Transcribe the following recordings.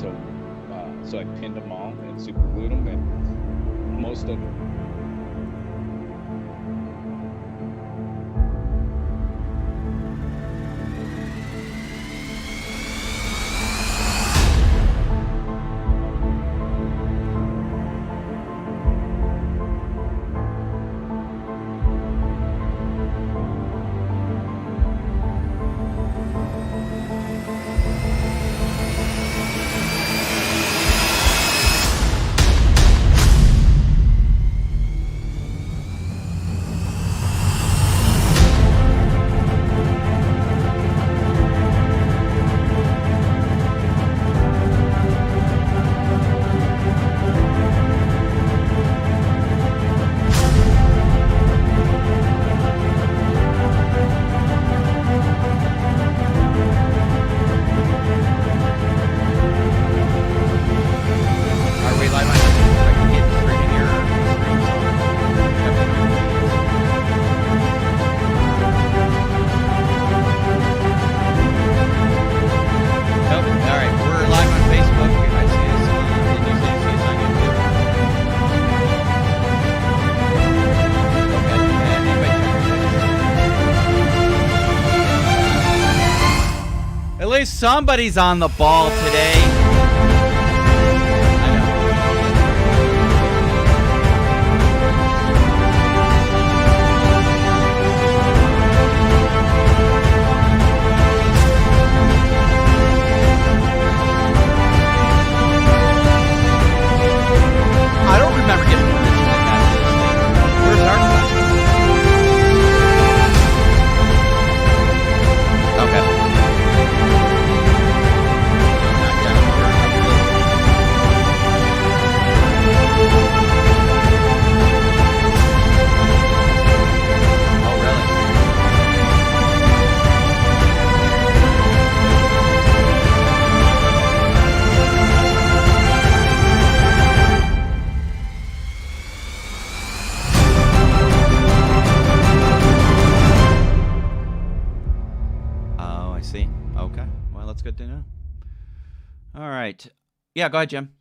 So I pinned them all and super glued them, and most of somebody's on the ball today. I don't remember getting permission to have this thing. Where's our question? Okay. Good to know. All right. Yeah, go ahead, Jim.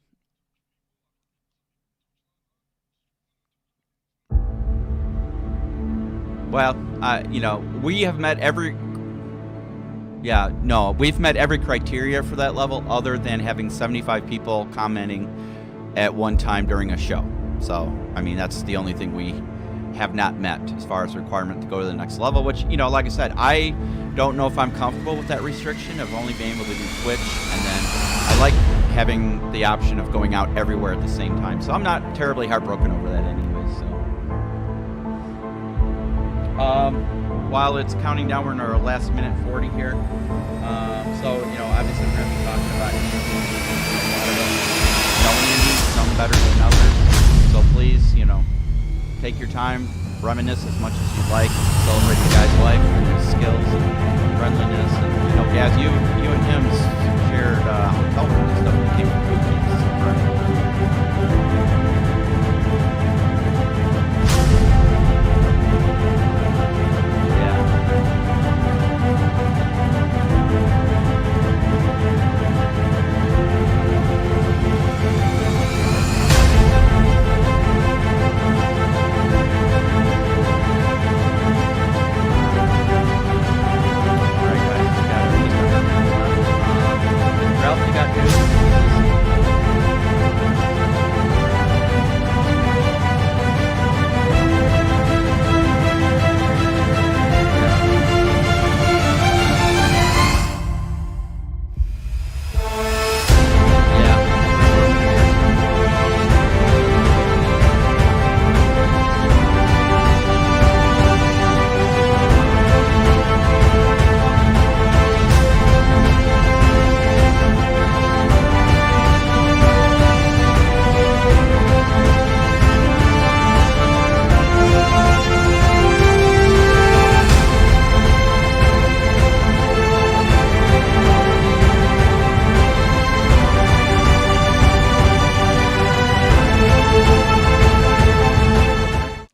Well, you know, we have met every... Yeah, no, we've met every criteria for that level other than having 75 people commenting at one time during a show. So, I mean, that's the only thing we have not met as far as the requirement to go to the next level, which, you know, like I said, I don't know if I'm comfortable with that restriction. I've only been able to do Twitch, and then I like having the option of going out everywhere at the same time. So I'm not terribly heartbroken over that anyway. So while it's counting down, we're in our last minute 40 here. So, you know, obviously we're going to be talking about Andy, some better than others. So please, you know, take your time, reminisce as much as you'd like, celebrate the guy's life and his skills and friendliness. And, you know, Gaz, you and him shared hotel rooms and stuff when you came from food teams, right?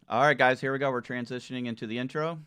All right, guys, here we go. We're transitioning into the intro.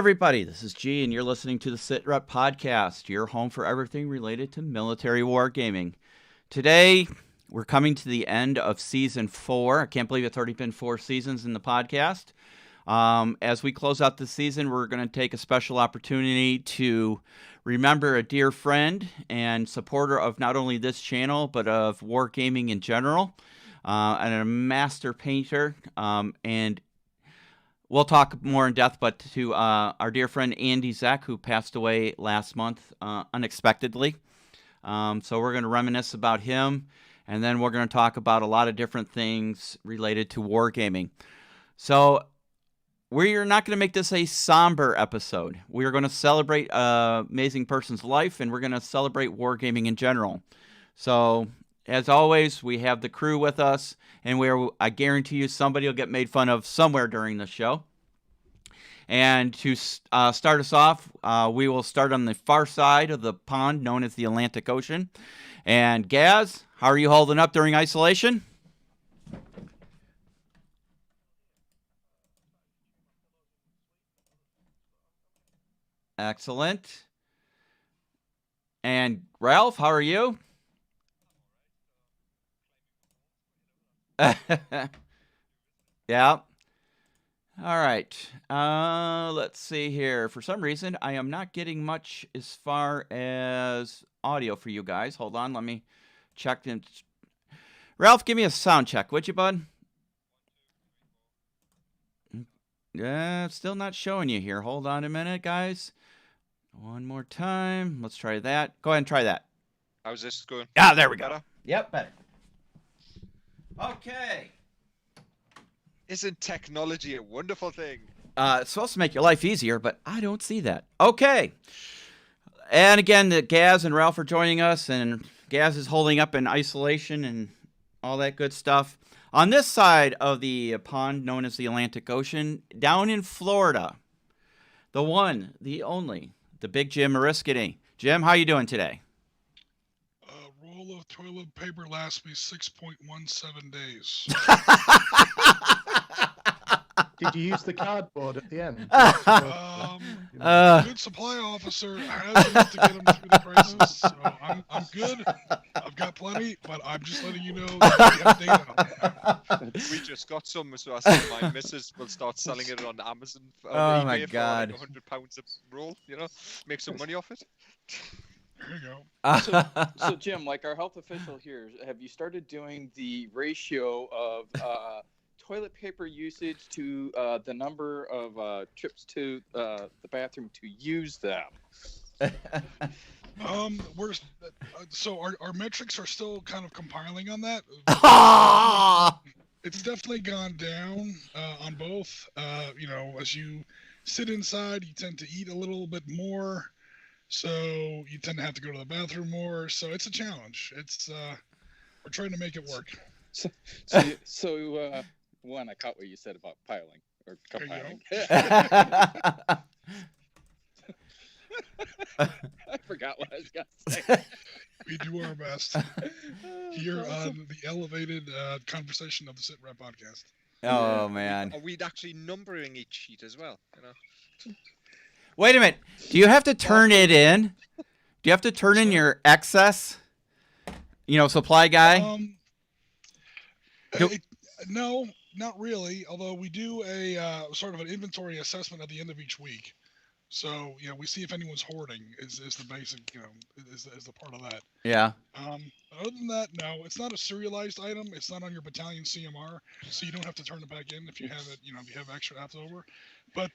everybody. This is G, and you're listening to the SITREP podcast, your home for everything related to military wargaming. Today, we're coming to the end of Season 4. I can't believe it's already been 4 seasons in the podcast. As we close out the season, we're going to take a special opportunity to remember a dear friend and supporter of not only this channel, but of wargaming in general, and a master painter, and we'll talk more in depth, but to our dear friend Andy Zeck, who passed away last month unexpectedly. So we're going to reminisce about him, and then we're going to talk about a lot of different things related to wargaming. So we're not going to make this a somber episode. We're going to celebrate an amazing person's life, and we're going to celebrate wargaming in general. So, as always, we have the crew with us, and I guarantee you somebody will get made fun of somewhere during the show. And to start us off, we will start on the far side of the pond known as the Atlantic Ocean. And Gaz, how are you holding up during isolation? Excellent. And Ralph, how are you? Yeah. All right. Let's see here. For some reason, I am not getting much as far as audio for you guys. Hold on. Let me check. Ralph, give me a sound check, would you, bud? Yeah, still not showing you here. Hold on a minute, guys. One more time. Let's try that. Go ahead and try that. How's this going? Ah, there we go. Better? Yep, better. Okay. Isn't technology a wonderful thing? It's supposed to make your life easier, but I don't see that. Okay. And again, Gaz and Ralph are joining us, and Gaz is holding up in isolation and all that good stuff. On this side of the pond known as the Atlantic Ocean, down in Florida, the one, the only, the big Jim Mariskany. Jim, how you doing today? A roll of toilet paper lasts me 6.17 days. Did you use the cardboard at the end? Good supply officer has enough to get him through the crisis, so I'm good. I've got plenty, but I'm just letting you know that we have data. We just got some, so I think my missus will start selling it on Amazon for Oh my eBay God. for like £100 a roll, you know, make some money off it. There you go. So Jim, like our health official here, have you started doing the ratio of toilet paper usage to the number of trips to the bathroom to use them? We're so our metrics are still kind of compiling on that. It's definitely gone down on both. You know, as you sit inside, you tend to eat a little bit more, so you tend to have to go to the bathroom more. So it's a challenge. It's we're trying to make it work. So one, I caught what you said about piling or compiling. I forgot what I was going to say. We do our best here on the elevated conversation of the SITREP podcast. Oh, man. Are we actually numbering each sheet as well? You know? Wait a minute. Do you have to turn it in? Do you have to turn in your excess, supply guy? No, not really. Although we do a sort of an inventory assessment at the end of each week. So, we see if anyone's hoarding is the basic, is the part of that. Yeah. Other than that, no, it's not a serialized item. It's not on your battalion CMR, so you don't have to turn it back in if you have it, if you have extra left over. But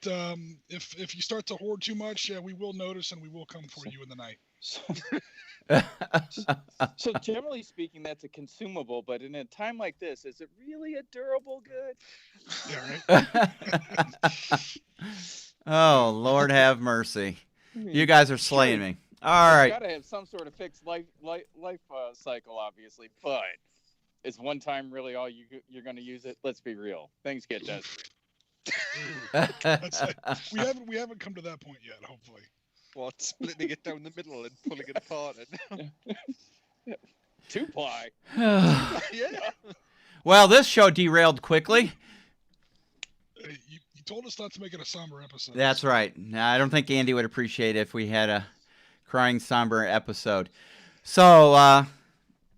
if you start to hoard too much, we will notice and we will come for you in the night. So generally speaking, that's a consumable, but in a time like this, is it really a durable good? Yeah, right. Oh, Lord have mercy. You guys are slaying me. All right. Got to have some sort of fixed life cycle, obviously, but is one time really all you're going to use it? Let's be real. Things get desperate. We haven't come to that point yet, hopefully. What, splitting it down the middle and pulling it apart? And... 2-ply. Yeah. Well, this show derailed quickly. You told us not to make it a somber episode. That's right. I don't think Andy would appreciate it if we had a crying somber episode. So,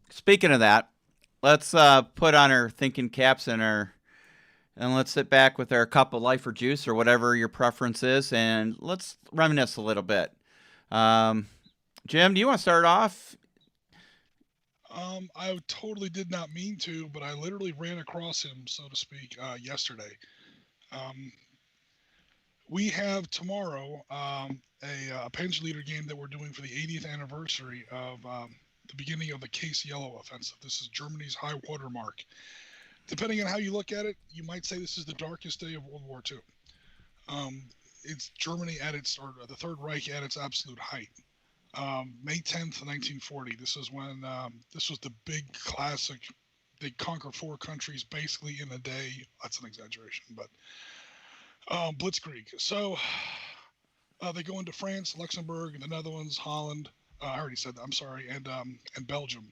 speaking of that, let's put on our thinking caps and let's sit back with our cup of life or juice or whatever your preference is, and let's reminisce a little bit. Jim, do you want to start off? I totally did not mean to, but I literally ran across him, so to speak, yesterday. We have tomorrow a pension leader game that we're doing for the 80th anniversary of the beginning of the Case Yellow offensive. This is Germany's high water mark. Depending on how you look at it, you might say this is the darkest day of World War II. It's Germany or the Third Reich at its absolute height. May 10th, 1940. This is when this was the big classic. They conquer 4 countries basically in a day. That's an exaggeration, but Blitzkrieg. So they go into France, Luxembourg, the Netherlands, Holland. I already said that. I'm sorry, and Belgium.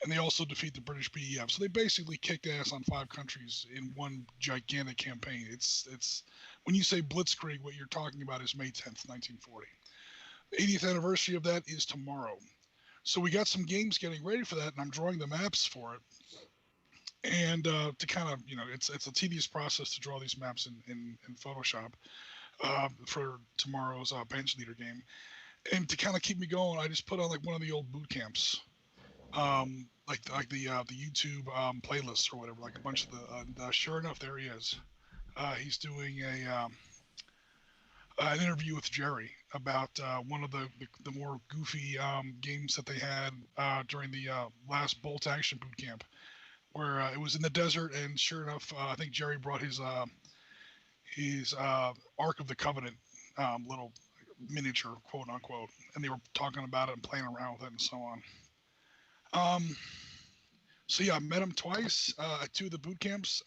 And they also defeat the British BEF. So they basically kicked ass on 5 countries in one gigantic campaign. It's when you say Blitzkrieg, what you're talking about is May 10th, 1940. The 80th anniversary of that is tomorrow. So we got some games getting ready for that, and I'm drawing the maps for it. And to kind of, it's a tedious process to draw these maps in Photoshop for tomorrow's bench leader game. And to kind of keep me going, I just put on like one of the old boot camps. Like the YouTube playlists or whatever, like a bunch of the sure enough, there he is. He's doing an interview with Jerry about one of the more goofy games that they had during the last bolt action boot camp, where it was in the desert, and sure enough, I think Jerry brought his Ark of the Covenant little miniature, quote unquote, and they were talking about it and playing around with it and so on. So yeah, I met him twice at 2 of the boot camps.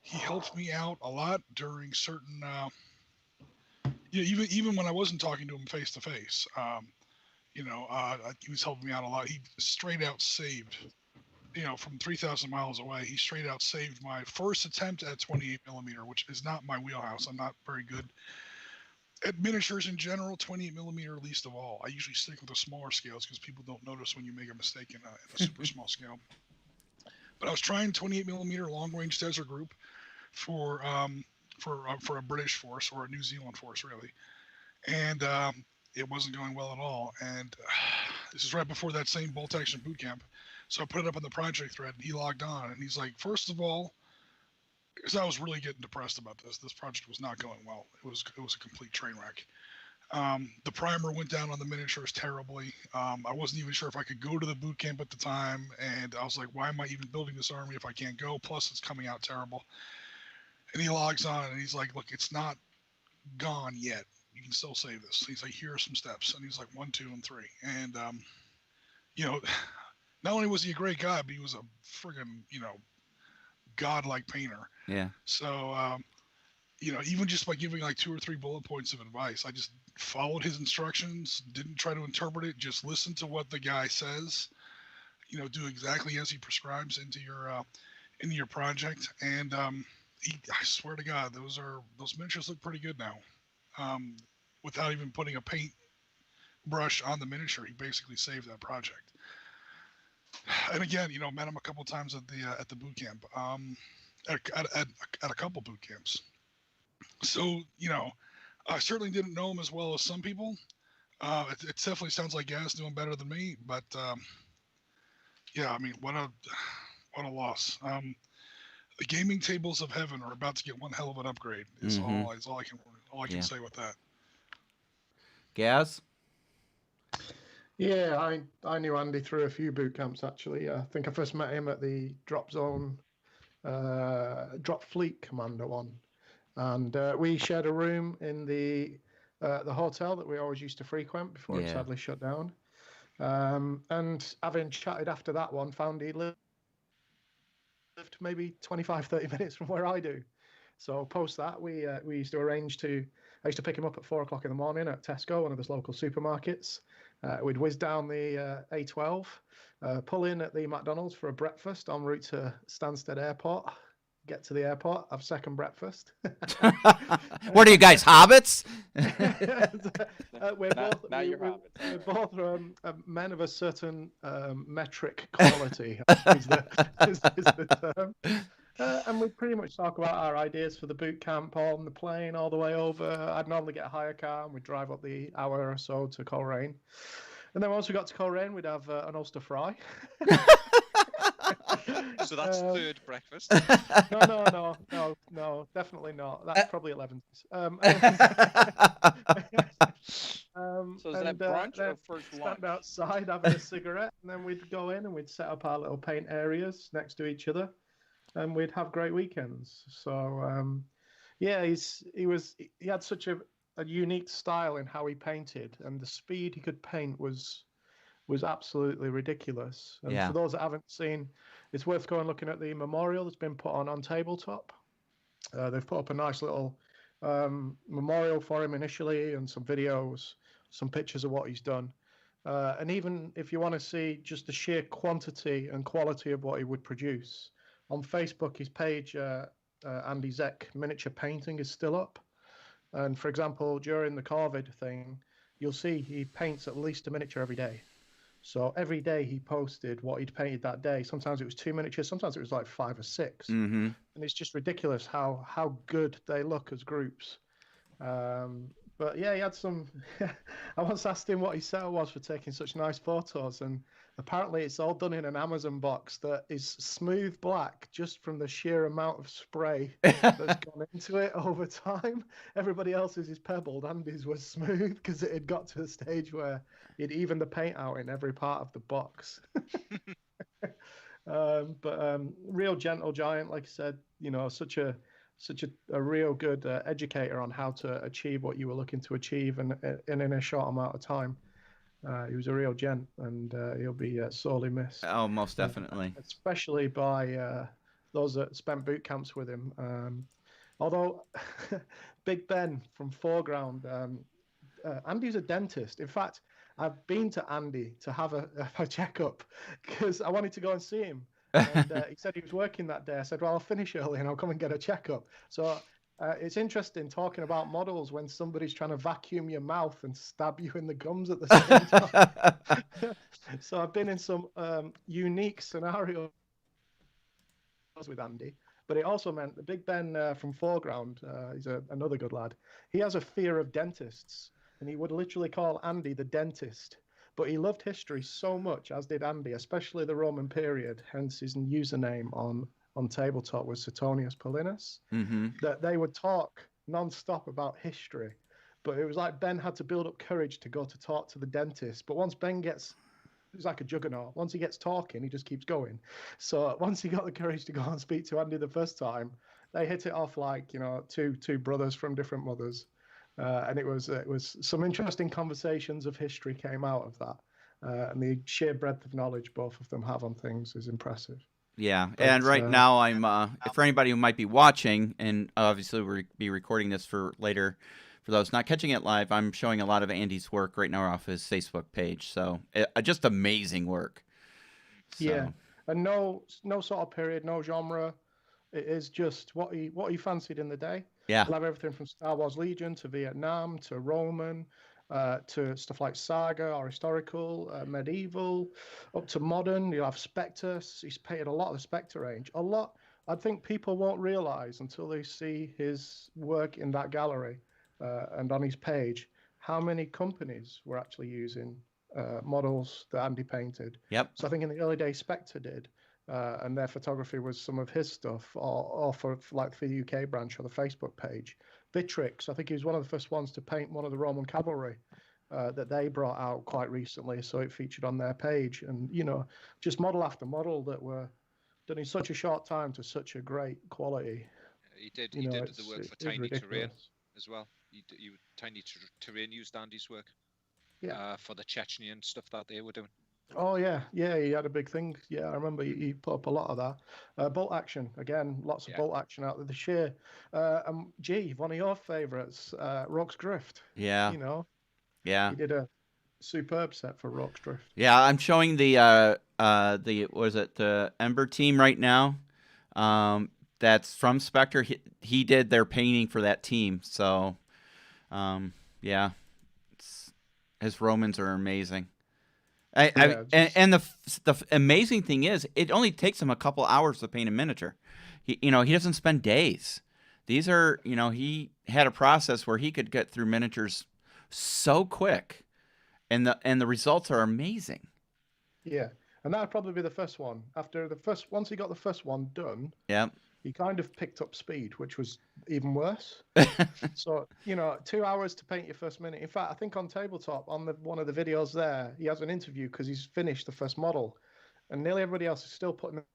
He helped me out a lot during certain, even when I wasn't talking to him face to face. He was helping me out a lot. He straight out saved, from 3,000 miles away. He straight out saved my first attempt at 28 millimeter, which is not my wheelhouse. I'm not very good at miniatures in general, 28 millimeter least of all. I usually stick with the smaller scales because people don't notice when you make a mistake in a super small scale. But I was trying 28 millimeter long range desert group for a British force, or a New Zealand force really, and it wasn't going well at all. And this is right before that same bolt action boot camp, so I put it up on the project thread, and he logged on, and he's like, first of all, because I was really getting depressed about this project was not going well. It was a complete train wreck. The primer went down on the miniatures terribly. I wasn't even sure if I could go to the boot camp at the time, and I was like, why am I even building this army if I can't go? Plus, it's coming out terrible. And he logs on, and he's like, look, it's not gone yet. You can still save this. He's like, here are some steps. And he's like, 1, 2, and 3. And, not only was he a great guy, but he was a friggin', godlike painter. Yeah. So, even just by giving like 2 or 3 bullet points of advice, I just followed his instructions, didn't try to interpret it, just listen to what the guy says, do exactly as he prescribes into your project. And, I swear to God, those miniatures look pretty good now. Without even putting a paint brush on the miniature, he basically saved that project. And again, met him a couple times at the boot camp, at a couple boot camps. So, I certainly didn't know him as well as some people. It definitely sounds like Gaz doing better than me, but yeah, I mean, what a loss. The gaming tables of heaven are about to get one hell of an upgrade. Is all I can say with that. Gaz? Yeah, I knew Andy through a few boot camps actually. I think I first met him at the Drop Zone, Drop Fleet Commander one, and we shared a room in the hotel that we always used to frequent before it sadly shut down. And having chatted after that one, found he lived maybe 25-30 minutes from where I do. So post that, we used to arrange I used to pick him up at 4 o'clock in the morning at Tesco, one of his local supermarkets. We'd whiz down the A12, pull in at the McDonald's for a breakfast en route to Stansted Airport, get to the airport, have second breakfast. What are you guys, hobbits? We're Not- both not your hobbits, we're alright. both men of a certain metric quality, is the term. And we pretty much talk about our ideas for the boot camp on the plane all the way over. I'd normally get a hire car and we'd drive up the hour or so to Coleraine. And then once we got to Coleraine, we'd have an oyster fry. So that's third breakfast. No, definitely not. That's probably 11. So is that brunch or first lunch? Stand outside having a cigarette, and then we'd go in and we'd set up our little paint areas next to each other, and we'd have great weekends. So yeah, he had such a unique style in how he painted, and the speed he could paint was absolutely ridiculous. And Yeah. for those that haven't seen, it's worth going looking at the memorial that's been put on tabletop. They've put up a nice little memorial for him initially, and some videos, some pictures of what he's done. And even if you want to see just the sheer quantity and quality of what he would produce, on Facebook, his page, Andy Zeck Miniature Painting, is still up. And for example, during the COVID thing, you'll see he paints at least a miniature every day. So every day he posted what he'd painted that day. Sometimes it was 2 miniatures, sometimes it was like 5 or 6. Mm-hmm. And it's just ridiculous how good they look as groups. But yeah, he had some. I once asked him what his setup was for taking such nice photos, and apparently it's all done in an Amazon box that is smooth black just from the sheer amount of spray that's gone into it over time. Everybody else's is pebbled, Andy's was smooth because it had got to a stage where he'd evened the paint out in every part of the box. But real gentle giant, like I said, such a real good educator on how to achieve what you were looking to achieve, and in a short amount of time. He was a real gent, and he'll be sorely missed. Oh, most definitely. Especially by those that spent boot camps with him. Although Big Ben from Foreground, Andy's a dentist. In fact, I've been to Andy to have a checkup because I wanted to go and see him. And he said he was working that day. I said, well, I'll finish early and I'll come and get a checkup. So it's interesting talking about models when somebody's trying to vacuum your mouth and stab you in the gums at the same time. So I've been in some unique scenarios with Andy. But it also meant the Big Ben from Foreground, he's another good lad. He has a fear of dentists, and he would literally call Andy the dentist. But he loved history so much, as did Andy, especially the Roman period. Hence his username on tabletop was Suetonius Paulinus. Mm-hmm. That they would talk non-stop about history. But it was like Ben had to build up courage to go to talk to the dentist. But once Ben gets, he's like a juggernaut. Once he gets talking, he just keeps going. So once he got the courage to go and speak to Andy the first time, they hit it off like, two brothers from different mothers. And it was some interesting conversations of history came out of that. And the sheer breadth of knowledge both of them have on things is impressive. Yeah, But, and right now I'm for anybody who might be watching, and obviously we'll be recording this for later. For those not catching it live, I'm showing a lot of Andy's work right now off his Facebook page. So just amazing work. So. Yeah, and no sort of period, no genre. It is just what he fancied in the day. Yeah. He'll have everything from Star Wars Legion to Vietnam to Roman, to stuff like saga or historical, medieval, up to modern. You'll have Spectre. He's painted a lot of the Spectre range. A lot. I think people won't realize until they see his work in that gallery and on his page how many companies were actually using models that Andy painted. Yep. So I think in the early days Spectre did. And their photography was some of his stuff, or for the UK branch or the Facebook page. Vitrix, I think he was one of the first ones to paint one of the Roman cavalry that they brought out quite recently, so it featured on their page. And just model after model that were done in such a short time to such a great quality. He did the work for Tiny Terrain as well. Tiny Terrain used Andy's work for the Chechenian stuff that they were doing. Oh yeah, he had a big thing. Yeah, I remember he put up a lot of that. Bolt action again, lots of bolt action out there this year. One of your favourites, Rock's Drift. Yeah. Yeah. He did a superb set for Rock's Drift. Yeah, I'm showing the Ember team right now. that's from Spectre. He did their painting for that team. So, yeah, his Romans are amazing. And the amazing thing is, it only takes him a couple hours to paint a miniature. He doesn't spend days. These are, he had a process where he could get through miniatures so quick, and the results are amazing. Yeah, and that would probably be the first one. Once he got the first one done, yeah, he kind of picked up speed, which was even worse. So, 2 hours to paint your first minute. In fact, I think on Tabletop, on one of the videos there, he has an interview because he's finished the first model, and nearly everybody else is still putting them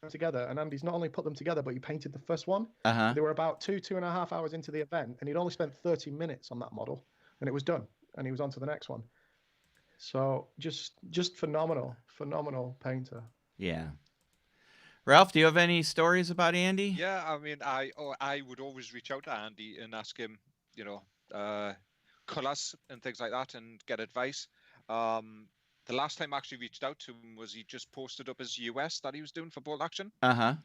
together. And Andy's not only put them together, but he painted the first one. Uh-huh. They were about 2.5 hours into the event, and he'd only spent 30 minutes on that model, and it was done, and he was on to the next one. So just phenomenal painter. Yeah. Ralph, do you have any stories about Andy? Yeah, I mean, I would always reach out to Andy and ask him, colours and things like that, and get advice. The last time I actually reached out to him was he just posted up his US that he was doing for Bolt Action. Uh-huh.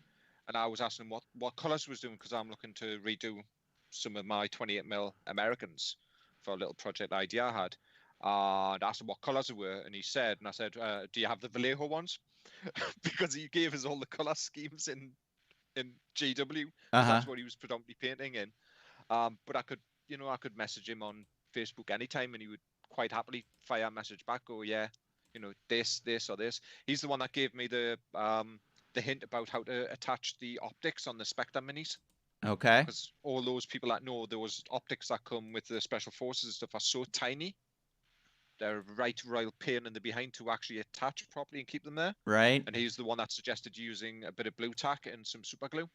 And I was asking him what colours he was doing, because I'm looking to redo some of my 28mm Americans for a little project idea I had. And I asked him what colours they were, and he said, and I said, do you have the Vallejo ones? Because he gave us all the colour schemes in GW. Uh-huh. That's what he was predominantly painting in. But I could message him on Facebook anytime, and he would quite happily fire a message back, go, yeah, this or this. He's the one that gave me the hint about how to attach the optics on the Spectre minis. Okay. Because all those people that know those optics that come with the Special Forces and stuff are so tiny. They're a right royal pain in the behind to actually attach properly and keep them there. Right. And he's the one that suggested using a bit of blue tack and some super glue.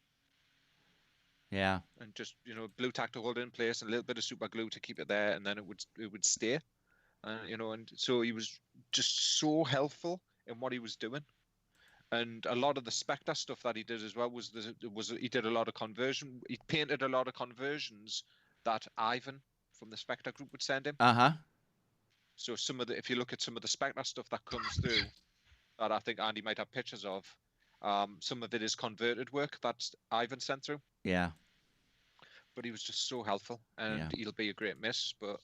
Yeah. And just, blue tack to hold it in place and a little bit of super glue to keep it there, and then it would stay. And so he was just so helpful in what he was doing. And a lot of the Spectre stuff that he did as well was he did a lot of conversion. He painted a lot of conversions that Ivan from the Spectre group would send him. Uh-huh. So if you look at some of the Spectre stuff that comes through, that I think Andy might have pictures of, some of it is converted work that Ivan sent through. Yeah. But he was just so helpful, and Yeah. he'll be a great miss. But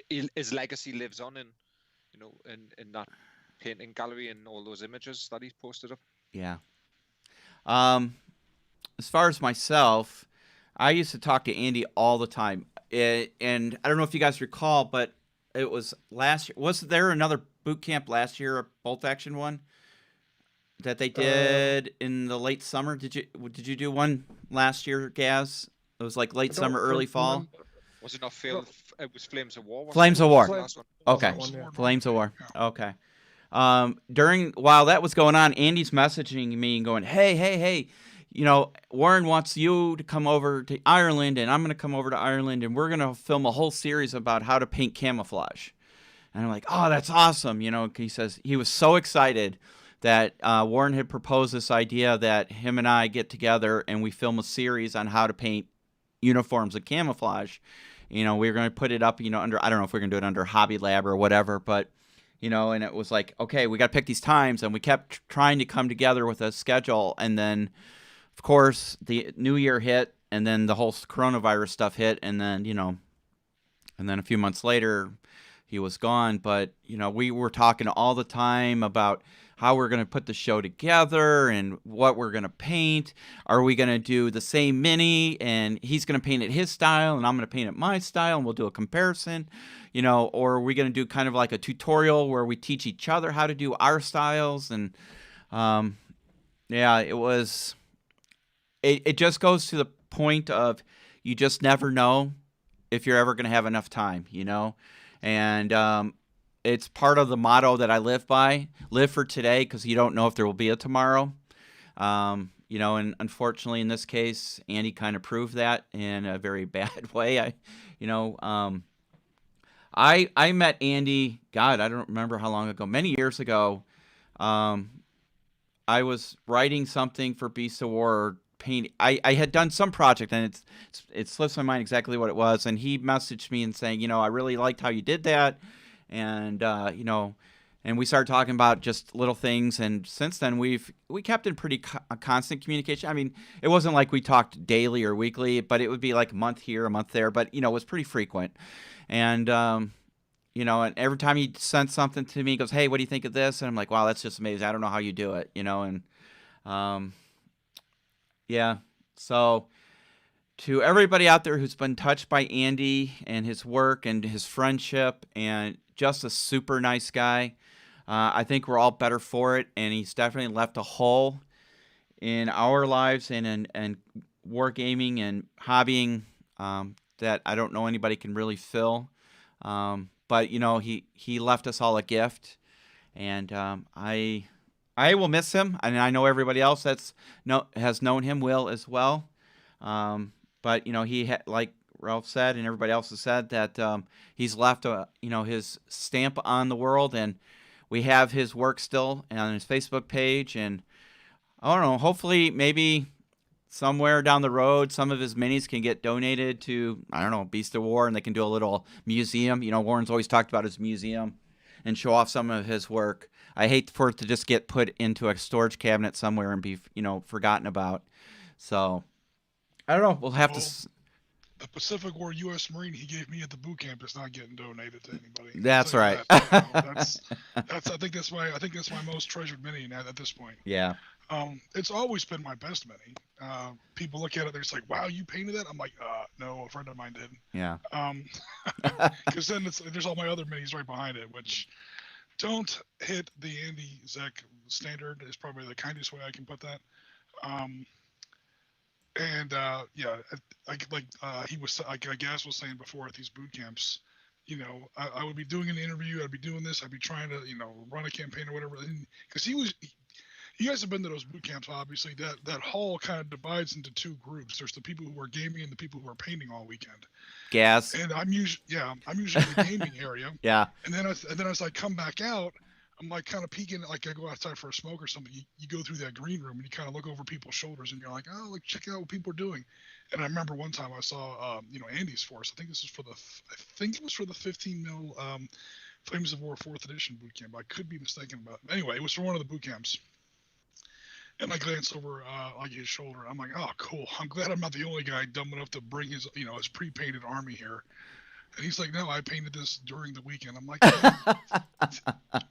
his legacy lives on in that painting gallery and all those images that he's posted up. Yeah. As far as myself, I used to talk to Andy all the time. And I don't know if you guys recall, but it was last year. Was there another boot camp last year, a Bolt Action one that they did in the late summer? Did you do one last year, Gaz? It was like late summer, early fall. Was it not it was Flames of War? Flames of War. Okay. Flames of War. Okay. While that was going on, Andy's messaging me and going, hey, Warren wants you to come over to Ireland, and I'm going to come over to Ireland, and we're going to film a whole series about how to paint camouflage. And I'm like, oh, that's awesome. He says he was so excited that Warren had proposed this idea that him and I get together and we film a series on how to paint uniforms of camouflage. We're going to put it up, under, I don't know if we're going to do it under Hobby Lab or whatever, but and it was like, okay, we got to pick these times, and we kept trying to come together with a schedule. And then, of course, the new year hit, and then the whole coronavirus stuff hit, and then, and then a few months later, he was gone. But, we were talking all the time about how we're going to put the show together and what we're going to paint. Are we going to do the same mini, and he's going to paint it his style, and I'm going to paint it my style, and we'll do a comparison, or are we going to do kind of like a tutorial where we teach each other how to do our styles? And, it was, it just goes to the point of you just never know if you're ever going to have enough time, and, it's part of the motto that I live by. Live for today, because you don't know if there will be a tomorrow. And unfortunately in this case, Andy kind of proved that in a very bad way. I met Andy, God, I don't remember how long ago, many years ago. I was writing something for Beast of War, painting. I had done some project, and it slips my mind exactly what it was. And he messaged me and saying, I really liked how you did that. And, and we started talking about just little things. And since then, we kept in pretty constant communication. I mean, it wasn't like we talked daily or weekly, but it would be like a month here, a month there. But it was pretty frequent. And and every time he sent something to me, he goes, "Hey, what do you think of this?" And I'm like, "Wow, that's just amazing. I don't know how you do it." And yeah. So to everybody out there who's been touched by Andy and his work and his friendship, and just a super nice guy, I think we're all better for it. And he's definitely left a hole in our lives and in wargaming and hobbying that I don't know anybody can really fill. But he left us all a gift, and I will miss him, and I know everybody else has known him will as well. But he like Ralph said, and everybody else has said, that he's left his stamp on the world, and we have his work still on his Facebook page. And I don't know, hopefully maybe somewhere down the road, some of his minis can get donated to, I don't know, Beast of War, and they can do a little museum. Warren's always talked about his museum and show off some of his work. I hate for it to just get put into a storage cabinet somewhere and be, forgotten about. So, I don't know. We'll have to... The Pacific War U.S. Marine he gave me at the boot camp is not getting donated to anybody. That's right. That's I think that's my most treasured mini at this point. Yeah. It's always been my best mini. People look at it, they're just like, "Wow, you painted that?" I'm like, no, a friend of mine did. Yeah. Because then there's all my other minis right behind it, which don't hit the Andy Zeck standard. Is probably the kindest way I can put that. Like Gas was saying before at these boot camps, I would be doing an interview, I'd be doing this, I'd be trying to, run a campaign or whatever. Because you guys have been to those boot camps, obviously. That hall kind of divides into two groups. There's the people who are gaming and the people who are painting all weekend. Gas. And I'm usually in the gaming area. Yeah. And then as I come back out, I'm like kind of peeking, like I go outside for a smoke or something. You go through that green room and you kind of look over people's shoulders and you're like, oh, like check out what people are doing. And I remember one time I saw, Andy's force. I think this was for the 15 mil Flames of War 4th edition boot camp. I could be mistaken about it. Anyway, it was for one of the boot camps. And I glanced over his shoulder. I'm like, oh, cool. I'm glad I'm not the only guy dumb enough to bring his pre-painted army here. And he's like, no, I painted this during the weekend. I'm like,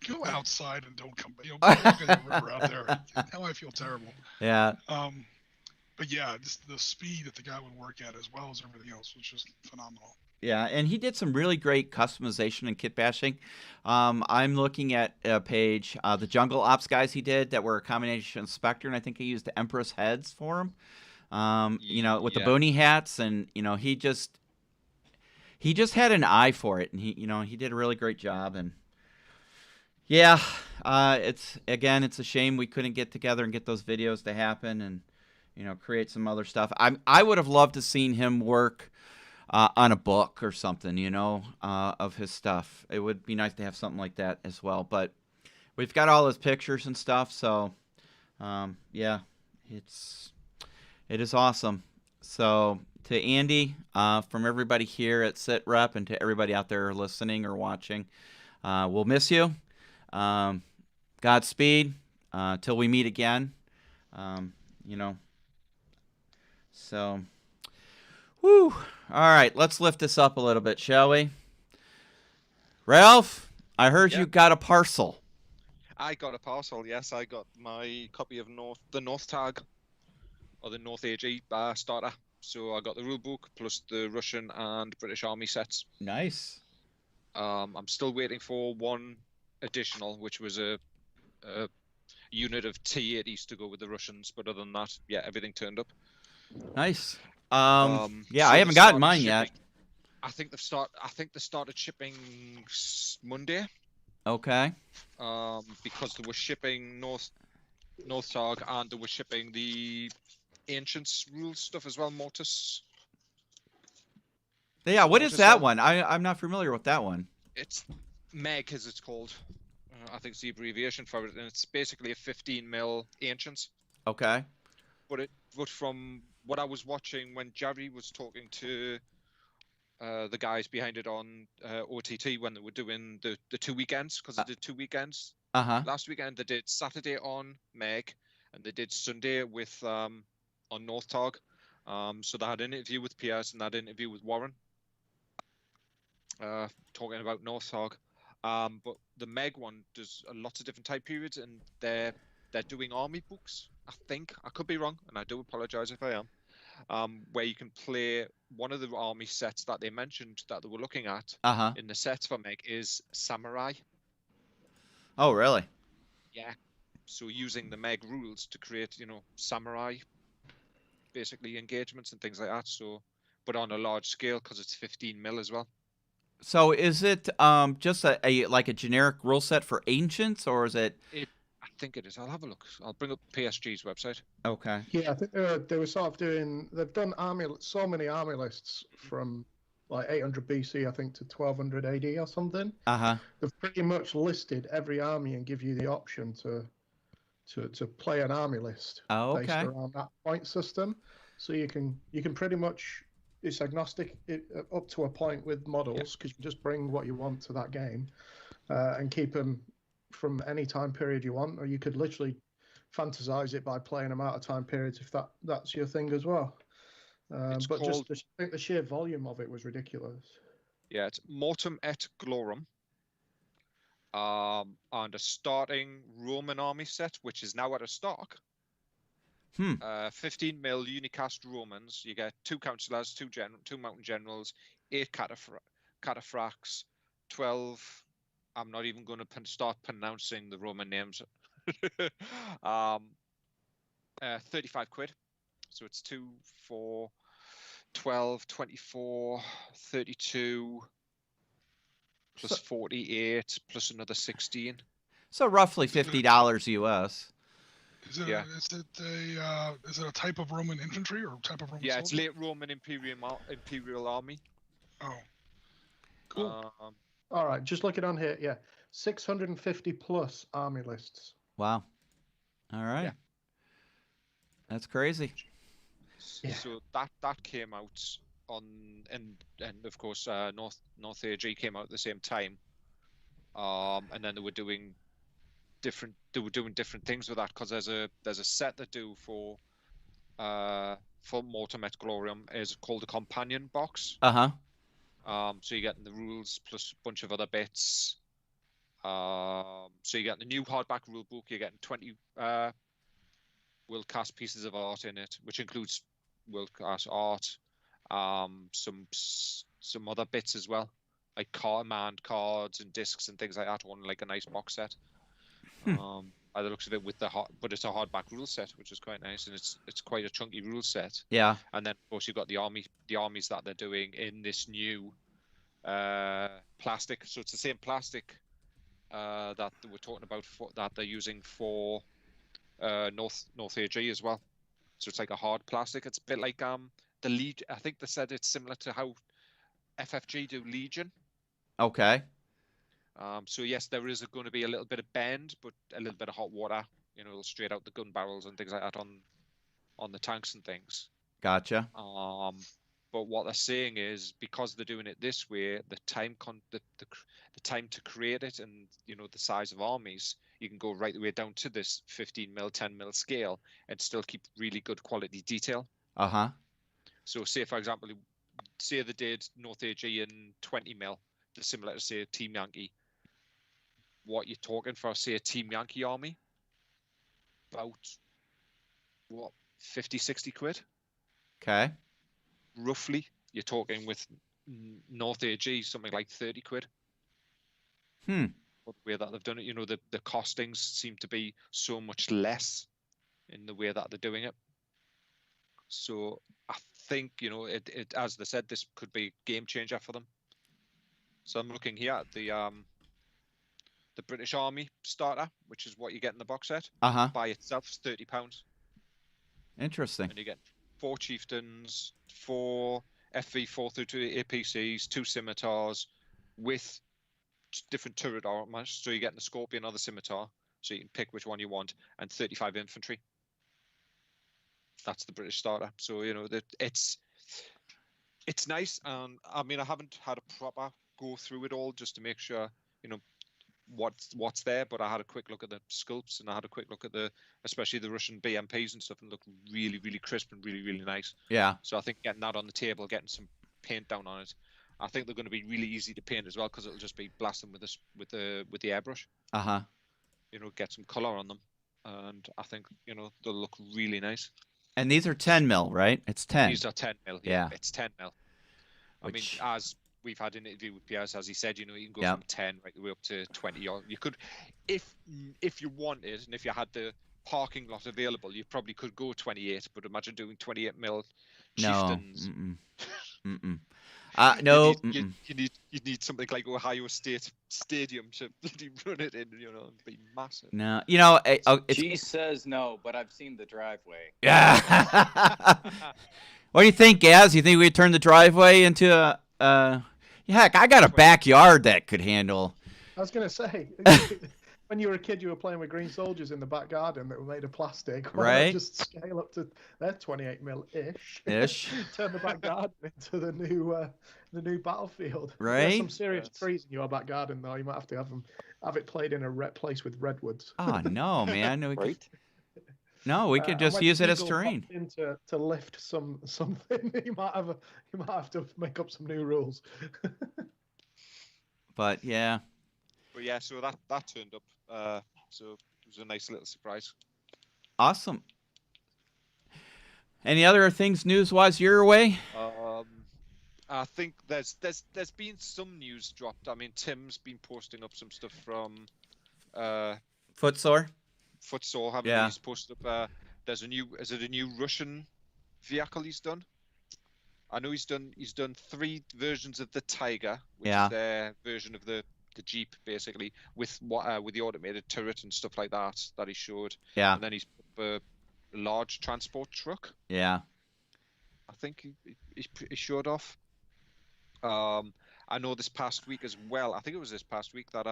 go outside and don't come. Go look at the river out there. Now I feel terrible. Yeah. But yeah, just the speed that the guy would work at, as well as everything else, was just phenomenal. Yeah, and he did some really great customization and kit bashing. I'm looking at a page, the Jungle Ops guys he did that were a combination of Spectre, and I think he used the Empress heads for them. With the bony hats, and he just had an eye for it, and he did a really great job. And yeah, it's a shame we couldn't get together and get those videos to happen, and create some other stuff. I would have loved to seen him work on a book or something, of his stuff. It would be nice to have something like that as well. But we've got all his pictures and stuff, so yeah, it is awesome. So to Andy, from everybody here at SITREP, and to everybody out there listening or watching, we'll miss you. Godspeed till we meet again. So, whew. All right, let's lift this up a little bit, shall we? Ralph, I heard you got a parcel. I got a parcel, yes. I got my copy of the North Tag, or the North AG starter. So I got the rulebook plus the Russian and British Army sets. Nice. I'm still waiting for one additional, which was a unit of T-80s to go with the Russians. But other than that, yeah, everything turned up. Nice. So I haven't gotten mine yet. I think they started shipping Monday. Okay. Because they were shipping North Targ, and they were shipping the Ancients rules stuff as well, Mortis. Yeah, what is that one? I'm not familiar with that one. It's MEG, as it's called. I think it's the abbreviation for it, and it's basically a 15 mil Ancients. Okay. But from what I was watching when Jerry was talking to the guys behind it on OTT when they were doing the 2 weekends, because they did 2 weekends. Last weekend they did Saturday on Meg, and they did Sunday with on North Targ. So they had an interview with Piers and that interview with Warren, talking about North Targ. But the Meg one does lots of different time periods, and they're doing army books. I think I could be wrong, and I do apologise if I am. Where you can play one of the army sets that they mentioned that they were looking at in the sets for Meg is Samurai. Oh, really? Yeah. So using the Meg rules to create, Samurai, basically engagements and things like that. So, but on a large scale because it's 15 mil as well. So is it just a like a generic rule set for ancients, or is it? I think it is. I'll have a look. I'll bring up PSG's website. Okay. Yeah, I think they were sort of doing. They've done so many army lists from like 800 BC, I think, to 1200 AD or something. They've pretty much listed every army and give you the option to play an army list based around that point system. So you can pretty much, it's agnostic up to a point with models, because you just bring what you want to that game and keep them from any time period you want, or you could literally fantasize it by playing them out of time periods if that's your thing as well. But I think the sheer volume of it was ridiculous. Yeah, it's Mortem et Glorum. And a starting Roman army set, which is now out of stock. 15 mil unicast Romans. You get 2 councillors, 2 mountain generals, 8 cataphracts, 12. I'm not even going to start pronouncing the Roman names. 35 quid. So it's 2, 4, 12, 24, 32. Plus 48, plus another 16. So roughly $50 US. Is it a type of Roman infantry or type of Roman? Yeah, it's late Roman Imperial Army. Oh, cool. All right, just looking on here, 650 plus army lists. Wow. All right. Yeah. That's crazy. Yeah. So that came out on, and of course North AG came out at the same time, and then they were doing different things with that, because there's a set they do for Mortem et Glorium is called a companion box. So you're getting the rules plus a bunch of other bits. So you get the new hardback rule book. You're getting 20 world class pieces of art in it, which includes world class art. Some other bits as well, like command cards and discs and things like that, on like a nice box set. By the looks of it, but it's a hardback rule set, which is quite nice, and it's quite a chunky rule set. Yeah. And then of course you've got the armies that they're doing in this new plastic. So it's the same plastic that they were talking about that they're using for North AG as well. So it's like a hard plastic. It's a bit like the Legion. I think they said it's similar to how FFG do Legion. Okay. So yes, there is going to be a little bit of bend, but a little bit of hot water, straight out the gun barrels and things like that on the tanks and things. Gotcha. But what they're saying is, because they're doing it this way, the time to create it, and the size of armies, you can go right the way down to this 15 mil, 10 mil scale and still keep really good quality detail. So say, for example, say they did North AG in 20 mil, similar to, say, Team Yankee. What you're talking for, say, a Team Yankee army, about, 50, 60 quid? Okay. Roughly. You're talking with North AG, something like 30 quid. The way that they've done it, the costings seem to be so much less in the way that they're doing it. So I think, it as they said, this could be a game changer for them. So I'm looking here at the British Army starter, which is what you get in the box set. By itself is £30. Interesting. And you get 4 chieftains, 4 FV4 through to APCs, 2 scimitars with different turret armors. So you're getting the Scorpion or the Scimitar, so you can pick which one you want, and 35 infantry. That's the British starter. So that it's It's nice. I mean, I haven't had a proper go through it all just to make sure, you know, what's there. But I had a quick look at the sculpts, and I had a quick look at especially the Russian BMPs and stuff, and looked really, really crisp and really, really nice. Yeah. So I think getting that on the table, getting some paint down on it, I think they're going to be really easy to paint as well, because it'll just be blasting with the airbrush. You know, get some color on them, and I think, you know, they'll look really nice. And these are 10 mil, right? It's 10. These are 10 mil. Yeah. It's 10 mil. Which... I mean, as we've had an interview with Piers, as he said, you know, you can go from 10 right the way up to 20, or you could, if you wanted, and if you had the parking lot available, you probably could go 28. But imagine doing 28 mil chieftains. No. No. You need something like Ohio State Stadium to run it in, you know, and be massive. No, you know, She says no, but I've seen the driveway. Yeah. What do you think, Gaz? You think we'd turn the driveway into a heck, I got a backyard that could handle. I was going to say, when you were a kid, you were playing with green soldiers in the back garden that were made of plastic. Why not just scale up to their 28 mil-ish. Turn the back garden into the new battlefield. Right. There's some serious trees in your back garden, though. You might have to have it played in a place with redwoods. Oh no, man! Right. No, we could just use it as terrain. To lift something, you might have to make up some new rules. But yeah. But yeah, so that turned up. So it was a nice little surprise. Awesome. Any other things news-wise your way? I think there's been some news dropped. I mean, Tim's been posting up some stuff from Footsore, haven't you? He's posted up. There's a new Russian vehicle he's done? I know he's done 3 versions of the Tiger, which is their version of the Jeep, basically, with the automated turret and stuff like that he showed. Yeah. And then he's put up a large transport truck. Yeah. I think he showed off. I know this past week as well. I think it was this past week that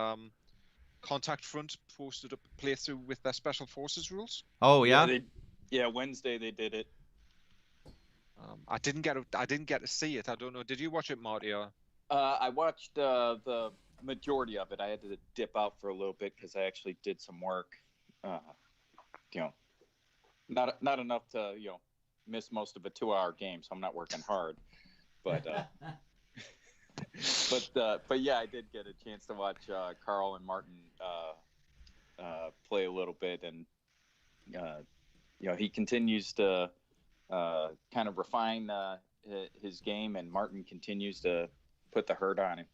Contact Front posted up a playthrough with their Special Forces rules. Oh yeah. Yeah, Wednesday they did it. I didn't get to see it. I don't know. Did you watch it, Marty? I watched the majority of it. I had to dip out for a little bit because I actually did some work. You know, not enough to miss most of a 2-hour game, so I'm not working hard. But but yeah, I did get a chance to watch Carl and Martin play a little bit, and he continues to kind of refine his game, and Martin continues to put the hurt on him.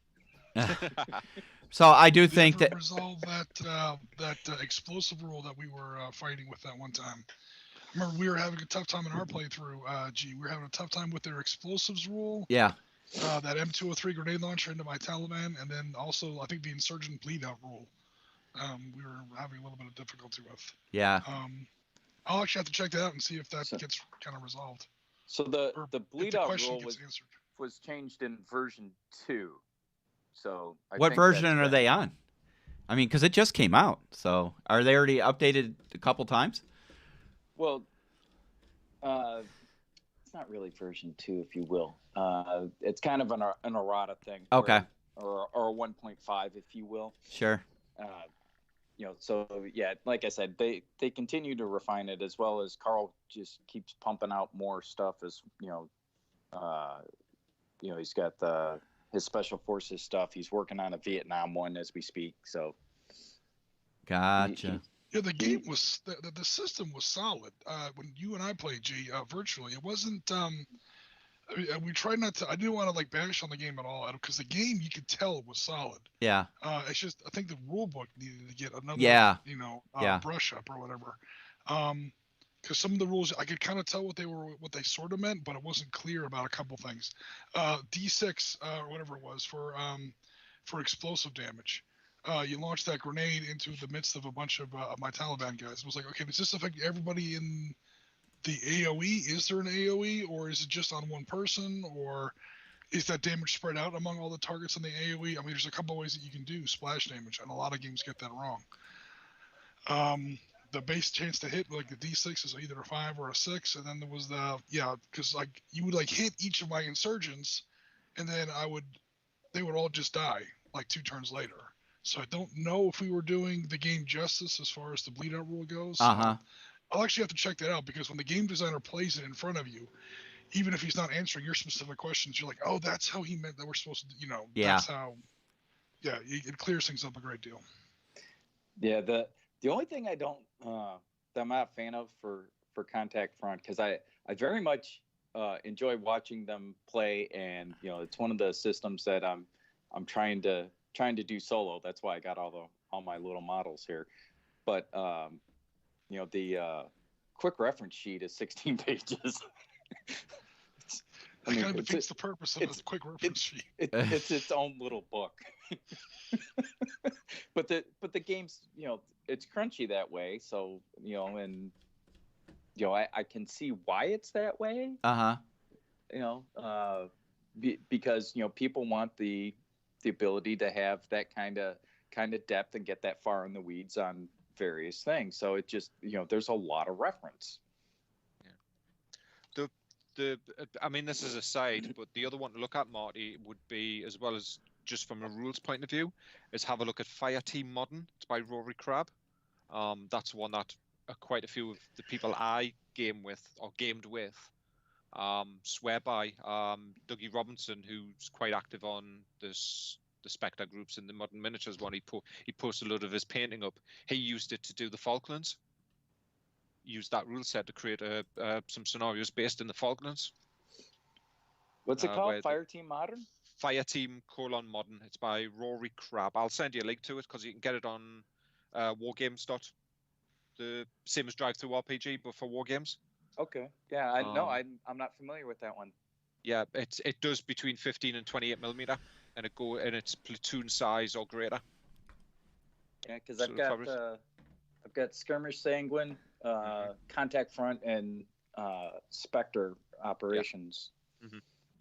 So I do think that resolve that explosive rule that we were fighting with that one time. I remember we were having a tough time in our playthrough. We were having a tough time with their explosives rule. Yeah. That M203 grenade launcher into my Taliban, and then also I think the insurgent bleed out rule. We were having a little bit of difficulty with. Yeah. I'll actually have to check that out and see if that gets kind of resolved. So the bleed out rule was changed in version 2. So what version are they on? I mean, because it just came out. So are they already updated a couple times? Well, it's not really version 2, if you will. It's kind of an errata thing. Okay. Or a 1.5, if you will. Sure. So yeah, like I said, they continue to refine it, as well as Carl just keeps pumping out more stuff. As he's got his special forces stuff. He's working on a Vietnam one as we speak. So. Gotcha. Yeah, the game was the system was solid. When you and I played virtually, it wasn't. We tried not to. I didn't want to bash on the game at all, because the game you could tell was solid. Yeah. It's just I think the rule book needed to get another. Brush up or whatever. Because some of the rules I could kind of tell what they sort of meant, but it wasn't clear about a couple things. D6 or whatever it was for explosive damage. You launch that grenade into the midst of a bunch of my Taliban guys. It was like, okay, does this affect everybody in the AoE? Is there an AoE, or is it just on one person, or is that damage spread out among all the targets in the AoE? I mean, there's a couple ways that you can do splash damage, and a lot of games get that wrong. the base chance to hit, like the D6 is either a 5 or a 6, and then there was because like you would like hit each of my insurgents, and then they would all just die like 2 turns later. So I don't know if we were doing the game justice as far as the bleed out rule goes. I'll actually have to check that out, because when the game designer plays it in front of you, even if he's not answering your specific questions, you're like, oh, that's how he meant that we're supposed to, that's how. Yeah, it clears things up a great deal. Yeah, the only thing I don't that I'm not a fan of for Contact Front, because I very much enjoy watching them play, and it's one of the systems that I'm trying to do solo. That's why I got all my little models here. But the quick reference sheet is 16 pages. That kind of defeats the purpose of a quick reference sheet. It's its own little book. but the game's it's crunchy that way. So and I can see why it's that way. Because people want the ability to have that kind of depth and get that far in the weeds on various things. So it just there's a lot of reference. I mean, this is a side, but the other one to look at, Marty, would be, as well as just from a rules point of view, is have a look at Fireteam Modern. It's by Rory Crabb. That's one that quite a few of the people I gamed with swear by. Dougie Robinson, who's quite active on the Spectre groups in the Modern Miniatures one, he posted a lot of his painting up. He used it to do the Falklands. Used that rule set to create some scenarios based in the Falklands. What's it called? Fireteam Modern? Fireteam Modern. It's by Rory Crabb. I'll send you a link to it, because you can get it on Wargames. The same as Drive Through RPG, but for Wargames. Okay. Yeah, I'm not familiar with that one. Yeah, it does between 15 and 28 millimeter, and it's platoon size or greater. Yeah, because I've got Skirmish Sanguine, Contact Front, and Spectre operations,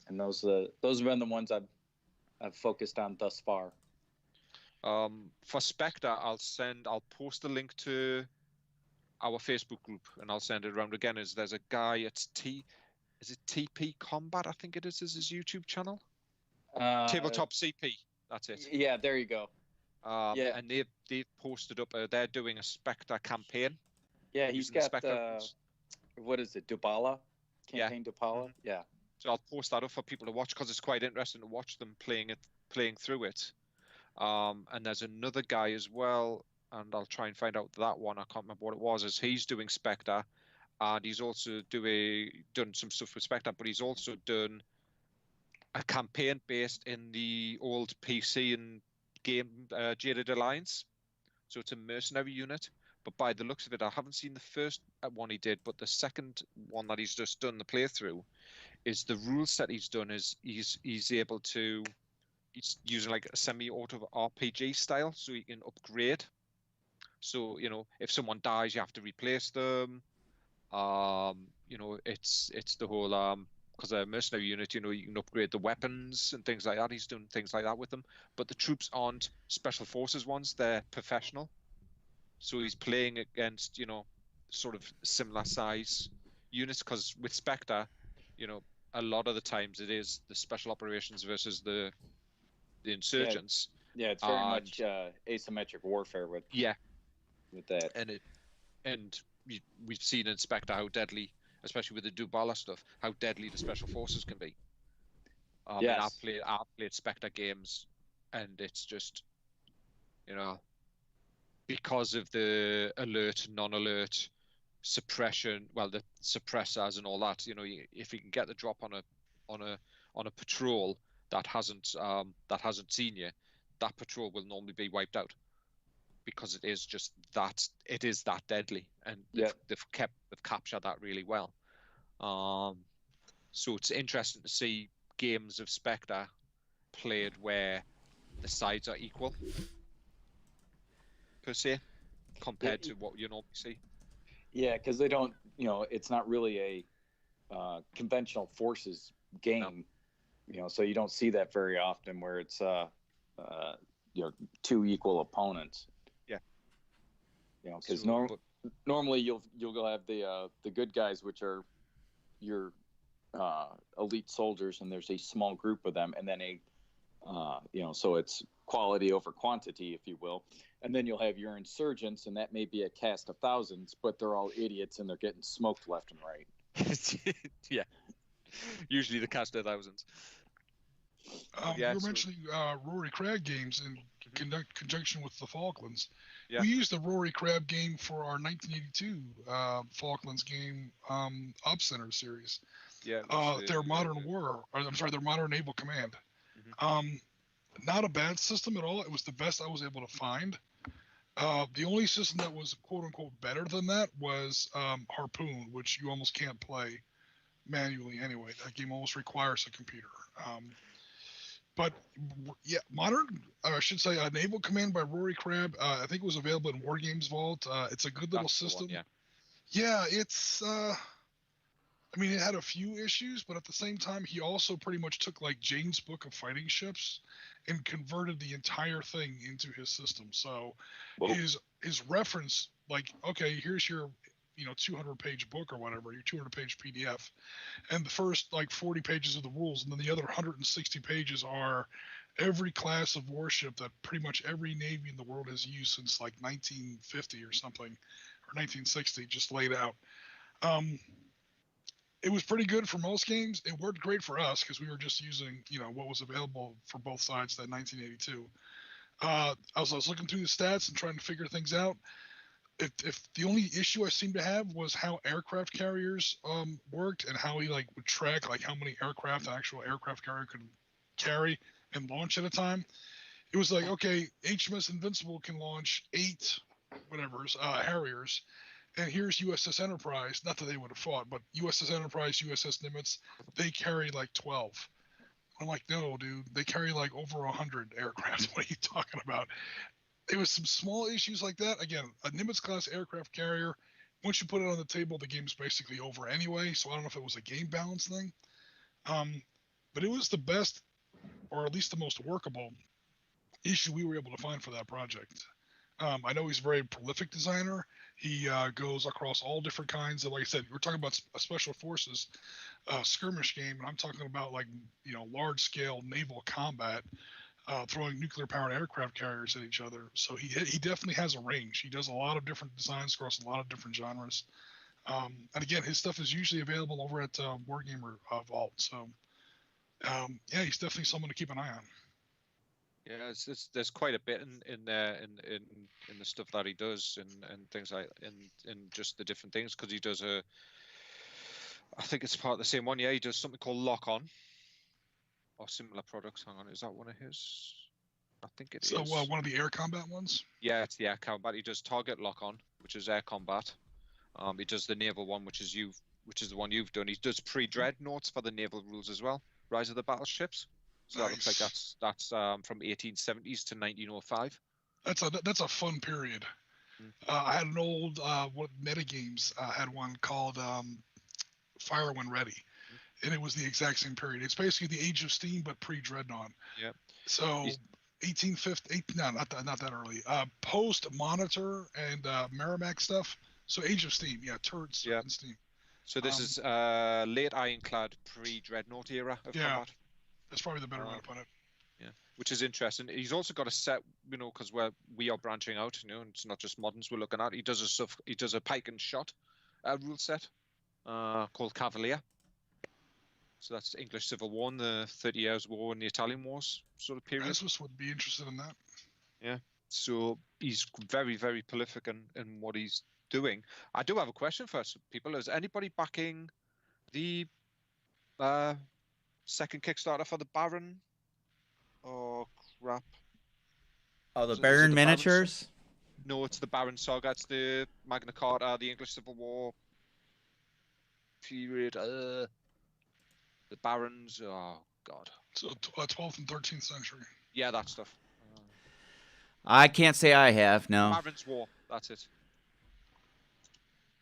and those have been the ones I've focused on thus far. For Spectre, I'll post a link to our Facebook group, and I'll send it around again. There's a guy, is it TP Combat? I think it is his YouTube channel. Tabletop CP. That's it. Yeah, there you go. And they've posted up. They're doing a Spectre campaign. Yeah, he's got what is it, Dubala? Campaign Dubala? Yeah. So I'll post that up for people to watch, because it's quite interesting to watch them playing through it. And there's another guy as well, and I'll try and find out that one. I can't remember what it was. Is he's doing Spectre, and he's also done some stuff with Spectre, but he's also done a campaign based in the old PC and game Jaded Alliance. So it's a mercenary unit. But by the looks of it, I haven't seen the first one he did, but the second one that he's just done the playthrough is the rule set he's done is he's using like a semi-auto RPG style, so you can upgrade. So if someone dies, you have to replace them. It's the whole because a mercenary unit, you can upgrade the weapons and things like that. He's doing things like that with them. But the troops aren't special forces ones; they're professional. So he's playing against, sort of similar size units, because with Spectre, a lot of the times it is the special operations versus the insurgents. Yeah, it's very much asymmetric warfare with that. And we've seen in Spectre how deadly, especially with the Dubala stuff, how deadly the special forces can be. Yes. And I've played Spectre games, and it's just, because of the alert, non-alert, suppression, the suppressors and all that, if you can get the drop on a patrol that hasn't seen you, that patrol will normally be wiped out, because it is that deadly, and they've captured that really well. So it's interesting to see games of Spectre played where the sides are equal, per se, compared to what you normally see. Yeah, because they don't, it's not really a conventional forces game, so you don't see that very often where it's two equal opponents. Yeah. Because normally you'll have the good guys, which are your elite soldiers, and there's a small group of them, and then so it's quality over quantity, if you will. And then you'll have your insurgents, and that may be a cast of thousands, but they're all idiots and they're getting smoked left and right. Yeah, usually the cast of thousands. You were mentioning Rory Crab games in conjunction with the Falklands. Yeah. We used the Rory Crab game for our 1982 Falklands game Op Center series. Yeah. Their Modern Naval Command. Mm-hmm. Not a bad system at all. It was the best I was able to find. The only system that was quote unquote better than that was Harpoon, which you almost can't play manually anyway. That game almost requires a computer. But yeah, Naval Command by Rory Crab. I think it was available in War Games Vault. It's a good little system. One, yeah, it's. I mean, it had a few issues, but at the same time, he also pretty much took like Jane's Book of Fighting Ships and converted the entire thing into his system. So his reference, like, okay, here's your 200-page book or whatever, your 200-page PDF, and the first like 40 pages of the rules, and then the other 160 pages are every class of warship that pretty much every navy in the world has used since like 1950 or something, or 1960, just laid out. It was pretty good for most games. It worked great for us because we were just using, what was available for both sides that 1982. I was looking through the stats and trying to figure things out. If the only issue I seemed to have was how aircraft carriers worked and how he would track how many aircraft an actual aircraft carrier could carry and launch at a time. It was like, okay, HMS Invincible can launch 8 Harriers. And here's USS Enterprise. Not that they would have fought, but USS Enterprise, USS Nimitz, they carry 12. I'm like, no, dude, they carry over 100 aircraft. What are you talking about? There was some small issues like that. Again, a Nimitz-class aircraft carrier, once you put it on the table, the game's basically over anyway. So I don't know if it was a game balance thing. But it was the best, or at least the most workable, issue we were able to find for that project. I know he's a very prolific designer. He goes across all different kinds of, like I said, we're talking about a special forces skirmish game, and I'm talking about large scale naval combat, throwing nuclear powered aircraft carriers at each other. So he definitely has a range. He does a lot of different designs across a lot of different genres. And again, his stuff is usually available over at Wargamer Vault. So yeah, he's definitely someone to keep an eye on. Yeah, there's quite a bit in there in the stuff that he does and things like in just the different things, because he does I think it's part of the same one. Yeah, he does something called Lock On or similar products. Hang on, is that one of his? I think it is. So one of the air combat ones? Yeah, it's the air combat. He does Target Lock On, which is air combat. He does the naval one, which is the one you've done. He does pre-dreadnoughts for the naval rules as well. Rise of the Battleships. So nice. That looks like that's from 1870s to 1905. That's a fun period. I had an old metagames had one called Fire When Ready, and it was the exact same period. It's basically the Age of Steam but pre-Dreadnought. Yeah. So 1850, no, not that early. Post Monitor and Merrimack stuff. So Age of Steam, yeah, turrets and steam. So this is late Ironclad pre-Dreadnought era of combat. That's probably the better way to put it. Yeah, which is interesting. He's also got a set, because we are branching out, and it's not just moderns we're looking at. He does a pike and shot rule set called Cavalier. So that's English Civil War and the 30 Years' War and the Italian Wars sort of period. Rasmus would be interested in that. Yeah. So he's very, very prolific in what he's doing. I do have a question for people. Is anybody backing the second Kickstarter for the Baron? Oh, crap. Oh, the Baron miniatures? No, it's the Baron Saga. It's the Magna Carta, the English Civil War period. The Barons. Oh, God. So 12th and 13th century. Yeah, that stuff. I can't say I have, no. Baron's War. That's it.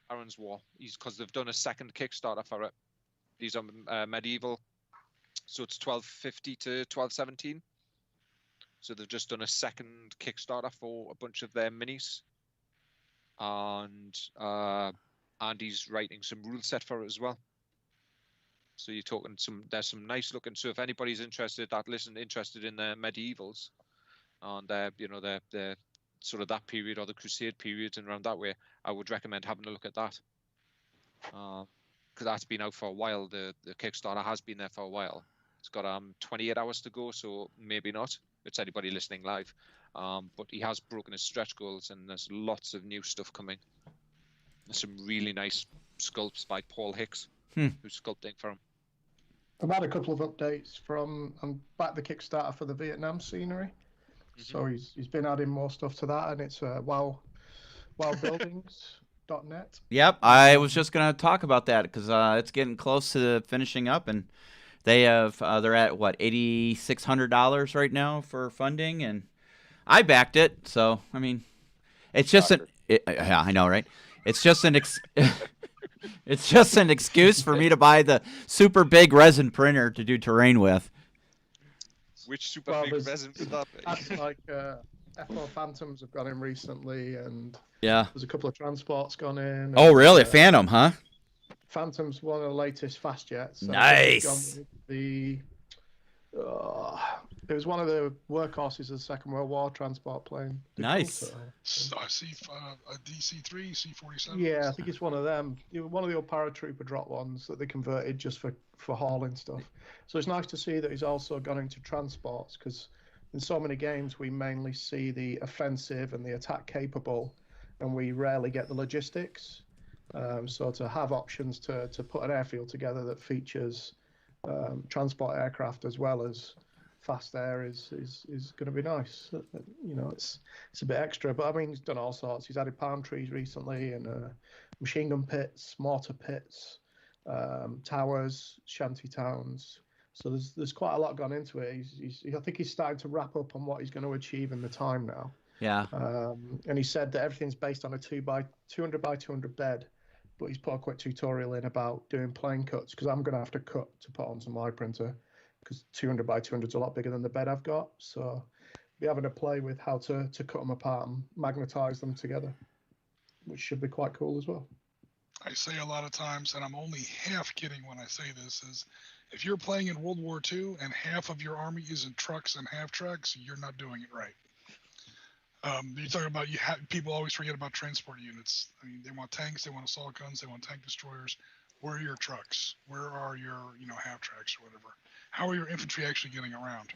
Baron's War. Because they've done a second Kickstarter for it. These are medieval. So it's 1250 to 1217. So they've just done a second Kickstarter for a bunch of their minis. and Andy's writing some rule set for it as well. So you're talking there's some nice looking. So if anybody's interested in the medievals, and their sort of that period or the Crusade period and around that way, I would recommend having a look at that. Because that's been out for a while. The Kickstarter has been there for a while. It's got 28 hours to go, so maybe not. It's anybody listening live. But he has broken his stretch goals, and there's lots of new stuff coming. There's some really nice sculpts by Paul Hicks, who's sculpting for him. I've had a couple of updates from back the Kickstarter for the Vietnam scenery. So he's been adding more stuff to that, and it's wildbuildings.net. Yep, I was just gonna talk about that because it's getting close to finishing up, and they have they're at what $8,600 right now for funding, and I backed it. So I mean, it's just yeah, I know, right? It's just it's just an excuse for me to buy the super big resin printer to do terrain with. Which super big resin would that be? That's like F4 Phantoms have gone in recently, and yeah, there's a couple of transports gone in. Oh, really? Phantom, huh? Phantom's one of the latest fast jets. Nice. It was one of the workhorses of the Second World War transport plane. Nice. I see a DC-3, C-47. Yeah, I think it's one of them. One of the old paratrooper drop ones that they converted just for hauling stuff. So it's nice to see that he's also gone into transports, because in so many games we mainly see the offensive and the attack capable, and we rarely get the logistics. So to have options to put an airfield together that features transport aircraft as well as fast air is going to be nice. It's a bit extra, but I mean, he's done all sorts. He's added palm trees recently, and machine gun pits, mortar pits, towers, shanty towns. So there's quite a lot gone into it. I think he's starting to wrap up on what he's going to achieve in the time now. Yeah. And he said that everything's based on a 200 by 200 bed, but he's put a quick tutorial in about doing plane cuts, because I'm going to have to cut to put onto my printer, because 200 by 200 is a lot bigger than the bed I've got. So be having to play with how to cut them apart and magnetize them together, which should be quite cool as well. I say a lot of times, and I'm only half kidding when I say this, is if you're playing in World War II and half of your army is in trucks and half trucks, you're not doing it right. You're talking about people always forget about transport units. I mean, they want tanks, they want assault guns, they want tank destroyers. Where are your trucks? Where are your half tracks or whatever? How are your infantry actually getting around?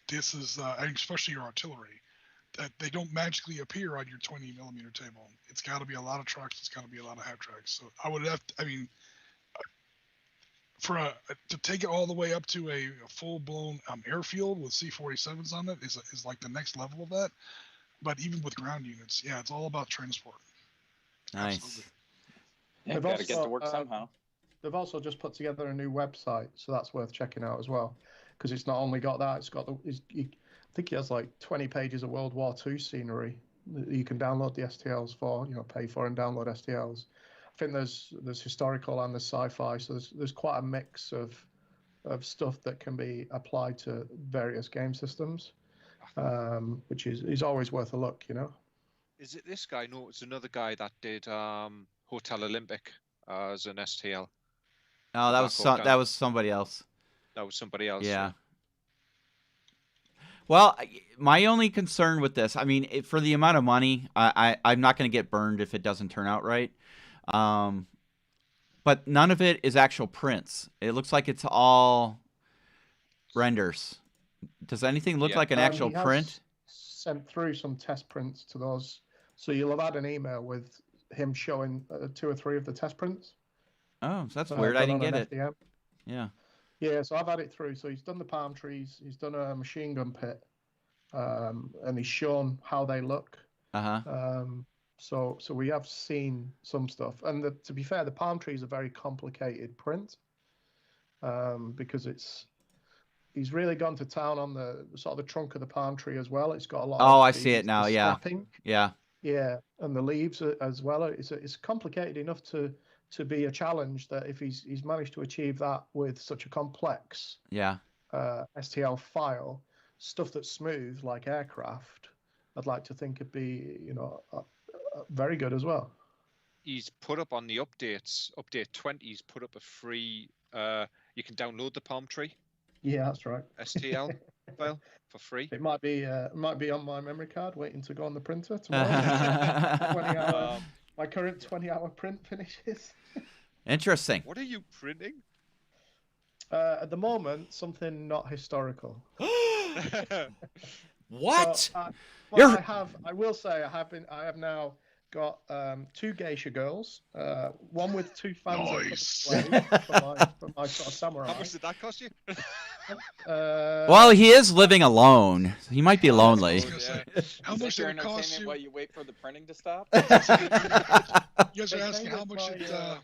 This is especially your artillery, that they don't magically appear on your 20 millimeter table. It's got to be a lot of trucks. It's got to be a lot of half tracks. So I would have. To take it all the way up to a full blown airfield with C-47s on it is like the next level of that. But even with ground units, yeah, it's all about transport. Nice. Absolutely. Yeah, got to get to work somehow. They've also just put together a new website, so that's worth checking out as well, because it's not only got that, it's got I think it has like 20 pages of World War II scenery that you can download the STLs for, pay for and download STLs. I think there's historical and there's sci-fi, so there's quite a mix of stuff that can be applied to various game systems, which is always worth a look, Is it this guy? No, it's another guy that did Hotel Olympic as an STL. No, that was somebody else. That was somebody else. Yeah. Well, my only concern with this, I mean, for the amount of money, I'm not going to get burned if it doesn't turn out right. But none of it is actual prints. It looks like it's all renders. Does anything look like an actual print? Sent through some test prints to those. So you'll have had an email with him showing 2 or 3 of the test prints. Oh, that's weird. I didn't get it. FDM. Yeah. Yeah, so I've had it through. So he's done the palm trees. He's done a machine gun pit. And he's shown how they look. Uh-huh. So we have seen some stuff. And to be fair, the palm tree is a very complicated print, because he's really gone to town on the sort of the trunk of the palm tree as well. It's got a lot of I see it now. Yeah. snapping. Yeah. Yeah, and the leaves as well. It's complicated enough to be a challenge, that if he's managed to achieve that with such a complex STL file, stuff that's smooth like aircraft, I'd like to think it'd be very good as well. He's put up on the updates, update 20. He's put up a free. You can download the Palm Tree Yeah, that's right. STL file for free. It might be on my memory card, waiting to go on the printer tomorrow. 20 hour. My current 20-hour print finishes. Interesting. What are you printing? At the moment, something not historical. What? So, You're- I will say I have now got 2 geisha girls, one with 2 fans Nice. for my sort of samurai. How much did that cost you? Well, he is living alone. He might be lonely. I was gonna say, how Is much that your did it cost entertainment you? while you wait for the printing to stop? You guys are They asking came how with much my,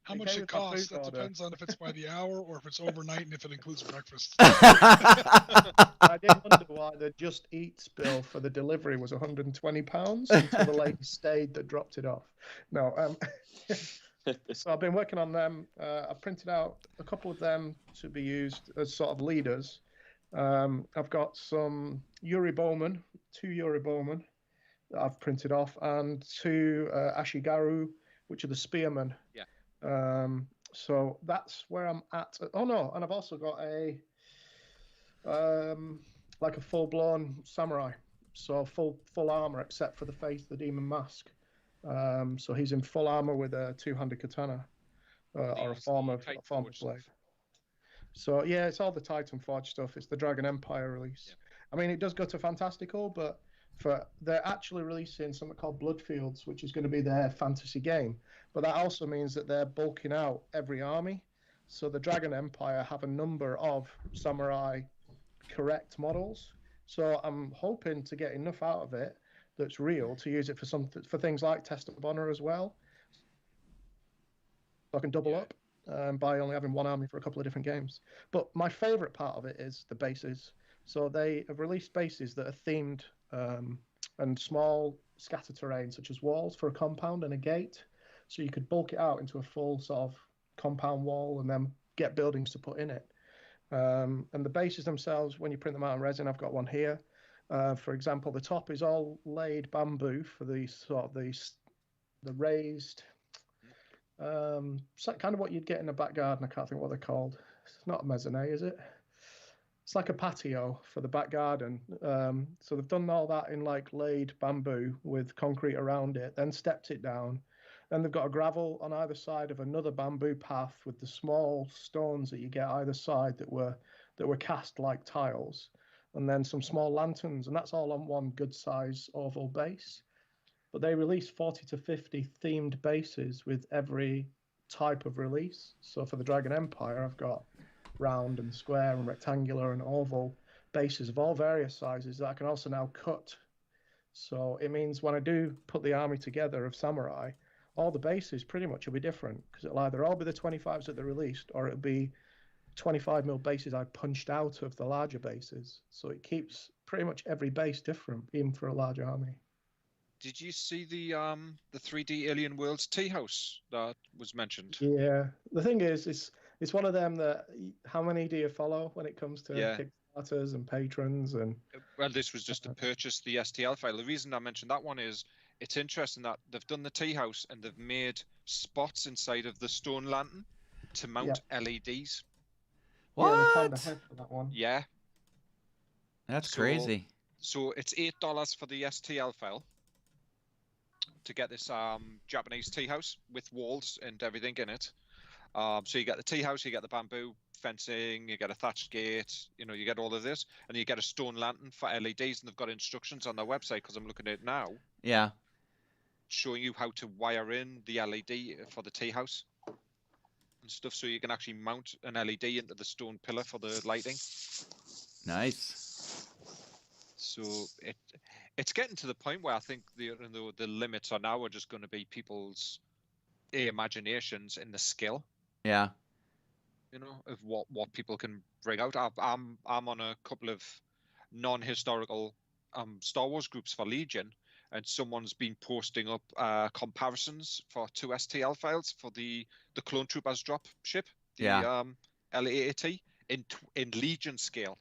how they much came it with my costs. food That order. depends on if it's by the hour or if it's overnight and if it includes breakfast. I did wonder why the Just Eats bill for the delivery was £120 until the lady stayed that dropped it off. No, so I've been working on them. I've printed out a couple of them to be used as sort of leaders. I've got some Yuri Bowman, 2 Yuri Bowman that I've printed off, and 2 Ashigaru, which are the spearmen. Yeah. So that's where I'm at. Oh no, and I've also got a like a full-blown samurai, so full armor except for the face, the demon mask. So he's in full armor with a 2-handed katana, or a form of blade. So yeah, it's all the Titan Forge stuff. It's the Dragon Empire release. Yeah. I mean, it does go to Fantastical, but they're actually releasing something called Bloodfields, which is going to be their fantasy game. But that also means that they're bulking out every army. So the Dragon Empire have a number of samurai correct models. So I'm hoping to get enough out of it that's real to use it for things like Test of Honor as well. So I can double up by only having one army for a couple of different games. But my favorite part of it is the bases. So they have released bases that are themed and small scatter terrain, such as walls for a compound and a gate. So you could bulk it out into a full sort of compound wall and then get buildings to put in it. And the bases themselves, when you print them out in resin, I've got one here. For example, the top is all laid bamboo for the sort of the raised, kind of what you'd get in a back garden. I can't think what they're called. It's not a mezzanine, is it? It's like a patio for the back garden. So they've done all that in like laid bamboo with concrete around it, then stepped it down. Then they've got a gravel on either side of another bamboo path with the small stones that you get either side that were cast like tiles, and then some small lanterns, and that's all on one good size oval base. But they release 40 to 50 themed bases with every type of release. So for the Dragon Empire, I've got round and square and rectangular and oval bases of all various sizes that I can also now cut. So it means when I do put the army together of samurai, all the bases pretty much will be different, because it'll either all be the 25s that they're released, or it'll be 25mm bases I punched out of the larger bases. So it keeps pretty much every base different, even for a large army. Did you see the 3D Alien Worlds tea house that was mentioned? Yeah, the thing is, it's one of them that how many do you follow when it comes to Kickstarters and patrons and. Well, this was just to purchase the STL file. The reason I mentioned that one is it's interesting that they've done the tea house and they've made spots inside of the stone lantern to mount LEDs. What? Yeah, they planned ahead for that one. Yeah. That's crazy. So it's $8 for the STL file to get this Japanese tea house with walls and everything in it. So you get the tea house, you get the bamboo fencing, you get a thatched gate, you get all of this, and you get a stone lantern for LEDs, and they've got instructions on their website, because I'm looking at it now. Yeah. Showing you how to wire in the LED for the tea house and stuff, so you can actually mount an LED into the stone pillar for the lighting. Nice. So it's getting to the point where I think the limits are now just going to be people's imaginations and the skill. Yeah. Of what people can bring out. I'm on a couple of non-historical Star Wars groups for Legion, and someone's been posting up comparisons for 2 STL files for the Clone Troopers drop ship, the LAAT in Legion scale.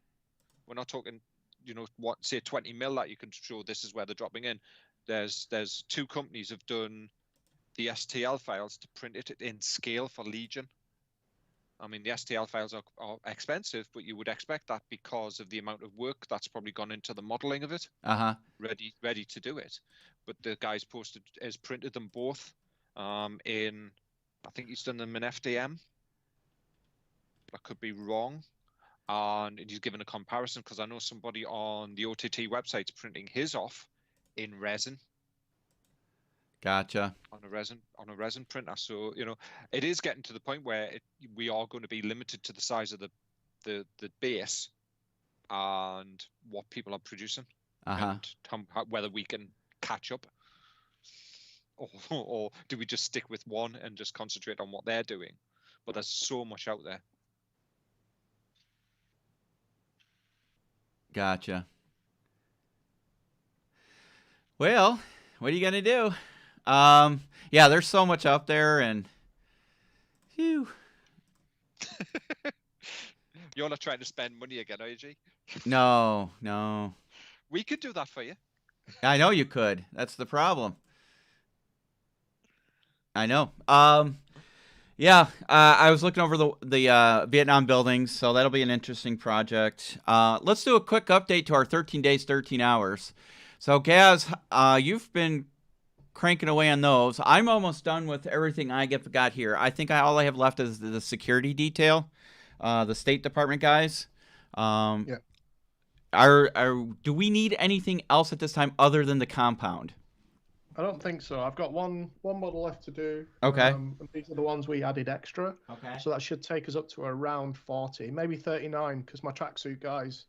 We're not talking, say 20mm that you can show this is where they're dropping in. there's two companies have done the STL files to print it in scale for Legion. I mean, the STL files are expensive, but you would expect that because of the amount of work that's probably gone into the modeling of it, ready to do it. But the guy's printed them both in, I think he's done them in FDM. I could be wrong. And he's given a comparison because I know somebody on the OTT website's printing his off in resin. Gotcha. On a resin printer. So, you know, it is getting to the point where we are going to be limited to the size of the base and what people are producing, and whether we can catch up, or do we just stick with one and just concentrate on what they're doing? But there's so much out there. Gotcha. Well, what are you gonna do? Yeah, there's so much out there, and phew. You're not trying to spend money again, are you, G? No. We could do that for you. I know you could. That's the problem. I know. Yeah, I was looking over the Vietnam buildings, so that'll be an interesting project. Let's do a quick update to our 13 days, 13 hours. So, Gaz, you've been cranking away on those. I'm almost done with everything I got here. I think all I have left is the security detail, the State Department guys. Yeah. Do we need anything else at this time other than the compound? I don't think so. I've got one model left to do. Okay. And these are the ones we added extra. Okay. So that should take us up to around 40, maybe 39, because my tracksuit guys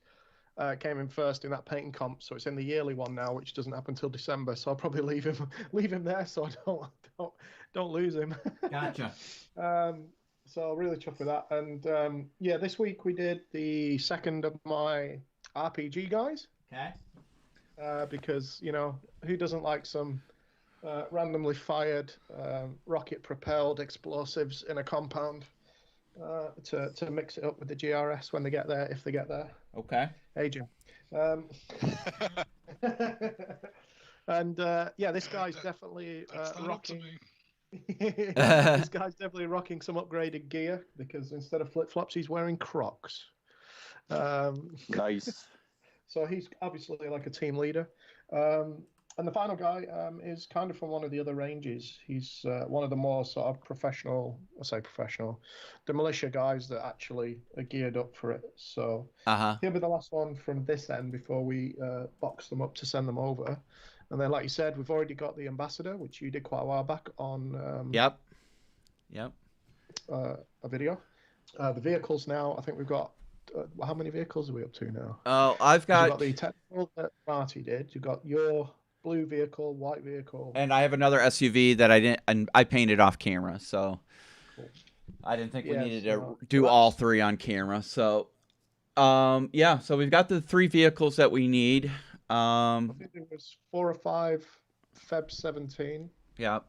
came in first in that painting comp. So it's in the yearly one now, which doesn't happen until December. So I'll probably leave him there so I don't lose him. Gotcha. So I'll really chuff with that. And yeah, this week we did the second of my RPG guys. Okay. Because, you know, who doesn't like some randomly fired rocket-propelled explosives in a compound to mix it up with the GRS when they get there, if they get there. Okay. Hey, Jim. And yeah, this guy's definitely rocking. This guy's definitely rocking some upgraded gear because instead of flip-flops, he's wearing Crocs. Nice. So he's obviously like a team leader. And the final guy is kind of from one of the other ranges. He's one of the more sort of the militia guys that actually are geared up for it. So he'll be the last one from this end before we box them up to send them over. And then, like you said, we've already got the ambassador, which you did quite a while back on. Yep. A video. The vehicles now, I think we've got. How many vehicles are we up to now? Oh, I've got the technical that Marty did. You've got your blue vehicle, white vehicle, and I have another SUV that I didn't, and I painted off camera, so cool. I didn't think we needed to do all three on camera. So, yeah, so we've got the 3 vehicles that we need. I think there was 4 or 5 Feb 17. Yeah.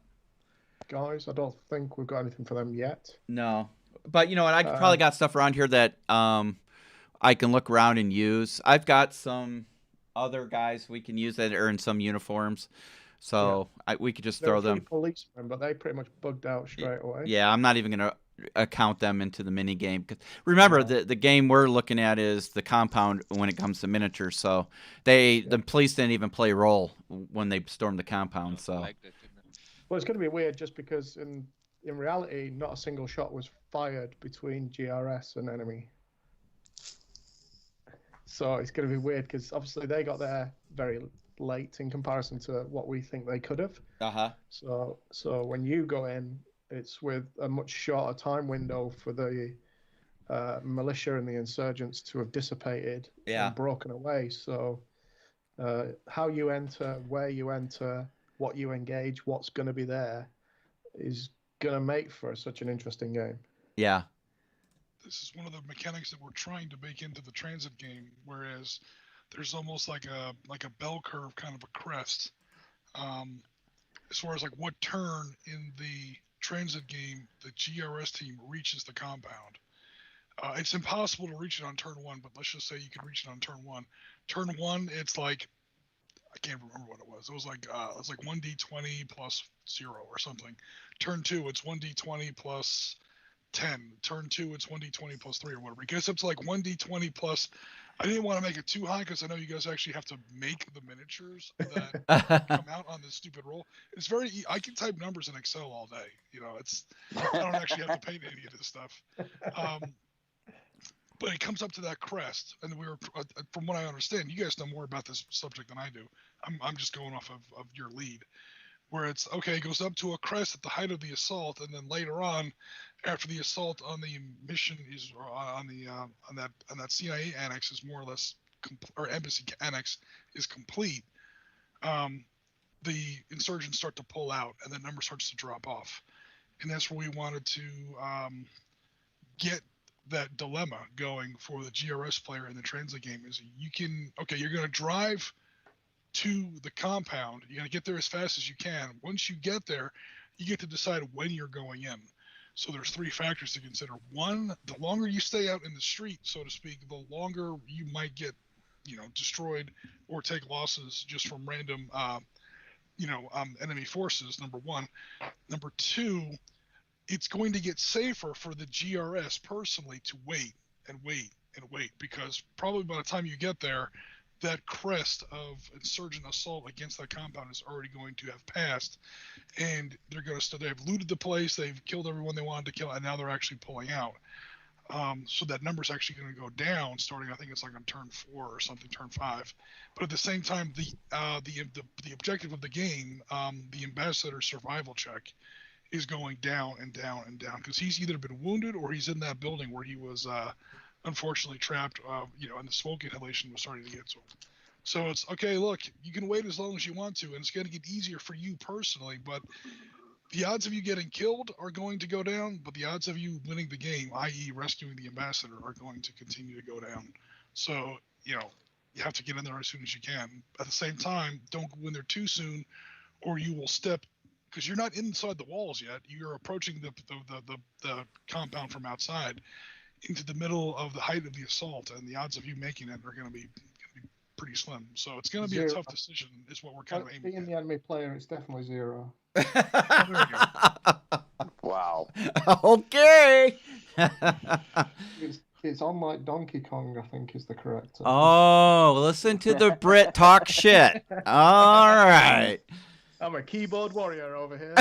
Guys, I don't think we've got anything for them yet. No, but you know what? I probably got stuff around here that I can look around and use. I've got some other guys we can use that are in some uniforms, so we could just throw them. Policemen, but they pretty much bugged out straight away. Yeah, I'm not even gonna count them into the mini game. Cause remember, the game we're looking at is the compound when it comes to miniatures. So the police didn't even play a role when they stormed the compound. So well, it's going to be weird just because in reality, not a single shot was fired between GRS and enemy. So it's going to be weird because obviously they got there very late in comparison to what we think they could have. So when you go in, it's with a much shorter time window for the militia and the insurgents to have dissipated and broken away. So how you enter, where you enter, what you engage, what's going to be there is going to make for such an interesting game. Yeah. This is one of the mechanics that we're trying to bake into the transit game, whereas there's almost like a bell curve, kind of a crest, as far as like what turn in the transit game the GRS team reaches the compound. It's impossible to reach it on turn 1, but let's just say you can reach it on turn 1. Turn 1, it's like I can't remember what it was. It was like 1d20 plus 0 or something. Turn 2, it's 1d20 plus 10. Turn 2, it's 1d20 plus 3 or whatever. It gets up to like 1d20 plus. I didn't want to make it too high because I know you guys actually have to make the miniatures that come out on this stupid roll. It's very. I can type numbers in Excel all day. You know, I don't actually have to paint any of this stuff. But it comes up to that crest, and from what I understand, you guys know more about this subject than I do. I'm just going off of your lead, where it's okay. It goes up to a crest at the height of the assault, and then later on, after the assault on the mission is on that CIA annex is more or less or embassy annex is complete. The insurgents start to pull out, and the number starts to drop off, and that's where we wanted to get that dilemma going for the GRS player in the transit game. Is you're going to drive to the compound, you're going to get there as fast as you can. Once you get there, you get to decide when you're going in. So there's 3 factors to consider. One, the longer you stay out in the street, so to speak, the longer you might get destroyed or take losses just from random enemy forces, number 1. Number 2, it's going to get safer for the GRS personally to wait and wait and wait, because probably by the time you get there, that crest of insurgent assault against that compound is already going to have passed, and they've looted the place, they've killed everyone they wanted to kill, and now they're actually pulling out. So that number's actually going to go down starting, I think it's like on turn 4 or something, turn 5. But at the same time, the objective of the game, the ambassador survival check, is going down and down and down, because he's either been wounded or he's in that building where he was unfortunately trapped, and the smoke inhalation was starting to get to him. So it's okay, look, you can wait as long as you want to, and it's going to get easier for you personally, but the odds of you getting killed are going to go down, but the odds of you winning the game, i.e. rescuing the ambassador, are going to continue to go down. So, you have to get in there as soon as you can. At the same time, don't go in there too soon, or you will step, because you're not inside the walls yet. You're approaching the compound from outside into the middle of the height of the assault, and the odds of you making it are going to be pretty slim. So it's going to be a tough decision, is what we're kind of aiming being at. the enemy player, it's definitely 0. Wow. Okay. It's on like Donkey Kong, I think, is the correct. Oh, listen to the Brit talk shit. All right. I'm a keyboard warrior over here.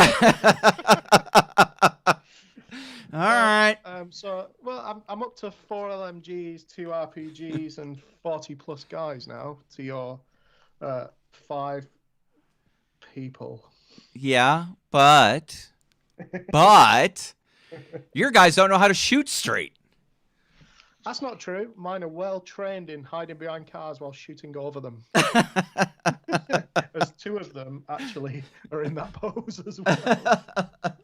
All right. I'm up to 4 LMGs, 2 RPGs, and 40 plus guys now to your 5 people. Yeah, but your guys don't know how to shoot straight. That's not true. Mine are well trained in hiding behind cars while shooting over them. There's 2 of them actually are in that pose as well.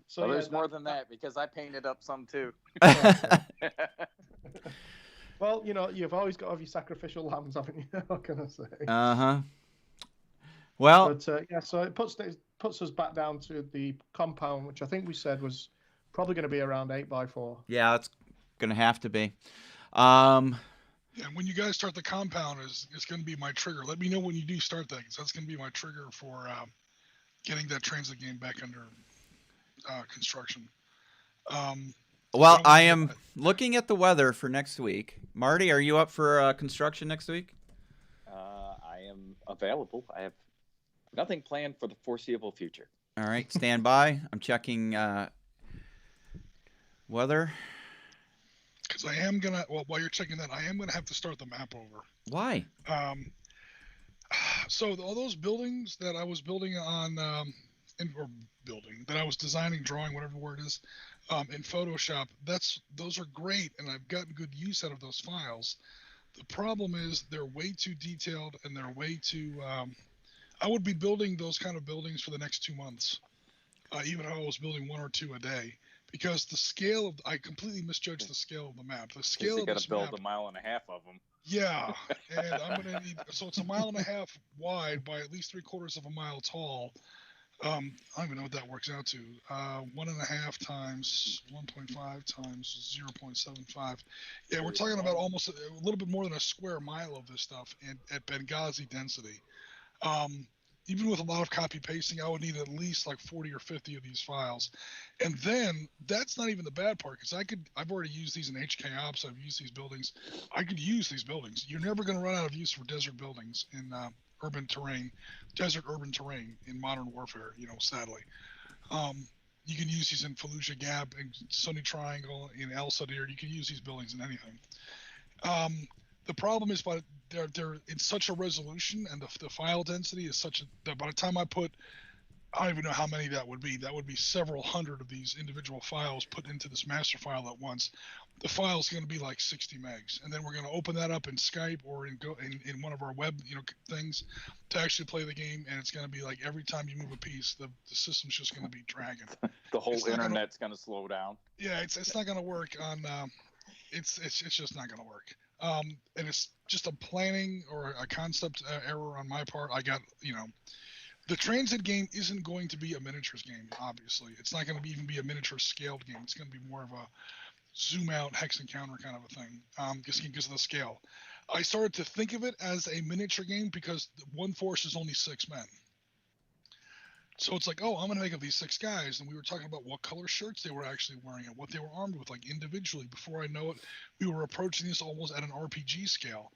So there's more than that, because I painted up some too. Well, you've always got to have your sacrificial lambs, haven't you? What can I say? Uh-huh. Well, but so it puts us back down to the compound, which I think we said was probably going to be around 8x4. Yeah, it's going to have to be. Yeah, when you guys start the compound, it's going to be my trigger. Let me know when you do start that, because that's going to be my trigger for getting that transit game back under construction. Well, I am looking at the weather for next week. Marty, are you up for construction next week? I am available. I have nothing planned for the foreseeable future. All right, stand by. I'm checking weather. Because I am going to, while you're checking that, I am going to have to start the map over. Why? So all those buildings that I was building on, that I was designing, drawing, whatever the word is, in Photoshop, those are great, and I've gotten good use out of those files. The problem is they're way too detailed, and they're way too. I would be building those kind of buildings for the next 2 months, even if I was building 1 or 2 a day, because the scale of I completely misjudged the scale of the map. The scale of this map. You got to build 1.5 miles of them. Yeah, and I'm gonna need. So it's 1.5 miles wide by at least 3/4 of a mile tall. I don't even know what that works out to. 1.5 times 1.5 times 0.75. Yeah, we're talking about almost a little bit more than a square mile of this stuff at Benghazi density. Even with a lot of copy pasting, I would need at least like 40 or 50 of these files. And then that's not even the bad part, because I've already used these in HK Ops. I've used these buildings. I could use these buildings. You're never going to run out of use for desert buildings in desert urban terrain in modern warfare, sadly. You can use these in Fallujah Gap and Sunny Triangle in El Sadir. You can use these buildings in anything. The problem is, but they're in such a resolution, and the file density is such that by the time I don't even know how many that would be. That would be several hundred of these individual files put into this master file at once. The file is going to be like 60 megs, and then we're going to open that up in Skype or in one of our web things to actually play the game, and it's going to be like every time you move a piece, the system's just going to be dragging. The whole internet's going to slow down. Yeah, it's not going to work on. It's just not going to work. And it's just a planning or a concept error on my part. I got the transit game isn't going to be a miniatures game. Obviously, it's not going to even be a miniature scaled game. It's going to be more of a zoom out hex encounter kind of a thing, just because of the scale. I started to think of it as a miniature game because one force is only 6 men. So it's like, oh, I'm going to make up these 6 guys. And we were talking about what color shirts they were actually wearing and what they were armed with, like individually. Before I know it, we were approaching this almost at an RPG scale.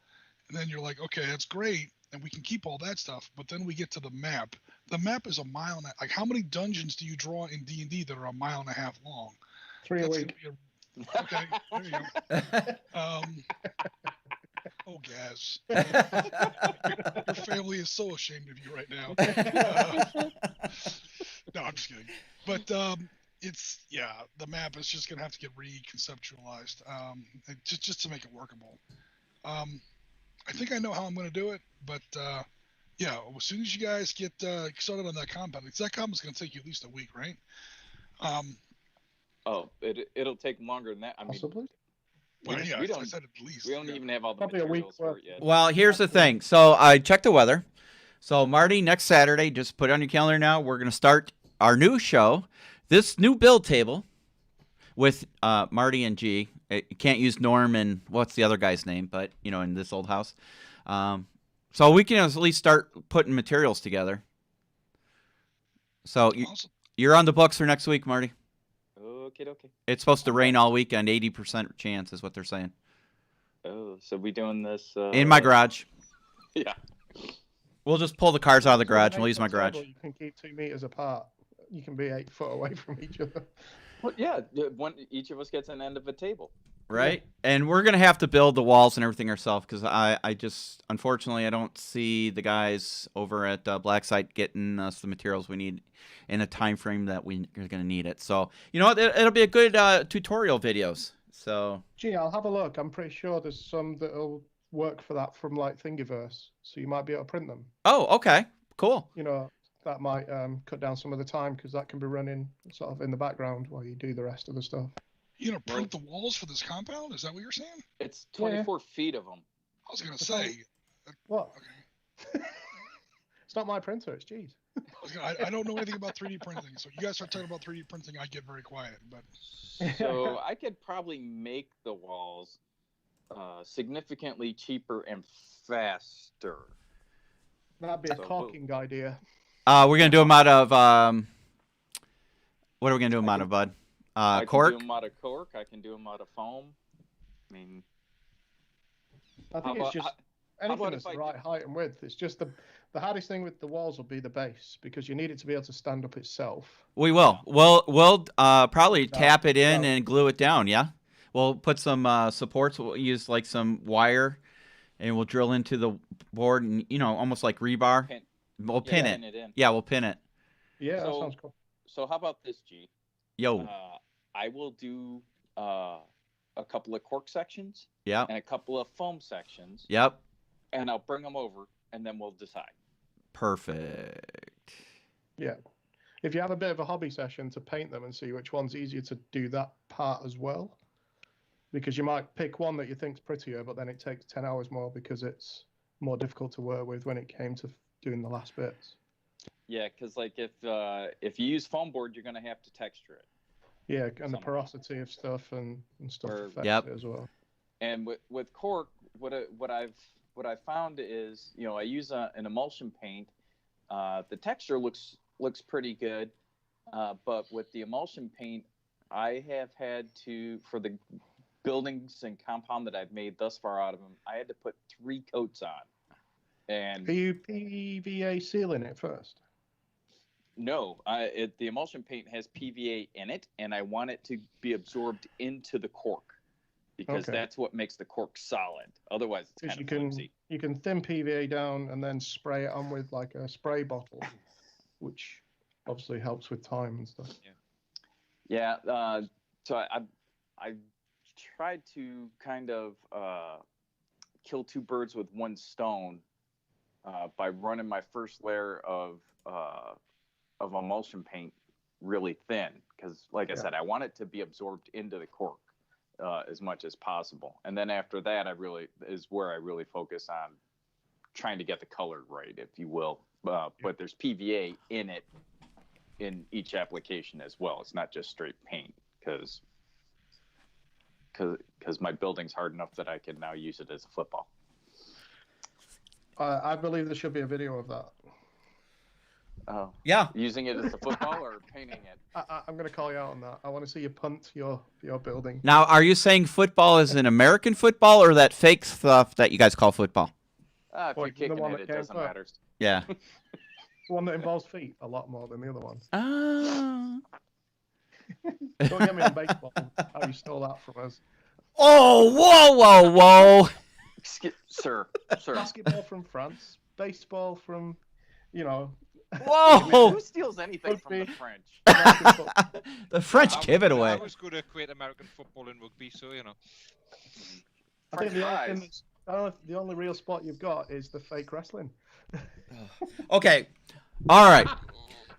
And then you're like, okay, that's great. And we can keep all that stuff. But then we get to the map. The map is a mile and a half. Like, how many dungeons do you draw in D&D that are a mile and a half long? 3 a week. Okay, there you go. Oh, Gaz. Your family is so ashamed of you right now. No, I'm just kidding. But the map is just going to have to get reconceptualized just to make it workable. I think I know how I'm going to do it, but as soon as you guys get started on that compound, that compound's going to take you at least a week, right? It'll take longer than that. I mean, Possibly. Well, we I don't said at least. We don't even have all the Probably a week materials for it yet. Well, here's the thing. So I checked the weather. So Marty, next Saturday, just put it on your calendar now. We're going to start our new show, this new build table with Marty and G. You can't use Norm and what's the other guy's name, but in this old house. So we can at least start putting materials together. So Awesome. you're on the books for next week, Marty. Okay. It's supposed to rain all weekend, 80% chance is what they're saying. Oh, so we doing this In my garage. Yeah. We'll just pull the cars out of the garage and we'll An use my 8-foot garage. table, you can keep 2 meters apart. You can be 8 foot away from each other. Well, yeah. Each of us gets an end of a table. Right? And we're going to have to build the walls and everything ourselves because I just, unfortunately, I don't see the guys over at Blacksite getting us the materials we need in a time frame that we're going to need it. So, it'll be a good tutorial videos. So, Gee, I'll have a look. I'm pretty sure there's some that'll work for that from like Thingiverse. So you might be able to print them. oh, okay. Cool. That might cut down some of the time because that can be running sort of in the background while you do the rest of the stuff. You're going to print the walls for this compound? Is that what you're saying? It's 24 feet of them. I was going to say. What? Okay. It's not my printer, it's G's. I don't know anything about 3D printing, so you guys start talking about 3D printing, I get very quiet. But So I could probably make the walls significantly cheaper and faster. That'd be a caulking idea. We're going to do them out of, what are we going to do them out of, bud? I cork? can do them out of cork. I can do them out of foam. I mean, I think it's just anything that's the right height and width. It's just the hardest thing with the walls will be the base because you need it to be able to stand up itself. We will. We'll probably tap it in and glue it down, yeah? We'll put some supports. We'll use like some wire and we'll drill into the board and, almost like rebar. We'll pin it. Yeah, we'll pin it. Yeah, that sounds cool. So how about this, G? Yo. I will do a couple of cork sections. Yeah. And a couple of foam sections. Yep. And I'll bring them over, and then we'll decide. Perfect. Yeah. If you have a bit of a hobby session to paint them and see which one's easier to do that part as well, because you might pick one that you think's prettier, but then it takes 10 hours more because it's more difficult to work with when it came to doing the last bits. Yeah, because like if you use foam board, you're gonna have to texture it. Yeah, and the porosity of stuff and stuff affects Yep. it as well. And with cork, what I've what I found is, I use an emulsion paint. The texture looks pretty good, but with the emulsion paint, I have had to, for the buildings and compound that I've made thus far out of them, I had to put 3 coats on. And Are you PVA sealing it first? No, the emulsion paint has PVA in it, and I want it to be absorbed into the cork because that's what makes the cork solid. Otherwise, it's kind of flimsy. You can thin PVA down and then spray it on with like a spray bottle, which obviously helps with time and stuff. Yeah. So I tried to kind of kill 2 birds with 1 stone by running my first layer of emulsion paint really thin, because like I said, I want it to be absorbed into the cork as much as possible. And then after that, I really focus on trying to get the color right, if you will. But there's PVA in it in each application as well. It's not just straight paint, because my building's hard enough that I can now use it as a football. I believe there should be a video of that. Oh. Yeah. Using it as a football or painting it? I'm going to call you out on that. I want to see you punt your building. Now, are you saying football is an American football or that fake stuff that you guys call football? If you're kicking it doesn't matter. Yeah. The one that involves feet a lot more than the other one. Don't get me on baseball. How you stole that from us. Oh, whoa. Sir. Basketball from France. Baseball from, Whoa. Who steals anything from the French? The French give it away. I was going to equate American football and rugby, so I think the only real sport you've got is the fake wrestling. Okay. All right.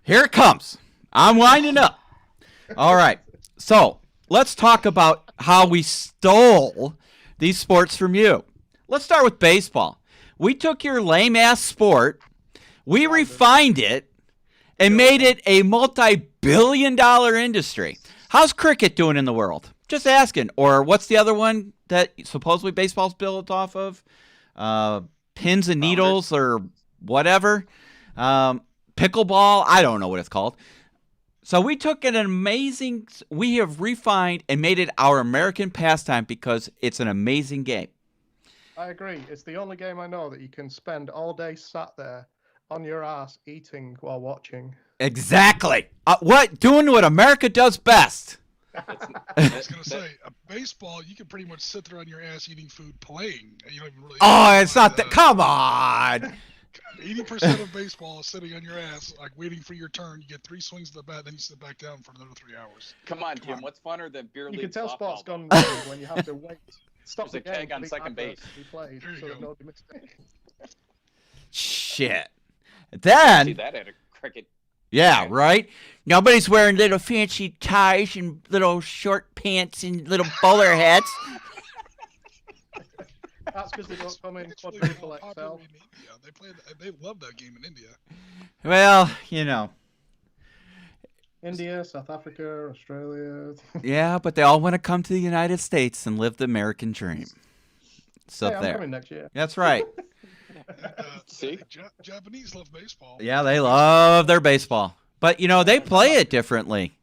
Here it comes. I'm winding up. All right. So let's talk about how we stole these sports from you. Let's start with baseball. We took your lame-ass sport, we refined it, and made it a multi-billion-dollar industry. How's cricket doing in the world? Just asking. Or what's the other one that supposedly baseball's built off of? Pins and needles or whatever. Pickleball. I don't know what it's called. So we took we have refined and made it our American pastime because it's an amazing game. I agree. It's the only game I know that you can spend all day sat there on your ass eating while watching. Exactly. Doing what America does best. I was gonna say, baseball, you can pretty much sit there on your ass eating food playing. You don't even really. Oh, it's not that. Come on. 80% of baseball is sitting on your ass, like waiting for your turn. You get 3 swings of the bat, then you sit back down for another 3 hours. Come on, Tim. What's funner than beer league? You can tell softball, sports gone wrong when you have to wait. Stop There's the a game keg on second base. Played, so there's no mistake. Shit. Then. See that at a cricket. Yeah, right? Nobody's wearing little fancy ties and little short pants and little bowler hats. That's because they don't come in It's quadruple popular XL. in India. They love that game in India. Well, India, South Africa, Australia. Yeah, but they all want to come to the United States and live the American dream. So Hey, I'm there. coming next year. That's right. See? Japanese love baseball. Yeah, they love their baseball. But, they play it differently.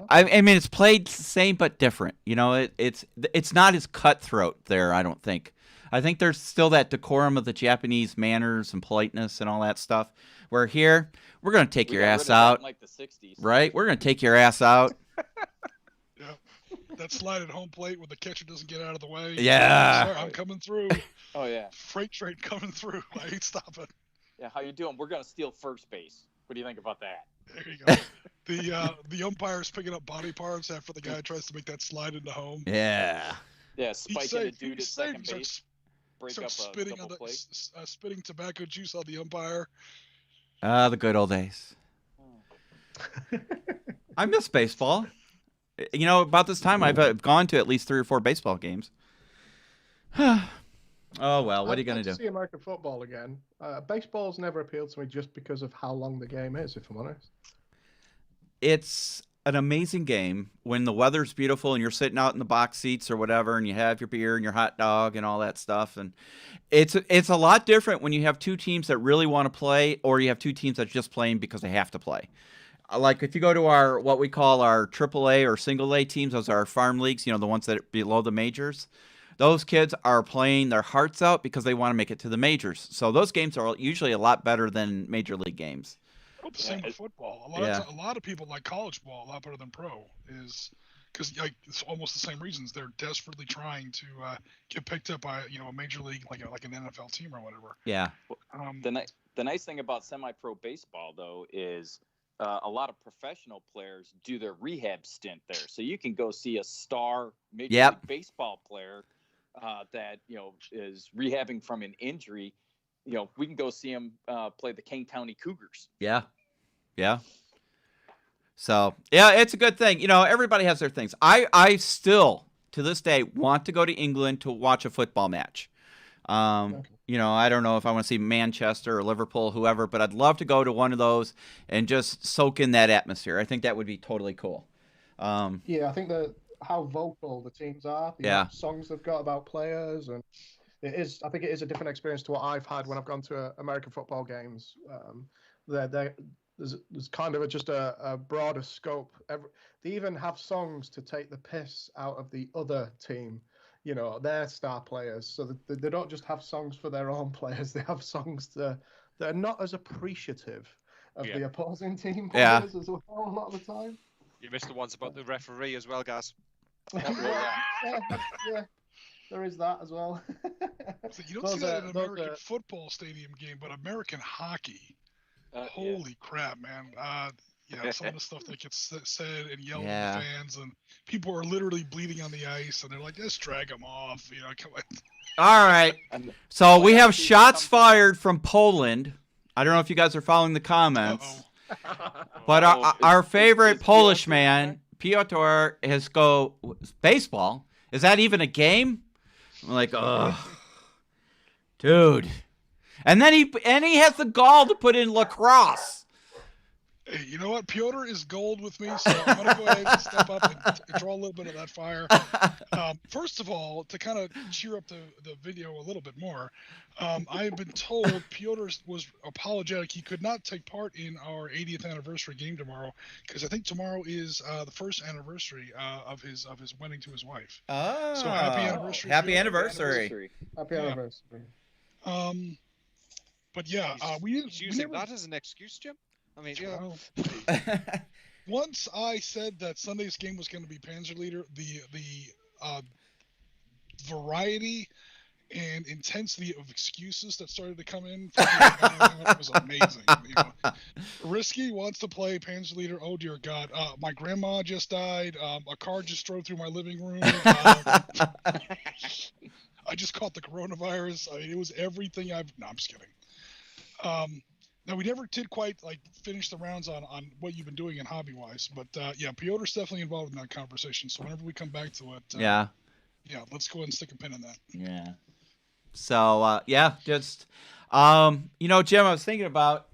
I mean, it's played the same but different. It's not as cutthroat there, I don't think. I think there's still that decorum of the Japanese manners and politeness and all that stuff. Where here, we're going to take your ass out. Like the 60s. Right? We're going to take your ass out. Yeah. That slide at home plate when the catcher doesn't get out of the way. Yeah. Sorry, I'm coming through. Oh, yeah. Freight train coming through. I ain't stopping. Yeah, how you doing? We're going to steal first base. What do you think about that? There you go. The umpire's picking up body parts after the guy tries to make that slide into home. Yeah. Yeah, spiking a dude at second He base. Break up starts a spitting on double the play. spitting tobacco juice on the umpire. The good old days. I miss baseball. About this time, I've gone to at least 3 or 4 baseball games. Oh, well, what are you going to do? I'd like to see American football again. Baseball's never appealed to me just because of how long the game is, if I'm honest. an amazing game when the weather's beautiful and you're sitting out in the box seats or whatever, and you have your beer and your hot dog and all that stuff. And it's a lot different when you have two teams that really want to play, or you have two teams that are just playing because they have to play. Like if you go to our what we call our AAA or single A teams, those are our farm leagues, the ones that are below the majors. Those kids are playing their hearts out because they want to make it to the majors. So those games are usually a lot better than major league games. Well, the same with football. A lot of people like college ball a lot better than pro, is because it's almost the same reasons. They're desperately trying to get picked up by a major league like an NFL team or whatever. Yeah. The nice thing about semi-pro baseball though is a lot of professional players do their rehab stint there, so you can go see a star major league baseball player that is rehabbing from an injury. We can go see him play the Kane County Cougars. Yeah. So yeah, it's a good thing. Everybody has their things. I still to this day want to go to England to watch a football match. I don't know if I want to see Manchester or Liverpool, whoever, but I'd love to go to one of those and just soak in that atmosphere. I think that would be totally cool. Yeah, I think that how vocal the teams are, the songs they've got about players, and I think it is a different experience to what I've had when I've gone to American football games. There's kind of just a broader scope. They even have songs to take the piss out of the other team. Their star players, so that they don't just have songs for their own players. They have songs that are not as appreciative of the opposing team players as well a lot of the time. You missed the ones about the referee as well, guys. Yeah, there is that as well. So you don't see that in an American football stadium game, but American hockey. Holy crap, man. Some of the stuff that gets said and yelled at the fans, and people are literally bleeding on the ice, and they're like, "Let's drag them off." Come on. All right. So we have shots fired from Poland. I don't know if you guys are following the comments, but our favorite Polish man, Piotr, has baseball. Is that even a game? I'm like, ugh, dude. And then he has the gall to put in lacrosse. Hey, you know what? Piotr is gold with me, so I'm going to go ahead and step up and draw a little bit of that fire. First of all, to kind of cheer up the video a little bit more, I have been told Piotr was apologetic. He could not take part in our 80th anniversary game tomorrow because I think tomorrow is the first anniversary of his wedding to his wife. Oh, so happy anniversary! Happy anniversary! Happy anniversary! But yeah, we using that as an excuse, Jim. I mean, once I said that Sunday's game was going to be Panzerleader, the variety and intensity of excuses that started to come in was amazing. Risky wants to play Panzerleader. Oh dear God! My grandma just died. A car just drove through my living room. I just caught the coronavirus. I mean, it was everything No, I'm just kidding. Now, we never did quite finish the rounds on what you've been doing in hobby-wise, but Piotr's definitely involved in that conversation. So whenever we come back to it, let's go ahead and stick a pin in that. Yeah. So just Jim, I was thinking about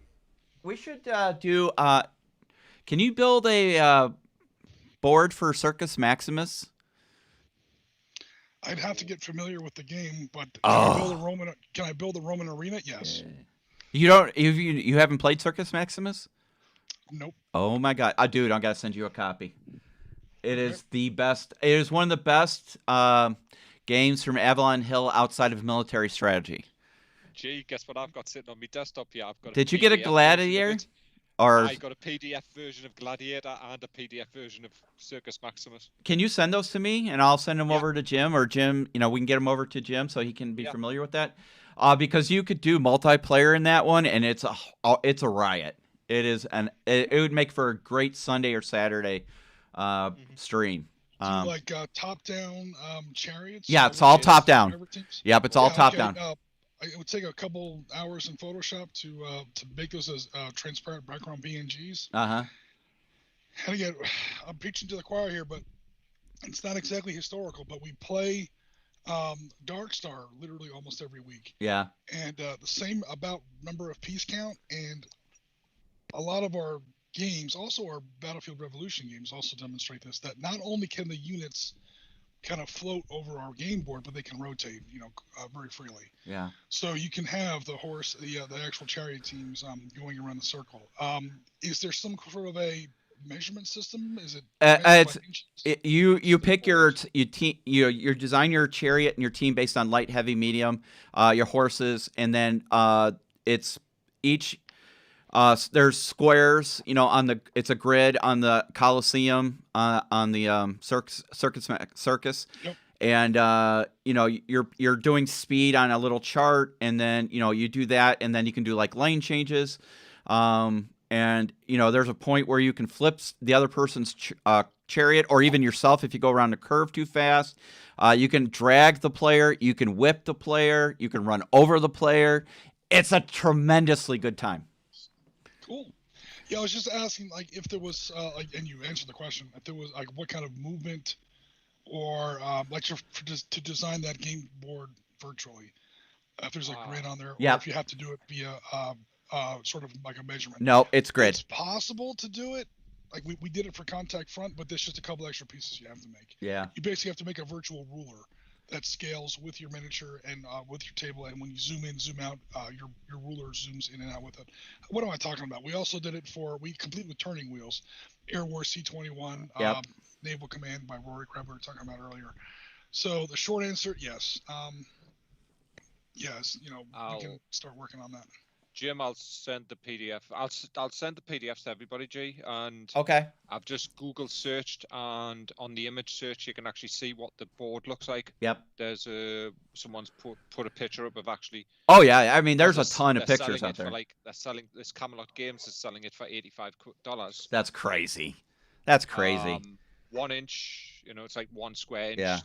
we should do. Can you build a board for Circus Maximus? I'd have to get familiar with the game, but can I build a Roman arena? Yes. You don't. You haven't played Circus Maximus? Nope. Oh my God, dude! I gotta send you a copy. It is the best. It is one of the best games from Avalon Hill outside of military strategy. Gee, guess what I've got sitting on my desktop here? I've got. Did you get a Gladiator? Or I got a PDF version of Gladiator and a PDF version of Circus Maximus. Can you send those to me, and I'll send them over to Jim, or Jim, we can get them over to Jim so he can be familiar with that. Because you could do multiplayer in that one, and it's a riot. It is, it would make for a great Sunday or Saturday stream. Top-down chariots? Yeah, it's all top-down. Yep, it's all top-down. It would take a couple hours in Photoshop to make those as transparent background PNGs. Uh-huh. And again, I'm preaching to the choir here, but it's not exactly historical, but we play Dark Star literally almost every week. Yeah. And the same about number of piece count, and a lot of our games, also our Battlefield Revolution games, also demonstrate this. That not only can the units kind of float over our game board, but they can rotate, very freely. Yeah. So you can have the actual chariot teams going around the circle. Is there some sort of a measurement system? Is it? You pick your team. You design your chariot and your team based on light, heavy, medium, your horses, and then it's each. There's squares, it's a grid on the Coliseum, on the circus, Yep. and you're doing speed on a little chart, and then you do that, and then you can do like lane changes, and there's a point where you can flip the other person's chariot, or even yourself if you go around the curve too fast. You can drag the player, you can whip the player, you can run over the player. It's a tremendously good time. Cool. Yeah, I was just asking, like, if there was, and you answered the question, if there was, like, what kind of movement or, to design that game board virtually, if there's a grid on there, or if you have to do it via, sort of like a measurement. No, it's grid. It's possible to do it. Like, we did it for Contact Front, but there's just a couple extra pieces you have to make. Yeah. You basically have to make a virtual ruler that scales with your miniature and with your table, and when you zoom in, zoom out, your ruler zooms in and out with it. What am I talking about? We also did it complete with turning wheels, Air War C-21, Naval Command by Rory Krebs we were talking about earlier. So the short answer, yes. Yes, we can start working on that. Jim, I'll send the PDF. I'll send the PDFs to everybody, G. And okay, I've just Google searched, and on the image search, you can actually see what the board looks like. Yep. There's someone's put a picture up of actually. Oh yeah, I mean, there's a ton of pictures out there. They're selling this. Camelot Games is selling it for $85. That's crazy. That's crazy. 1 inch, it's like 1 square inch. Yeah.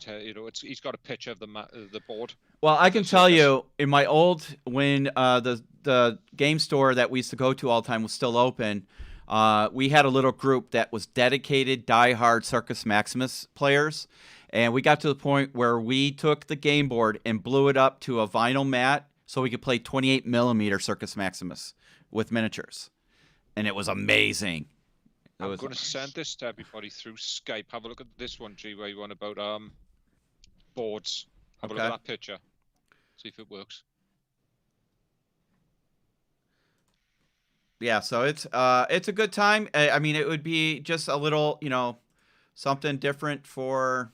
He's got a picture of the board. Well, I can tell you, in my when the game store that we used to go to all the time was still open, we had a little group that was dedicated, diehard Circus Maximus players, and we got to the point where we took the game board and blew it up to a vinyl mat so we could play 28 millimeter Circus Maximus with miniatures, and it was amazing. I'm going to send this to everybody through Skype. Have a look at this one, G, where you want about boards. Have a look at that picture. See if it works. Yeah, so it's a good time. I mean, it would be just a little, something different for.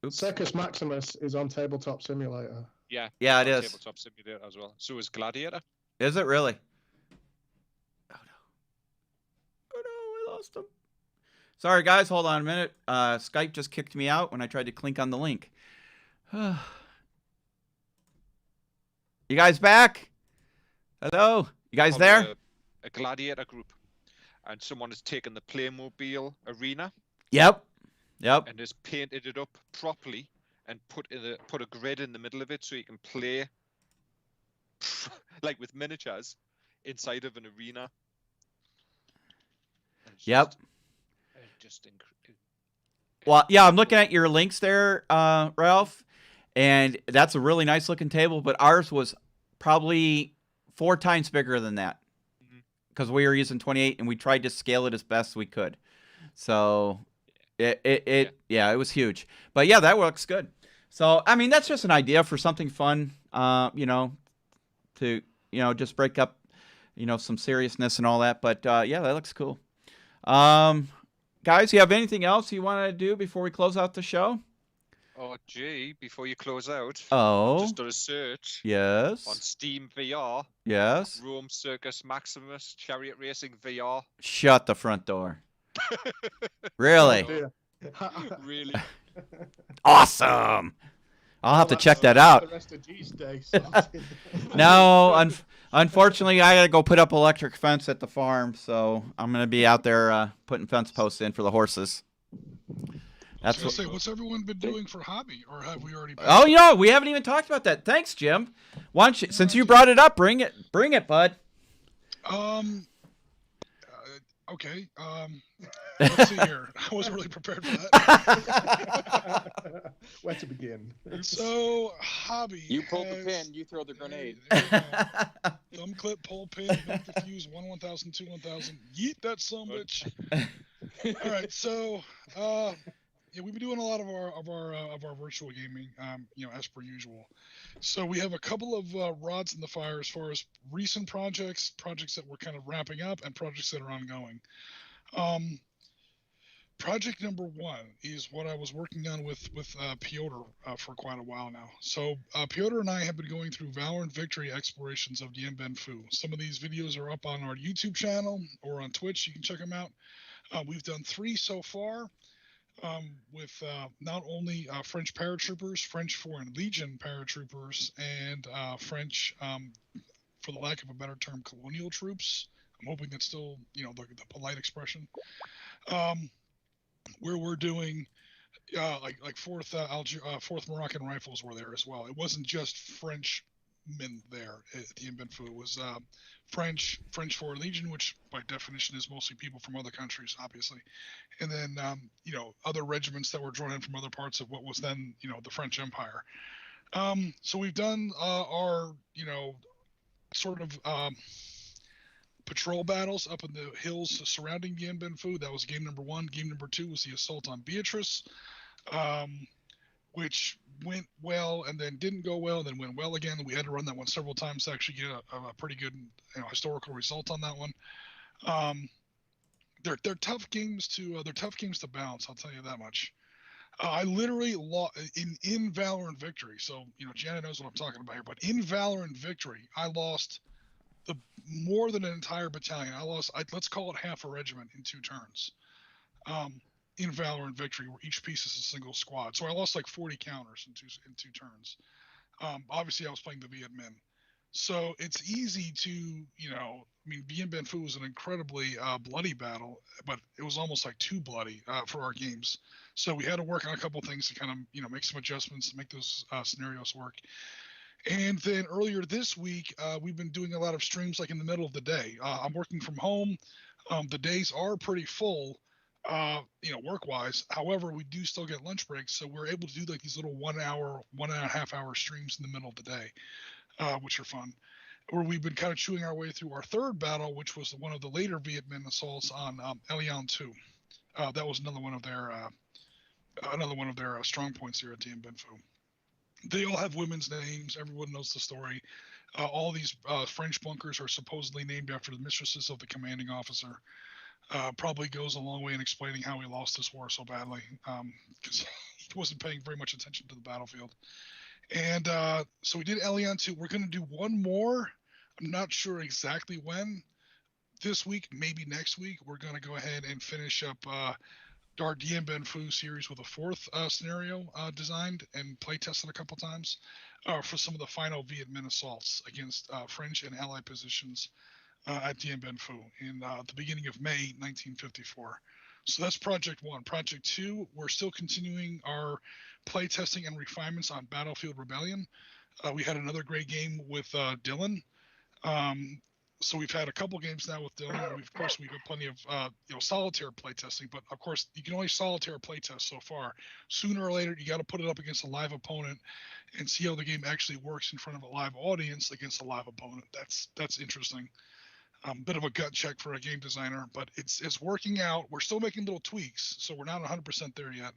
Circus Maximus is on Tabletop Simulator. Yeah, it is. Tabletop Simulator as well. So is Gladiator. Is it really? Oh no, I lost him. Sorry, guys. Hold on a minute. Skype just kicked me out when I tried to click on the link. You guys back? Hello? You guys there? A Gladiator group. And someone has taken the Playmobil arena. Yep. And has painted it up properly and put a grid in the middle of it so you can play like with miniatures inside of an arena. Yep. Well, yeah, I'm looking at your links there, Ralph, and that's a really nice looking table, but ours was probably 4 times bigger than that because we were using 28 and we tried to scale it as best we could. So it was huge. But yeah, that looks good. So, I mean, that's just an idea for something fun, to, just break up, some seriousness and all that. But yeah, that looks cool. Guys, you have anything else you want to do before we close out the show? Oh, gee, before you close out. Oh. I've just done a search. Yes. On Steam VR. Yes. Rome Circus Maximus Chariot Racing VR. Shut the front door. Really? Really? Awesome. I'll have to check that out. The rest of G's day. No, unfortunately, I gotta go put up electric fence at the farm, so I'm gonna be out there putting fence posts in for the horses. That's what's everyone been doing for hobby, or have we already? Oh, we haven't even talked about that. Thanks, Jim. Why don't you, since you brought it up, bring it, bud. Okay. Let's see here. I wasn't really prepared for that. Where to begin? So, hobby. You pulled the pin, you throw the grenade. The Thumb clip, pole pin, move the fuse, 1000, 1000. Yeet that son bitch. All right, so yeah, we've been doing a lot of our virtual gaming, as per usual. So we have a couple of rods in the fire as far as recent projects that we're kind of wrapping up, and projects that are ongoing. Project number one is what I was working on with Piotr for quite a while now. So Piotr and I have been going through Valorant Victory explorations of Dien Bien Phu. Some of these videos are up on our YouTube channel or on Twitch. You can check them out. We've done 3 so far. With not only French paratroopers, French Foreign Legion paratroopers, and French, for the lack of a better term, colonial troops. I'm hoping that's still, the polite expression. Where we're doing, like fourth Moroccan Rifles were there as well. It wasn't just French men there at Dien Bien Phu. It was French Foreign Legion, which by definition is mostly people from other countries, obviously, and then other regiments that were drawn in from other parts of what was then the French Empire. So we've done our sort of patrol battles up in the hills surrounding Dien Bien Phu. That was game number 1. Game number 2 was the assault on Beatrice, which went well and then didn't go well and then went well again. We had to run that one several times to actually get a pretty good historical result on that one. They're tough games to balance, I'll tell you that much. I literally lost in Valorant Victory. So Jana knows what I'm talking about here. But in Valorant Victory, I lost more than an entire battalion. Let's call it half a regiment in 2 turns. In Valorant Victory, where each piece is a single squad. So I lost like 40 counters in two turns. Obviously, I was playing the Viet Minh. So it's easy to, Dien Bien Phu was an incredibly bloody battle, but it was almost like too bloody for our games. So we had to work on a couple things to kind of, make some adjustments to make those scenarios work. And then earlier this week, we've been doing a lot of streams like in the middle of the day. I'm working from home. The days are pretty full, work-wise. However, we do still get lunch breaks, so we're able to do like these little 1 hour, 1.5 hour streams in the middle of the day, which are fun. Where we've been kind of chewing our way through our third battle, which was one of the later Viet Minh assaults on Elian 2. That was another one of their strong points here at Dien Bien Phu. They all have women's names. Everyone knows the story. All these French bunkers are supposedly named after the mistresses of the commanding officer. Probably goes a long way in explaining how he lost this war so badly, because he wasn't paying very much attention to the battlefield. And so we did Elian 2. We're going to do one more. I'm not sure exactly when. This week, maybe next week, we're going to go ahead and finish up our Dien Bien Phu series with a 4th scenario designed and play tested a couple times for some of the final Viet Minh assaults against French and Allied positions at Dien Bien Phu in the beginning of May 1954. So that's Project 1. Project 2, we're still continuing our play testing and refinements on Battlefield Rebellion. We had another great game with Dylan. So we've had a couple games now with Dylan. We've got plenty of solitaire playtesting, but of course you can only solitaire playtest so far. Sooner or later, you got to put it up against a live opponent and see how the game actually works in front of a live audience against a live opponent. That's interesting. Bit of a gut check for a game designer, but it's working out. We're still making little tweaks, so we're not 100% there yet.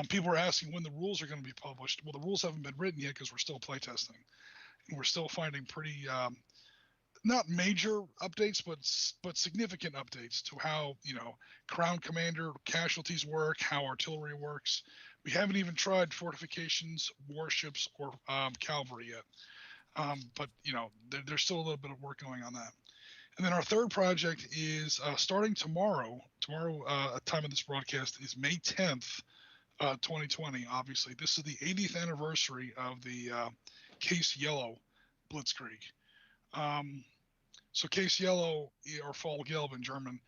People are asking when the rules are going to be published. Well, the rules haven't been written yet because we're still playtesting, and we're still finding pretty. Not major updates, but significant updates to how Crown Commander casualties work, how artillery works. We haven't even tried fortifications, warships, or cavalry yet. But there's still a little bit of work going on that. And then our third project is starting tomorrow. Tomorrow, time of this broadcast is May 10th, 2020. Obviously, this is the 80th anniversary of the Case Yellow Blitzkrieg. So Case Yellow, or Fall Gelb in German,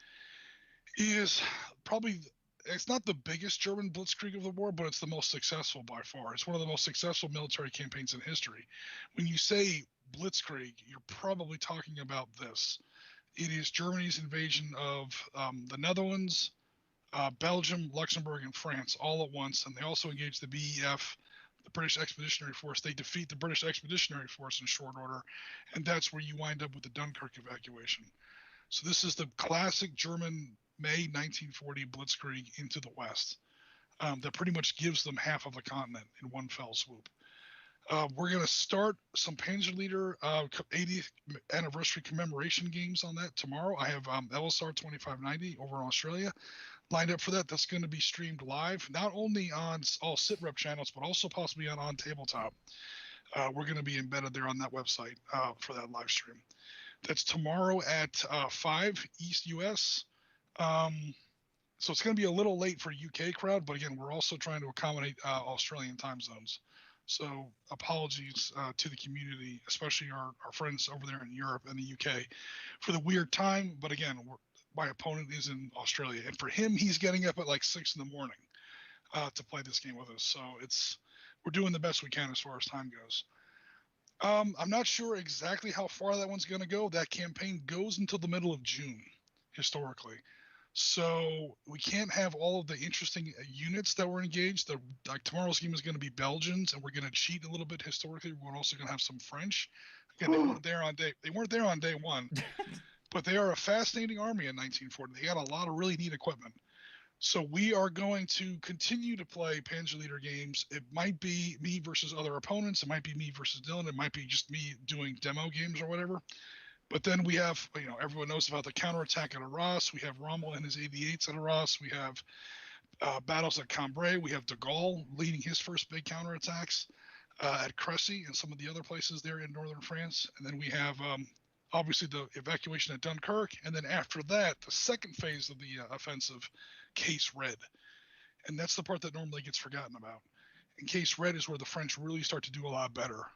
is probably, it's not the biggest German blitzkrieg of the war, but it's the most successful by far. It's one of the most successful military campaigns in history. When you say blitzkrieg, you're probably talking about this. It is Germany's invasion of the Netherlands, Belgium, Luxembourg, and France all at once, and they also engaged the BEF, the British Expeditionary Force. They defeat the British Expeditionary Force in short order, and that's where you wind up with the Dunkirk evacuation. So this is the classic German May 1940 blitzkrieg into the West that pretty much gives them half of the continent in one fell swoop. We're going to start some Panzerleader 80th anniversary commemoration games on that tomorrow. I have LSR 2590 over in Australia lined up for that. That's going to be streamed live, not only on all SITREP channels, but also possibly on Tabletop. We're going to be embedded there on that website for that live stream. That's tomorrow at 5 East US. So it's going to be a little late for UK crowd, but again, we're also trying to accommodate Australian time zones. So apologies to the community, especially our friends over there in Europe and the UK for the weird time. But again, my opponent is in Australia, and for him, he's getting up at like 6 in the morning to play this game with us. So we're doing the best we can as far as time goes. I'm not sure exactly how far that one's going to go. That campaign goes until the middle of June, historically. So we can't have all of the interesting units that were engaged. Like tomorrow's game is going to be Belgians, and we're going to cheat a little bit historically. We're also going to have some French. Again, they weren't there on day one, but they are a fascinating army in 1940. They got a lot of really neat equipment. So we are going to continue to play Panzerleader games. It might be me versus other opponents. It might be me versus Dylan. It might be just me doing demo games or whatever. But then we have, everyone knows about the counterattack at Arras. We have Rommel and his 88s at Arras. We have battles at Cambrai. We have de Gaulle leading his first big counterattacks at Crécy and some of the other places there in northern France. And then we have, obviously, the evacuation at Dunkirk. And then after that, the second phase of the offensive, Case Red. And that's the part that normally gets forgotten about. And Case Red is where the French really start to do a lot better.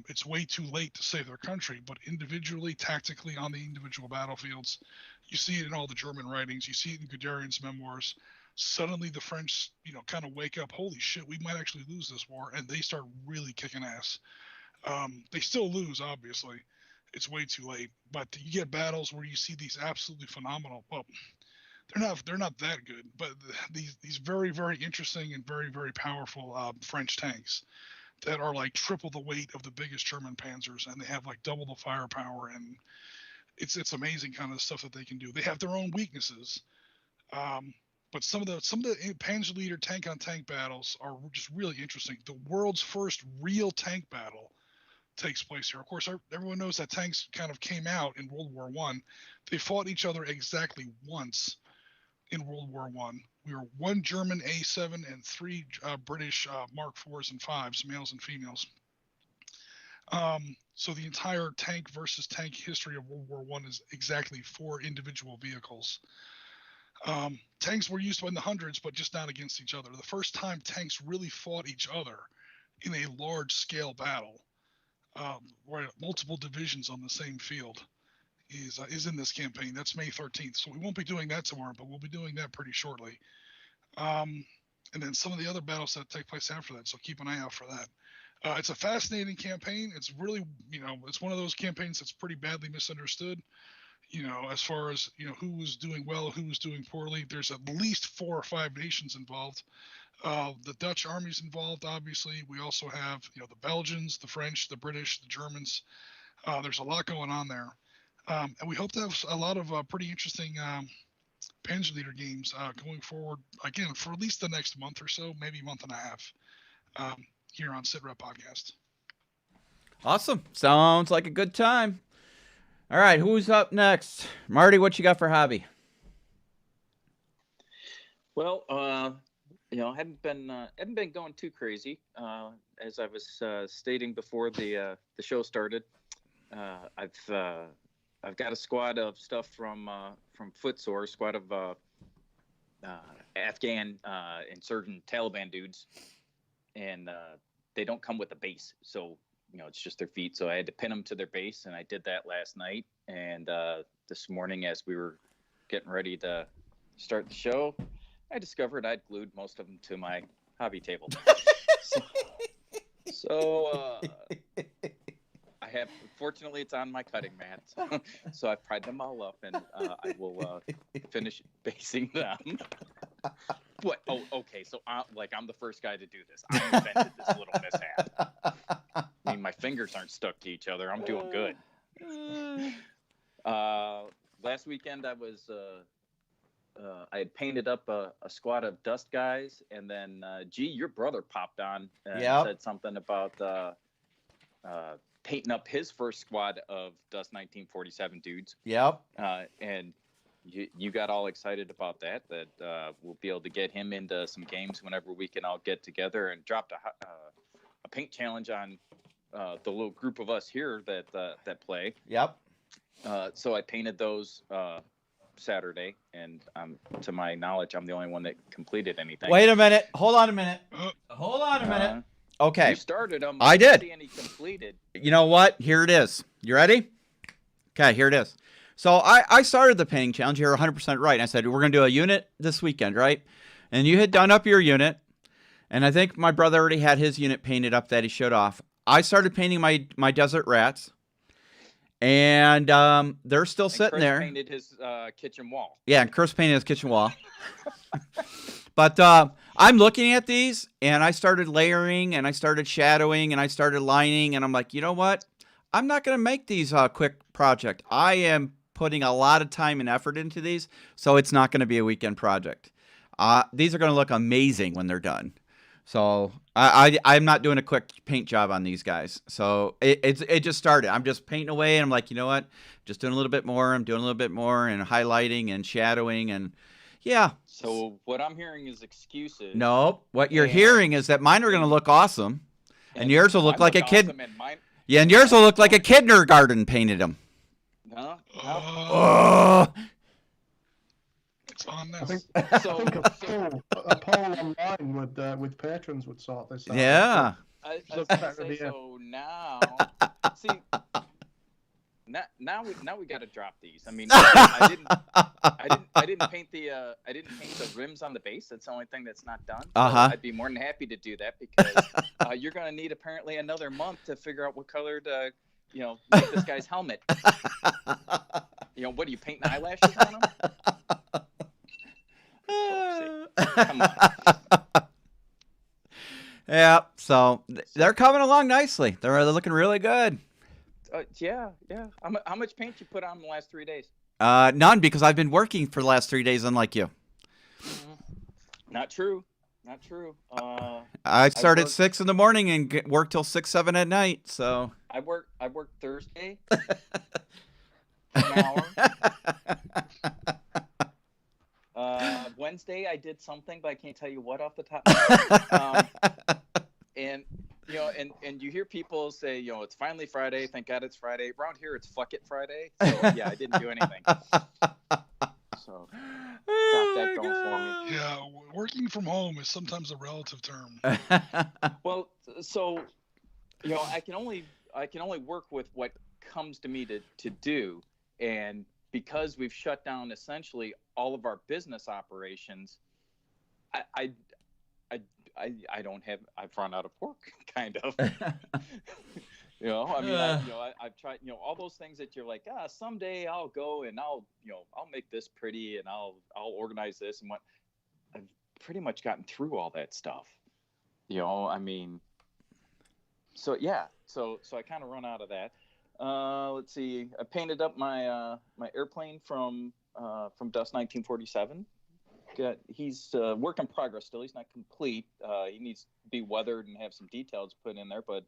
It's way too late to save their country, but individually, tactically, on the individual battlefields, you see it in all the German writings. You see it in Guderian's memoirs. Suddenly, the French, kind of wake up. Holy shit, we might actually lose this war, and they start really kicking ass. They still lose, obviously. It's way too late, but you get battles where you see these absolutely phenomenal. Well, they're not that good, but these very, very interesting and very, very powerful French tanks that are like triple the weight of the biggest German panzers, and they have like double the firepower, and it's amazing kind of stuff that they can do. They have their own weaknesses, but some of the Panzerleader tank on tank battles are just really interesting. The world's first real tank battle takes place here. Of course, everyone knows that tanks kind of came out in World War I. They fought each other exactly once in World War I. We were one German A7 and 3 British Mark IVs and 5s, males and females. So the entire tank versus tank history of World War I is exactly 4 individual vehicles. Tanks were used in the hundreds, but just not against each other. The first time tanks really fought each other in a large-scale battle, where multiple divisions on the same field, is in this campaign. That's May 13th. So we won't be doing that tomorrow, but we'll be doing that pretty shortly. And then some of the other battles that take place after that. So keep an eye out for that. It's a fascinating campaign. It's really, it's one of those campaigns that's pretty badly misunderstood. As far as, who was doing well, who was doing poorly. There's at least 4 or 5 nations involved. The Dutch army's involved, obviously. We also have, the Belgians, the French, the British, the Germans. There's a lot going on there. And we hope to have a lot of pretty interesting Panzerleader games going forward, again, for at least the next month or so, maybe month and a half, here on SITREP Podcast. Awesome. Sounds like a good time. All right, who's up next? Marty, what you got for hobby? Well, haven't been going too crazy. As I was stating before the show started, I've got a squad of stuff from Footsore, squad of Afghan insurgent Taliban dudes, and they don't come with a base, so it's just their feet. So I had to pin them to their base, and I did that last night. And this morning, as we were getting ready to start the show, I discovered I'd glued most of them to my hobby table. So I have, fortunately, it's on my cutting mat. So I've pried them all up, and I will finish basing them. What? Oh, okay. So I'm the first guy to do this. I invented this little mishap. I mean, my fingers aren't stuck to each other. I'm doing good. Last weekend I had painted up a squad of dust guys, and then your brother popped on and said something about painting up his first squad of Dust 1947 dudes. Yep. And you got all excited about that we'll be able to get him into some games whenever we can all get together, and dropped a paint challenge on the little group of us here that play. Yep. So I painted those Saturday, and to my knowledge, I'm the only one that completed anything. Wait a minute. Hold on a minute. Hold on a minute. Okay. You started them. I did. See any completed. You know what? Here it is. You ready? Okay, here it is. So I started the painting challenge. You're 100% right. I said, we're going to do a unit this weekend, right? And you had done up your unit. And I think my brother already had his unit painted up that he showed off. I started painting my desert rats. And they're still sitting Chris there. Painted his kitchen wall. Yeah, and Chris painted his kitchen wall. But I'm looking at these, and I started layering, and I started shadowing, and I started lining, and I'm like, you know what? I'm not going to make these a quick project. I am putting a lot of time and effort into these, so it's not going to be a weekend project. These are going to look amazing when they're done. So I'm not doing a quick paint job on these guys. So it just started. I'm just painting away, and I'm like, you know what? Just doing a little bit more. I'm doing a little bit more, and highlighting and shadowing, and yeah. So what I'm hearing is excuses. Nope. What you're hearing is that mine are going to look awesome, and yours will look like a kid. Awesome, and mine, yeah, and yours will look like a kindergarten painted them. no. It's on I this. think, So, a poll online with patrons would sort this out. Yeah. I was Look gonna back say, at the, so now, see, now we got to drop these. I mean, I didn't paint the rims on the base. That's the only thing that's not done. So I'd be more than happy to do that, because you're gonna need apparently another month to figure out what color to, make this guy's helmet. What are you painting eyelashes on him? Come on. Yeah, so they're coming along nicely. They're looking really good. Yeah. How much paint you put on the last 3 days? None, because I've been working for the last 3 days, unlike you. Not true. I start at 6 in the morning and work till 6, 7 at night. So I work Thursday. An hour. Wednesday I did something, but I can't tell you what off the top of my head. And you hear people say, it's finally Friday. Thank God it's Friday. Around here, it's fuck it Friday. So yeah, I didn't do anything. So got that going for me. Yeah, working from home is sometimes a relative term. Well, so I can only work with what comes to me to do, and because we've shut down essentially all of our business operations, I've run out of pork, kind of. I've tried, all those things that you're like, someday I'll go and I'll make this pretty and I'll organize this and what. I've pretty much gotten through all that stuff. So yeah, so I kind of run out of that. Let's see. I painted up my my airplane from Dust 1947. He's work in progress still. He's not complete. He needs to be weathered and have some details put in there. But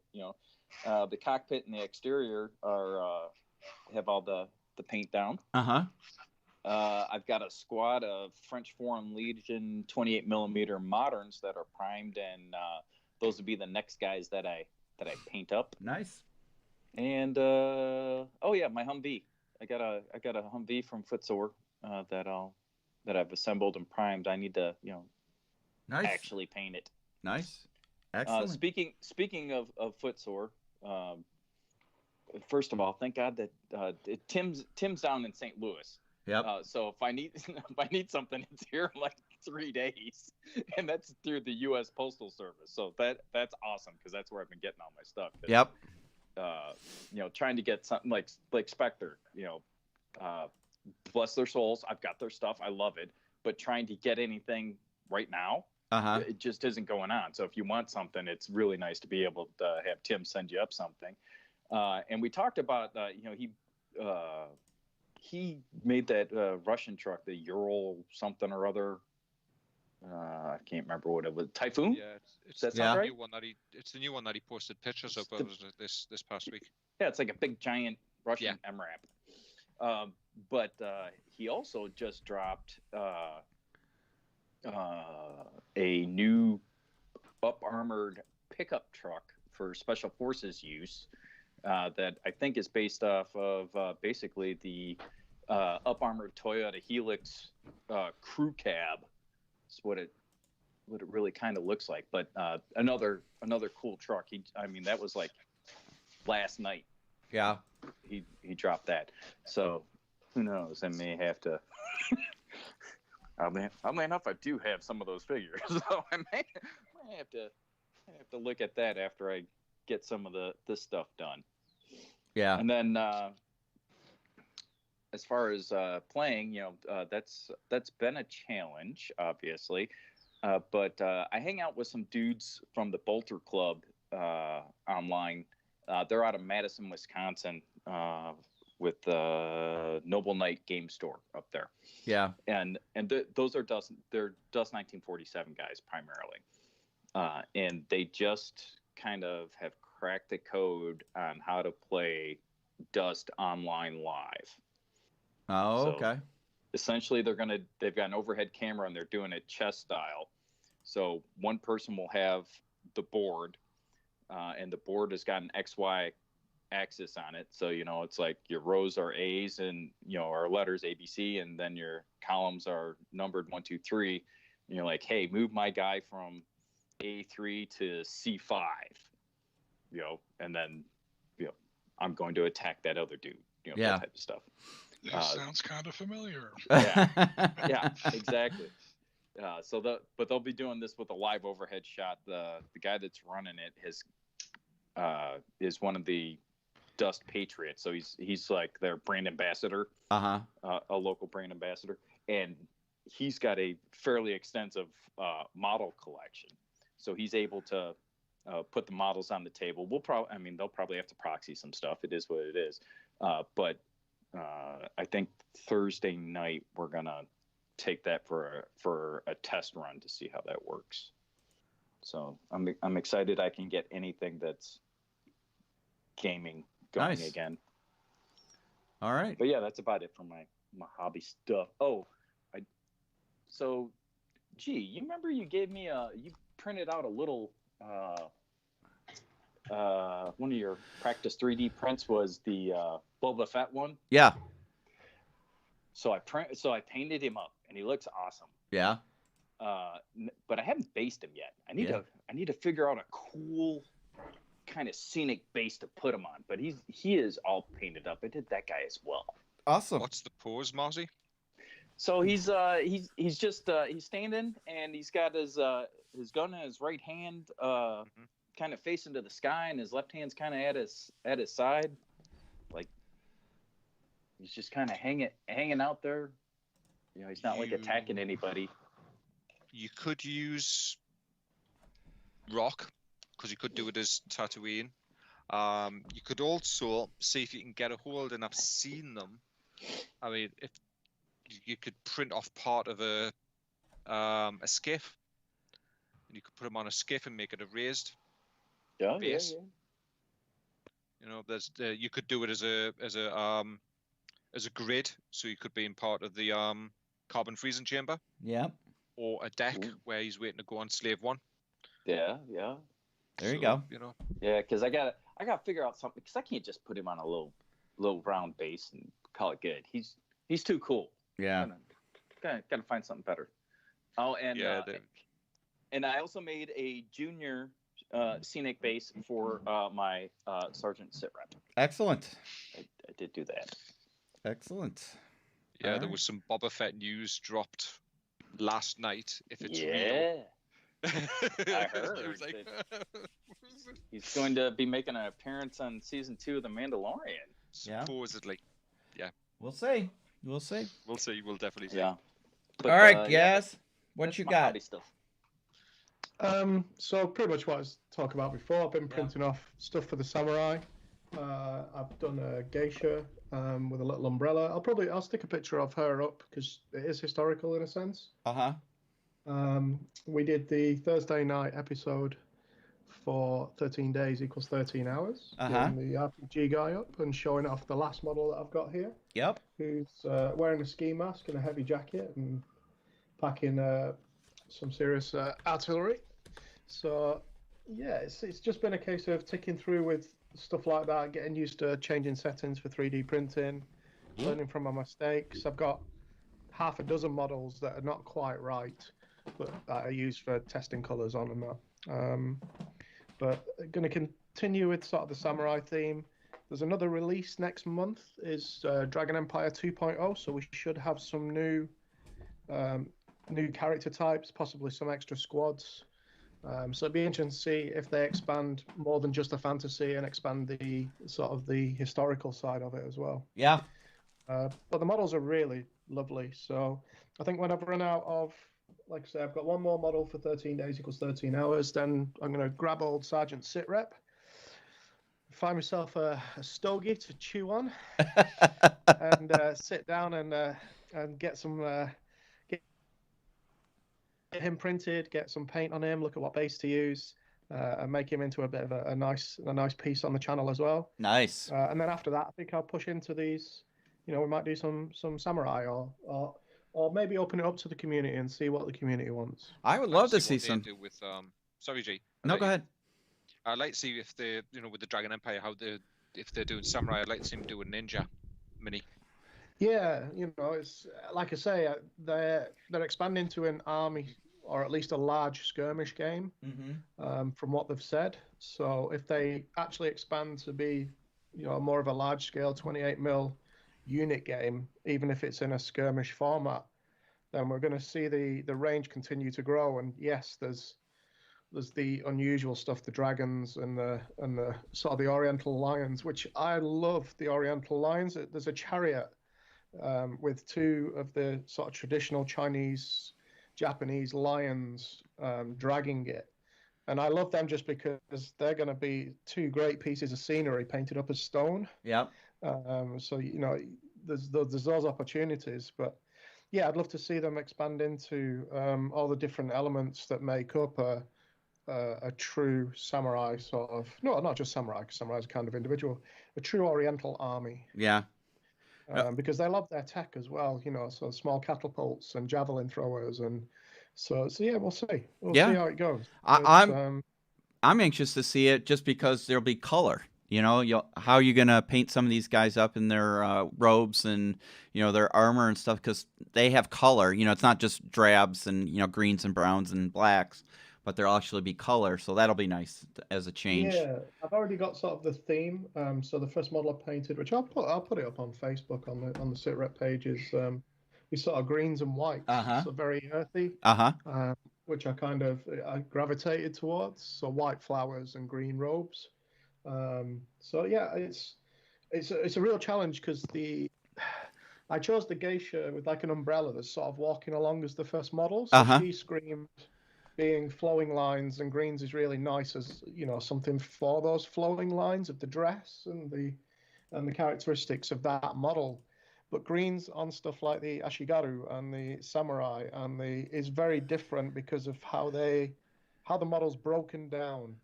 the cockpit and the exterior have all the paint down. I've got a squad of French Foreign Legion 28mm moderns that are primed, and those would be the next guys that I paint up. Nice. And my Humvee. I got a Humvee from Footsore that I've assembled and primed. I need to Nice. actually paint it. Nice. Excellent. Speaking of Footsore, first of all, thank God that Tim's down in St. Louis. Yep. So if I need something, it's here in like 3 days, and that's through the U.S. Postal Service. So that's awesome, because that's where I've been getting all my stuff. Yep. Trying to get something like Spectre, bless their souls, I've got their stuff, I love it, but trying to get anything right now. Uh-huh. It just isn't going on. So if you want something, it's really nice to be able to have Tim send you up something. And we talked about, he made that Russian truck, the Ural something or other. I can't remember what it was. Typhoon? Yeah, it's That the sound right? new one that he posted pictures of this past week. Yeah, it's like a big giant Russian MRAP. But he also just dropped a new up-armored pickup truck for Special Forces use that I think is based off of basically the up-armored Toyota Helix crew cab. It's what it really kind of looks like. But another cool truck. That was like last night. Yeah. He dropped that. So who knows? I may have to. Oddly enough, I do have some of those figures, so I may have to look at that after I get some of this stuff done. Yeah. And then as far as playing, that's been a challenge, obviously. But I hang out with some dudes from the Bolter Club online. They're out of Madison, Wisconsin, with the Noble Knight Game Store up there. Yeah. And those are they're Dust 1947 guys primarily. And they just kind of have cracked the code on how to play Dust online live. Oh, So, okay. essentially, they've got an overhead camera and they're doing it chess style. So one person will have the board, and the board has got an XY axis on it. So, it's like your rows are A's and, are letters A, B, C, and then your columns are numbered 1, 2, 3. And you're like, hey, move my guy from A3 to C5, and then, I'm going to attack that other dude, that type of stuff. That sounds kind of familiar. Yeah, exactly. But they'll be doing this with a live overhead shot. The guy that's running it is one of the Dust Patriots, so he's like their brand ambassador, a local brand ambassador, and he's got a fairly extensive model collection. So he's able to put the models on the table. They'll probably have to proxy some stuff. It is what it is. But I think Thursday night we're gonna take that for a test run to see how that works. So I'm excited. I can get anything that's gaming going again. All right. But yeah, that's about it for my hobby stuff. You remember you gave me you printed out a little one of your practice 3D prints was the Boba Fett one. Yeah. So I painted him up and he looks awesome. Yeah. But I haven't based him yet. I need to figure out a cool kind of scenic base to put him on. But he is all painted up. I did that guy as well. Awesome. What's the pose, Marcy? So he's just he's standing and he's got his gun in his right hand, kind of facing to the sky, and his left hand's kind of at his side, like he's just kind of hanging out there. He's not like attacking anybody. You could use rock because you could do it as Tatooine. You could also see if you can get a hold, and I've seen them. I mean, if you could print off part of a skiff, and you could put them on a skiff and make it a raised base. Yeah. You could do it as a grid, so you could be in part of the carbon freezing chamber. Yeah. Or a deck where he's waiting to go on Slave 1. Yeah. There you go. Yeah, because I gotta figure out something, because I can't just put him on a little round base and call it good. He's too cool. Yeah. Gotta find something better. Oh, and yeah, and I also made a junior scenic base for my Sergeant SITREP. Excellent. I did do that. Excellent. Yeah, All there right. was some Boba Fett news dropped last night. If it's real. I heard It was like, he's going to be making an appearance on season 2 of The Mandalorian. supposedly. Yeah. We'll see. We'll see. We'll see. We'll definitely see. Yeah. But, All right, guys. What That's you my got? hobby stuff. So pretty much what I was talking about before. I've been printing off stuff for the samurai. I've done a geisha with a little umbrella. I'll stick a picture of her up because it is historical in a sense. We did the Thursday night episode for 13 days equals 13 hours. Getting the RPG guy up and showing off the last model that I've got here. Yep. Who's wearing a ski mask and a heavy jacket and packing some serious artillery. So yeah, it's just been a case of ticking through with stuff like that, getting used to changing settings for 3D printing, learning from my mistakes. I've got half a dozen models that are not quite right, but that I use for testing colors on and that. But going to continue with sort of the samurai theme. There's another release next month, is Dragon Empire 2.0, so we should have some new character types, possibly some extra squads. So it'd be interesting to see if they expand more than just the fantasy and expand the sort of the historical side of it as well. Yeah. But the models are really lovely. So I think when I've run out of, like I say, I've got one more model for 13 days equals 13 hours, then I'm going to grab old Sergeant SITREP, find myself a stogie to chew on, and sit down and get some... get him printed, get some paint on him, look at what base to use, and make him into a bit of a nice piece on the channel as well. Nice. And then after that, I think I'll push into these. We might do some samurai or maybe open it up to the community and see what the community wants. I would love to see some. Do with, sorry, G. No, go ahead. I'd like to see if they, with the Dragon Empire, if they're doing samurai. I'd like to see them do a ninja mini. Yeah, it's like I say, they're expanding to an army or at least a large skirmish game, from what they've said. So if they actually expand to be, more of a large scale 28mm unit game, even if it's in a skirmish format, then we're going to see the range continue to grow. And yes, there's the unusual stuff, the dragons and the sort of the Oriental lions, which I love. The Oriental lions. There's a chariot with two of the sort of traditional Chinese, Japanese lions dragging it. And I love them just because they're going to be two great pieces of scenery painted up as stone. Yeah. So, there's those opportunities. But yeah, I'd love to see them expand into all the different elements that make up a true samurai sort of, no, not just samurai, because samurai is a kind of individual, a true Oriental army. Yeah. Because they love their tech as well, so small catapults and javelin throwers, and so yeah, we'll see. We'll see how it goes. I'm anxious to see it just because there'll be color. How are you gonna paint some of these guys up in their robes and their armor and stuff, because they have color. It's not just drabs and greens and browns and blacks, but there'll actually be color, so that'll be nice as a change. Yeah, I've already got sort of the theme. So the first model I painted, which I'll put it up on Facebook on the SITREP pages. We sort of greens and whites, so very earthy. Which I gravitated towards. So white flowers and green robes. So yeah, it's a real challenge because I chose the geisha with like an umbrella that's sort of walking along as the first model. So she screamed. Being flowing lines, and greens is really nice as something for those flowing lines of the dress and the characteristics of that model. But greens on stuff like the ashigaru and the samurai is very different because of how the model's broken down.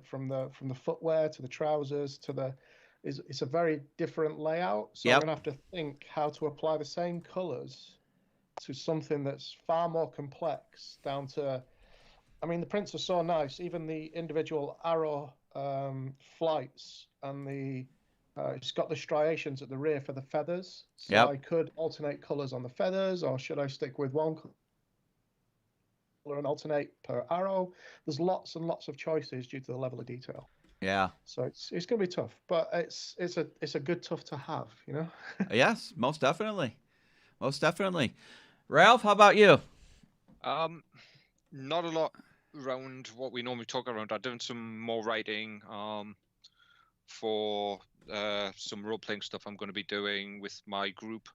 From the footwear to the trousers to it's a very different layout. So I'm gonna have to think how to apply the same colors to something that's far more complex, down to. I mean, the prints are so nice. Even the individual arrow flights and it's got the striations at the rear for the feathers. So I could alternate colors on the feathers, or should I stick with one color and alternate per arrow? There's lots and lots of choices due to the level of detail. Yeah. So it's going to be tough, but it's a good tough to have, Yes, most definitely. Most definitely. Ralph, how about you? Not a lot around what we normally talk around. I've done some more writing for some role-playing stuff I'm going to be doing with my group.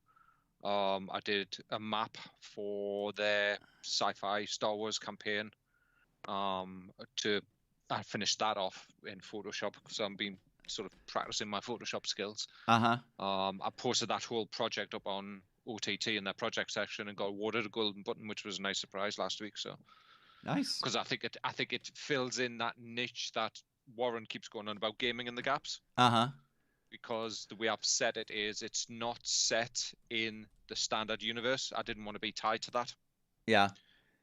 I did a map for their sci-fi Star Wars campaign. I finished that off in Photoshop, so I've been sort of practicing my Photoshop skills. Uh-huh. I posted that whole project up on OTT in their project section and got awarded a golden button, which was a nice surprise last week. So Nice. because I think it fills in that niche that Warren keeps going on about, gaming in the gaps. Uh-huh. Because the way I've set it is, it's not set in the standard universe. I didn't want to be tied to that. Yeah.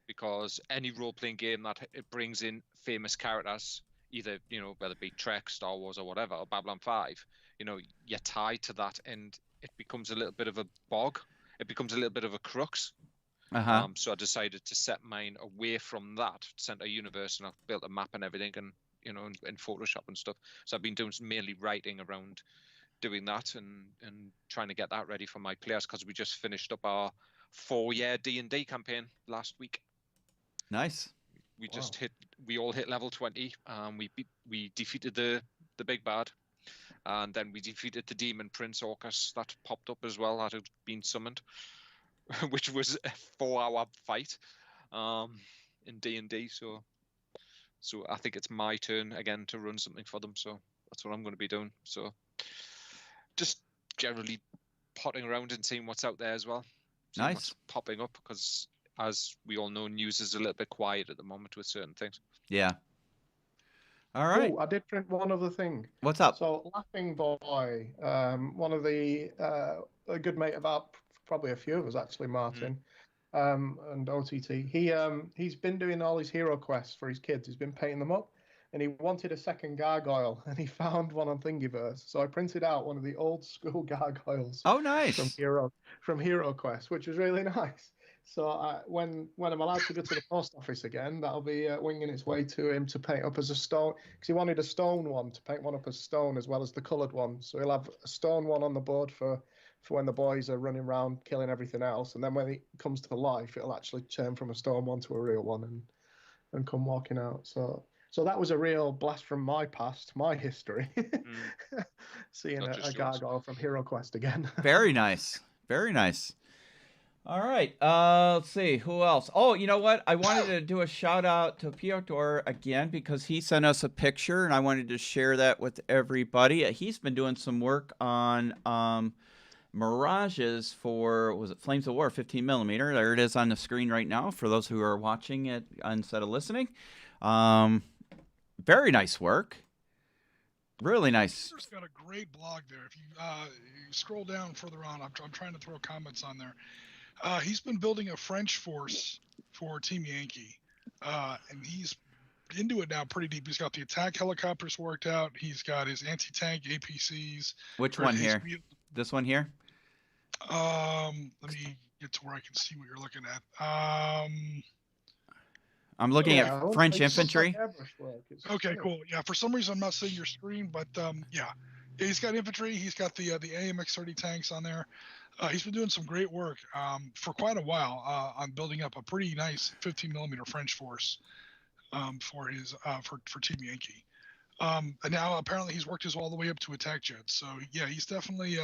Because any role-playing game that it brings in famous characters, either, whether it be Trek, Star Wars, or whatever, or Babylon 5, you're tied to that, and it becomes a little bit of a bog. It becomes a little bit of a crux. Uh-huh. So I decided to set mine away from that center universe, and I've built a map and everything, and in Photoshop and stuff. So I've been doing mainly writing around doing that and trying to get that ready for my players, because we just finished up our 4-year D&D campaign last week. Nice. We all hit level 20. We defeated the big bad, and then we defeated the demon Prince Orcus that popped up as well, that had been summoned, which was a 4-hour fight in D&D. So I think it's my turn again to run something for them. So that's what I'm going to be doing. So just generally potting around and seeing what's out there as well. Seeing Nice. what's popping up, because as we all know, news is a little bit quiet at the moment with certain things. Yeah. All right. Oh, I did print one other thing. What's up? So Laughing Boy, one of the a good mate of our, probably a few of us actually, Martin, and OTT. He's been doing all his hero quests for his kids. He's been painting them up, and he wanted a second gargoyle, and he found one on Thingiverse. So I printed out one of the old school gargoyles. Oh, nice. From Hero Quest, which was really nice. So when I'm allowed to go to the post office again, that'll be winging its way to him to paint up as a stone, because he wanted a stone one, to paint one up as stone as well as the coloured one. So he'll have a stone one on the board for when the boys are running around killing everything else, and then when it comes to life, it'll actually turn from a stone one to a real one and come walking out. So that was a real blast from my past, my history, seeing a gargoyle from Hero Quest again. Very nice. Very nice. All right. Let's see. Who else? Oh, you know what? I wanted to do a shout out to Piotr again, because he sent us a picture, and I wanted to share that with everybody. He's been doing some work on mirages for, was it Flames of War 15 millimeter? There it is on the screen right now for those who are watching it instead of listening. Very nice work. Really nice. Peter's got a great blog there. If you scroll down further on, I'm trying to throw comments on there. He's been building a French force for Team Yankee, and he's into it now pretty deep. He's got the attack helicopters worked out. He's got his anti-tank APCs. Which one here? This one here? Let me get to where I can see what you're looking at. I'm looking at French infantry. Okay, cool. Yeah, for some reason I'm not seeing your screen, but yeah, he's got infantry. He's got the AMX-30 tanks on there. He's been doing some great work for quite a while on building up a pretty nice 15 millimeter French force for Team Yankee. And now apparently he's worked his all the way up to attack jets. So yeah, he's definitely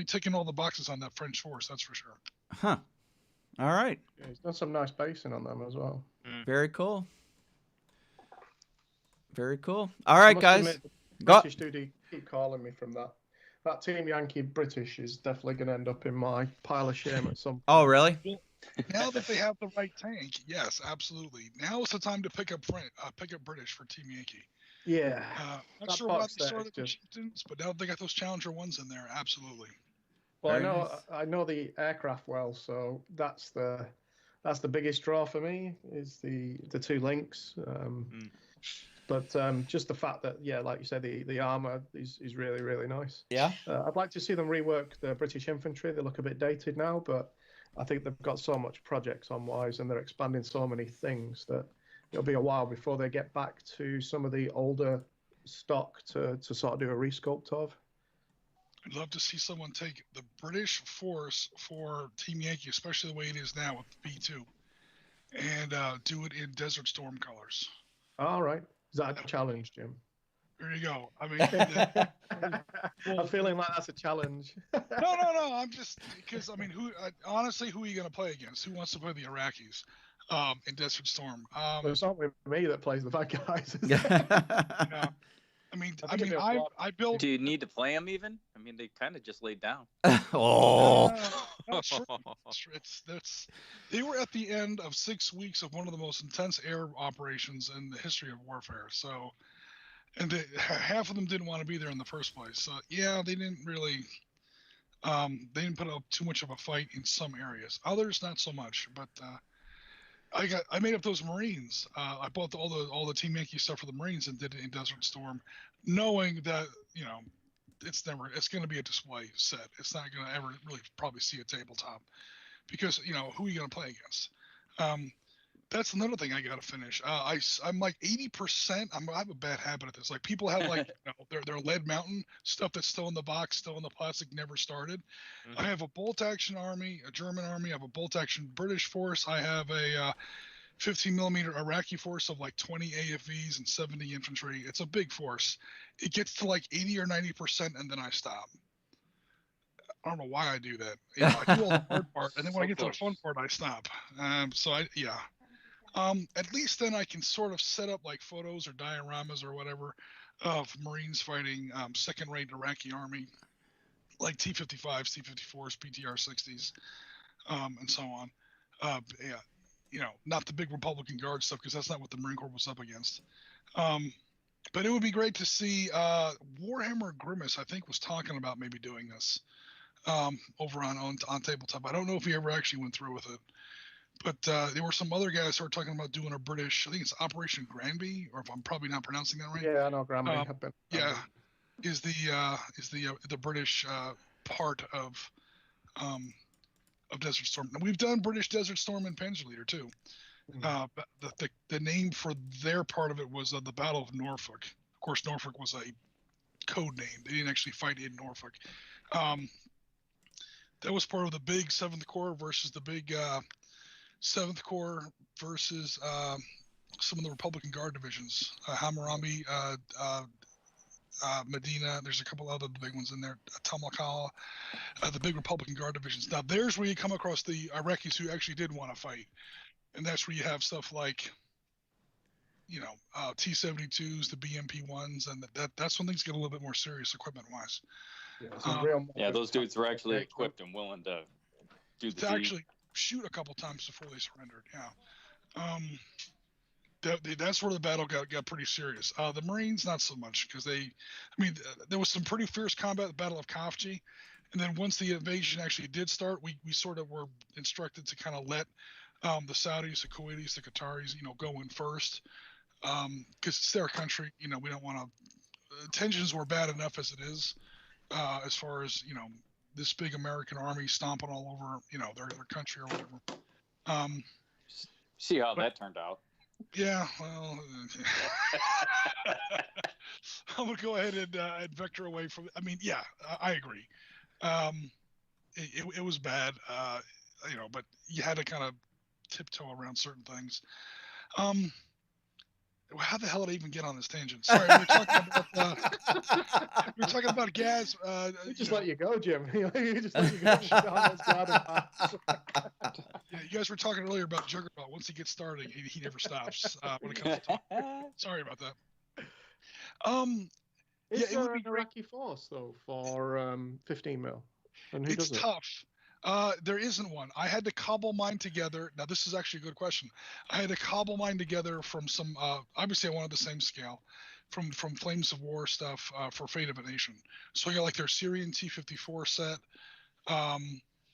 ticking all the boxes on that French force. That's for sure. Huh. All right. Yeah, he's done some nice basing on them as well. Very cool. Very cool. All right, guys. British dude keep calling me from that. That Team Yankee British is definitely going to end up in my pile of shame at some point. Oh, really? Now that they have the right tank, yes, absolutely. Now is the time to pick up British for Team Yankee. Yeah. Not sure why they started the Chieftains, but now they got those Challenger ones in there. Absolutely. Well, I know the aircraft well, so that's the biggest draw for me is the two links. But just the fact that, yeah, like you said, the armor is really, really nice. Yeah. I'd like to see them rework the British infantry. They look a bit dated now, but I think they've got so much projects on Wise, and they're expanding so many things that it'll be a while before they get back to some of the older stock to sort of do a resculpt of. I'd love to see someone take the British force for Team Yankee, especially the way it is now with the B2, and do it in Desert Storm colors. All right. Is that a challenge, Jim? There you go. I mean, yeah, I'm feeling like that's a challenge. no. I'm just because I mean, honestly, who are you going to play against? Who wants to play the Iraqis in Desert Storm? Well, it's not with me that plays the bad guys. Yeah. I mean, think it'd be a flop. I built. Do you need to play them even? I mean, they kind of just laid down. Oh. That's true. They were at the end of 6 weeks of one of the most intense air operations in the history of warfare. So, and half of them didn't want to be there in the first place. So yeah, they didn't really. They didn't put up too much of a fight in some areas. Others not so much. But I made up those Marines. I bought all the Team Yankee stuff for the Marines and did it in Desert Storm, knowing that it's going to be a display set. It's not going to ever really probably see a tabletop because who are you going to play against? That's another thing I got to finish. I'm like 80%. I have a bad habit at this. Like people have like their lead mountain stuff that's still in the box, still in the plastic, never started. Mm-hmm. I have a bolt action army, a German army. I have a bolt action British force. I have a 15 millimeter Iraqi force of like 20 AFVs and 70 infantry. It's a big force. It gets to like 80 or 90%, and then I stop. I don't know why I do that. I do all the hard part, and then when I get to the fun part, I stop. At least then I can sort of set up like photos or dioramas or whatever of Marines fighting second-rate Iraqi army, like T-55s, T-54s, PTR-60s, and so on. Not the big Republican Guard stuff because that's not what the Marine Corps was up against. But it would be great to see Warhammer Grimace, I think, was talking about maybe doing this over on tabletop. I don't know if he ever actually went through with it. But there were some other guys who were talking about doing a British, I think it's Operation Granby, or if I'm probably not pronouncing that right. Yeah, I know Granby. Is the British part of Desert Storm. And we've done British Desert Storm and Panzer Leader too. But the name for their part of it was the Battle of Norfolk. Of course, Norfolk was a code name. They didn't actually fight in Norfolk. That was part of the big 7th Corps versus the big 7th Corps versus some of the Republican Guard divisions, Hammurabi, Medina. There's a couple other big ones in there, Tamalkala, the big Republican Guard divisions. Now there's where you come across the Iraqis who actually did want to fight, and that's where you have stuff like T-72s, the BMP-1s, and that's when things get a little bit more serious equipment-wise. Those dudes were actually equipped and willing to do the actually shoot a couple times before they surrendered. That's where the battle got pretty serious. The Marines not so much because there was some pretty fierce combat at the Battle of Khafji, and then once the invasion actually did start, we sort of were instructed to kind of let the Saudis, the Kuwaitis, the Qataris go in first because it's their country. We don't want to. Tensions were bad enough as it is, as far as this big American army stomping all over, their country or whatever. See how that turned out. Yeah, well, I'm gonna go ahead and vector away from. I agree. It was bad, but you had to kind of tiptoe around certain things. How the hell did I even get on this tangent? Sorry, we were talking about gas. We just let you go, Jim. You just let you go. Yeah, you guys were talking earlier about Juggernaut. Once he gets started, he never stops when it comes to talking. Sorry about that. Is there an Iraqi force though for 15 mil? And who does it? It's tough. There isn't one. I had to cobble mine together. Now, this is actually a good question. I had to cobble mine together from some, obviously I wanted the same scale, from Flames of War stuff for Fate of a Nation. So I got like their Syrian T-54 set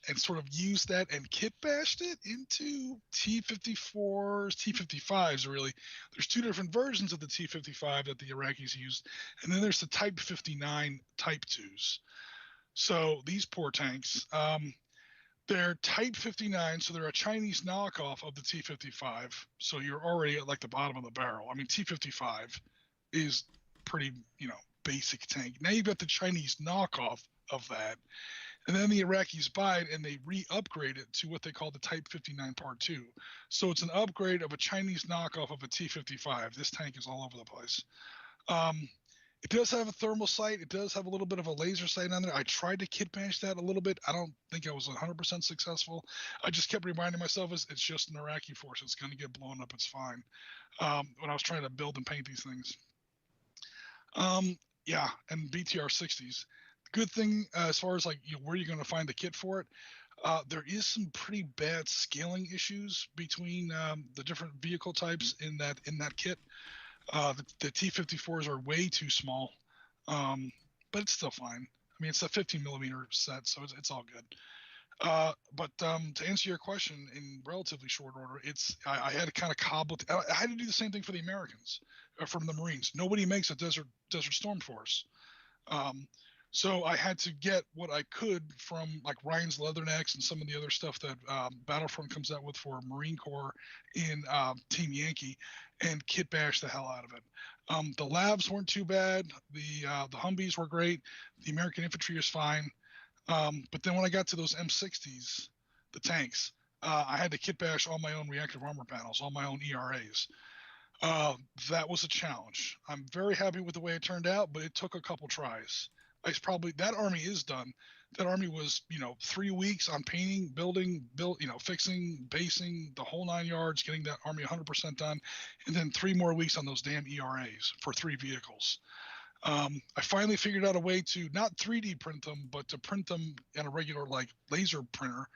and sort of used that and kit bashed it into T-54s, T-55s really. There's two different versions of the T-55 that the Iraqis used. And then there's the Type 59 Type 2s. So these poor tanks, they're Type 59, so they're a Chinese knockoff of the T-55. So you're already at like the bottom of the barrel. I mean, T-55 is pretty, basic tank. Now you've got the Chinese knockoff of that. And then the Iraqis buy it and they re-upgrade it to what they call the Type 59 Part 2. So it's an upgrade of a Chinese knockoff of a T-55. This tank is all over the place. It does have a thermal sight. It does have a little bit of a laser sight on there. I tried to kit bash that a little bit. I don't think I was 100% successful. I just kept reminding myself it's just an Iraqi force. It's going to get blown up. It's fine. When I was trying to build and paint these things. Yeah, and BTR 60s. Good thing as far as like where you're going to find the kit for it. There is some pretty bad scaling issues between the different vehicle types in that kit. The T-54s are way too small, but it's still fine. I mean, it's a 15 millimeter set, so it's all good. But to answer your question in relatively short order, I had to kind of cobble. I had to do the same thing for the Americans, from the Marines. Nobody makes a Desert Storm Force. So I had to get what I could from like Ryan's Leathernecks and some of the other stuff that Battlefront comes out with for Marine Corps in Team Yankee, and kit bash the hell out of it. The labs weren't too bad. The Humvees were great. The American infantry is fine. But then when I got to those M60s, the tanks, I had to kit bash all my own reactive armor panels, all my own ERAs. That was a challenge. I'm very happy with the way it turned out, but it took a couple tries. That army is done. That army was, 3 weeks on painting, building, fixing, basing, the whole 9 yards, getting that army 100% done, and then 3 more weeks on those damn ERAs for 3 vehicles. I finally figured out a way to not 3D print them, but to print them in a regular like laser printer,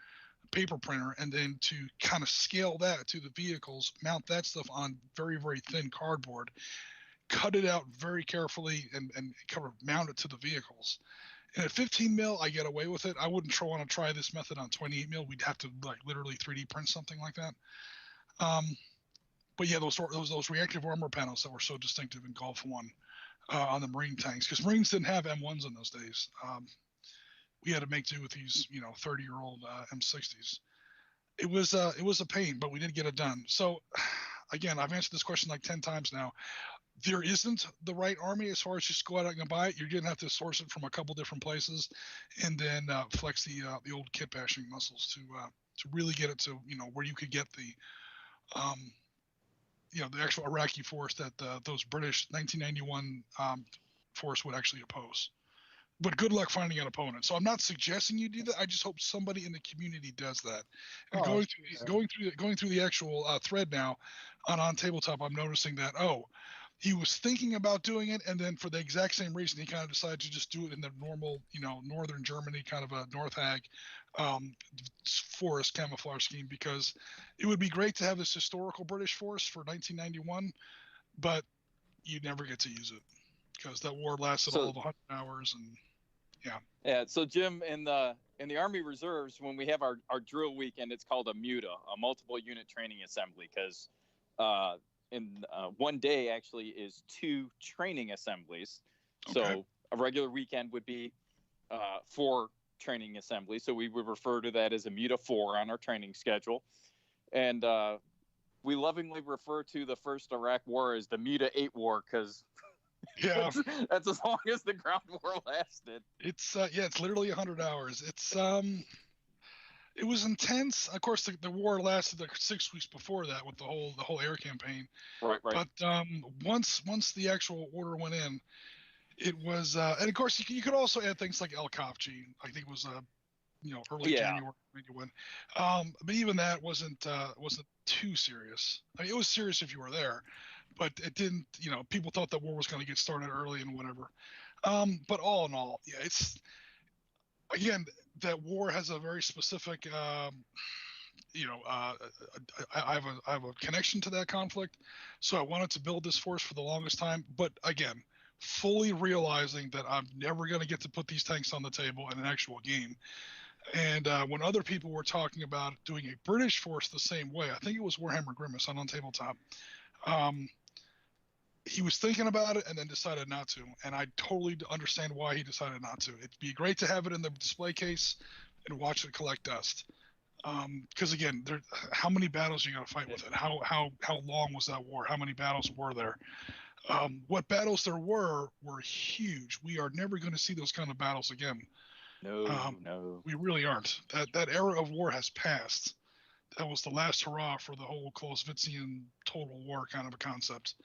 paper printer, and then to kind of scale that to the vehicles, mount that stuff on very, very thin cardboard, cut it out very carefully, and mount it to the vehicles. And at 15 mil, I get away with it. I wouldn't want to try this method on 28 mil. We'd have to like literally 3D print something like that. But yeah, those reactive armor panels that were so distinctive in Gulf One on the Marine tanks, because Marines didn't have M1s in those days. We had to make do with these 30-year-old M60s. It was a pain, but we did get it done. So again, I've answered this question like 10 times now. There isn't the right army as far as just go out and buy it. You're going to have to source it from a couple different places, and then flex the old kit bashing muscles to really get it to where you could get the the actual Iraqi force that those British 1991 force would actually oppose. But good luck finding an opponent. So I'm not suggesting you do that. I just hope somebody in the community does that. And going through the actual thread now on Tabletop, I'm noticing that he was thinking about doing it, and then for the exact same reason, he kind of decided to just do it in the normal, northern Germany kind of a North Hag forest camouflage scheme, because it would be great to have this historical British force for 1991, but you never get to use it because that war lasted all of 100 hours, and yeah. Yeah. So Jim, in the Army Reserves, when we have our drill weekend, it's called a MUTA, a multiple unit training assembly, because in one day actually is 2 training assemblies. Okay. So a regular weekend would be 4 training assemblies. So we would refer to that as a MUTA 4 on our training schedule. And we lovingly refer to the first Iraq war as the MUTA 8 war, because that's as long as the ground war lasted. It's it's literally 100 hours. It was intense. Of course, the war lasted like 6 weeks before that with the whole air campaign. Right. But once the actual order went in, it was, and of course you could also add things like El Kafji. I think it was early January 21. But even that wasn't too serious. I mean, it was serious if you were there, but it didn't. People thought the war was going to get started early and whatever. But all in all, yeah, it's again. That war has a very specific, I have a connection to that conflict, so I wanted to build this force for the longest time. But again, fully realizing that I'm never going to get to put these tanks on the table in an actual game. And when other people were talking about doing a British force the same way, I think it was Warhammer Grimace on Tabletop. He was thinking about it and then decided not to, and I totally understand why he decided not to. It'd be great to have it in the display case and watch it collect dust. Because again, how many battles are you gonna fight with it? How long was that war? How many battles were there? What battles there were huge. We are never going to see those kind of battles again. No. We really aren't. That era of war has passed. That was the last hurrah for the whole Clausewitzian total war kind of a concept.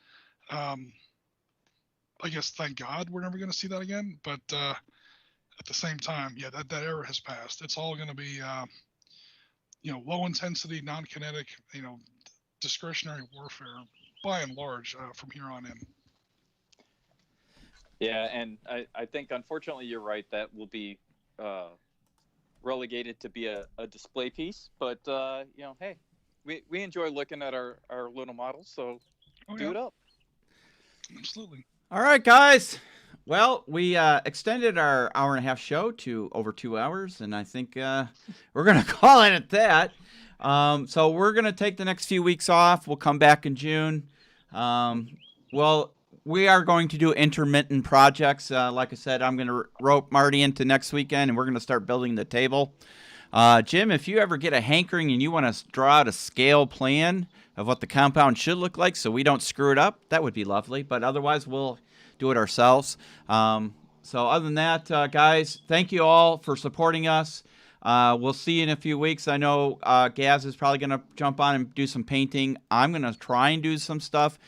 I guess thank God we're never going to see that again. But at the same time, yeah, that era has passed. It's all going to be low intensity, non-kinetic, discretionary warfare by and large from here on in. Yeah, and I think unfortunately you're right. That will be relegated to be a display piece. But hey, we enjoy looking at our little models, so do it up. Absolutely. All right, guys. Well, we extended our hour-and-a-half show to over 2 hours, and I think we're going to call it at that. So we're going to take the next few weeks off. We'll come back in June. We are going to do intermittent projects. Like I said, I'm going to rope Marty into next weekend, and we're going to start building the table. Jim, if you ever get a hankering and you want to draw out a scale plan of what the compound should look like so we don't screw it up, that would be lovely. But otherwise, we'll do it ourselves. So other than that, guys, thank you all for supporting us. We'll see you in a few weeks. I know Gaz is probably going to jump on and do some painting. I'm going to try and do some stuff.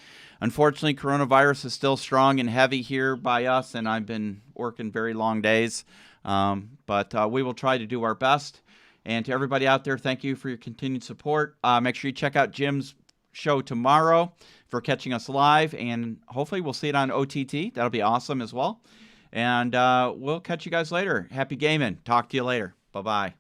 Unfortunately, coronavirus is still strong and heavy here by us, and I've been working very long days. But we will try to do our best. And to everybody out there, thank you for your continued support. Make sure you check out Jim's show tomorrow for catching us live, and hopefully we'll see it on OTT. That'll be awesome as well. And we'll catch you guys later. Happy gaming. Talk to you later. Bye-bye.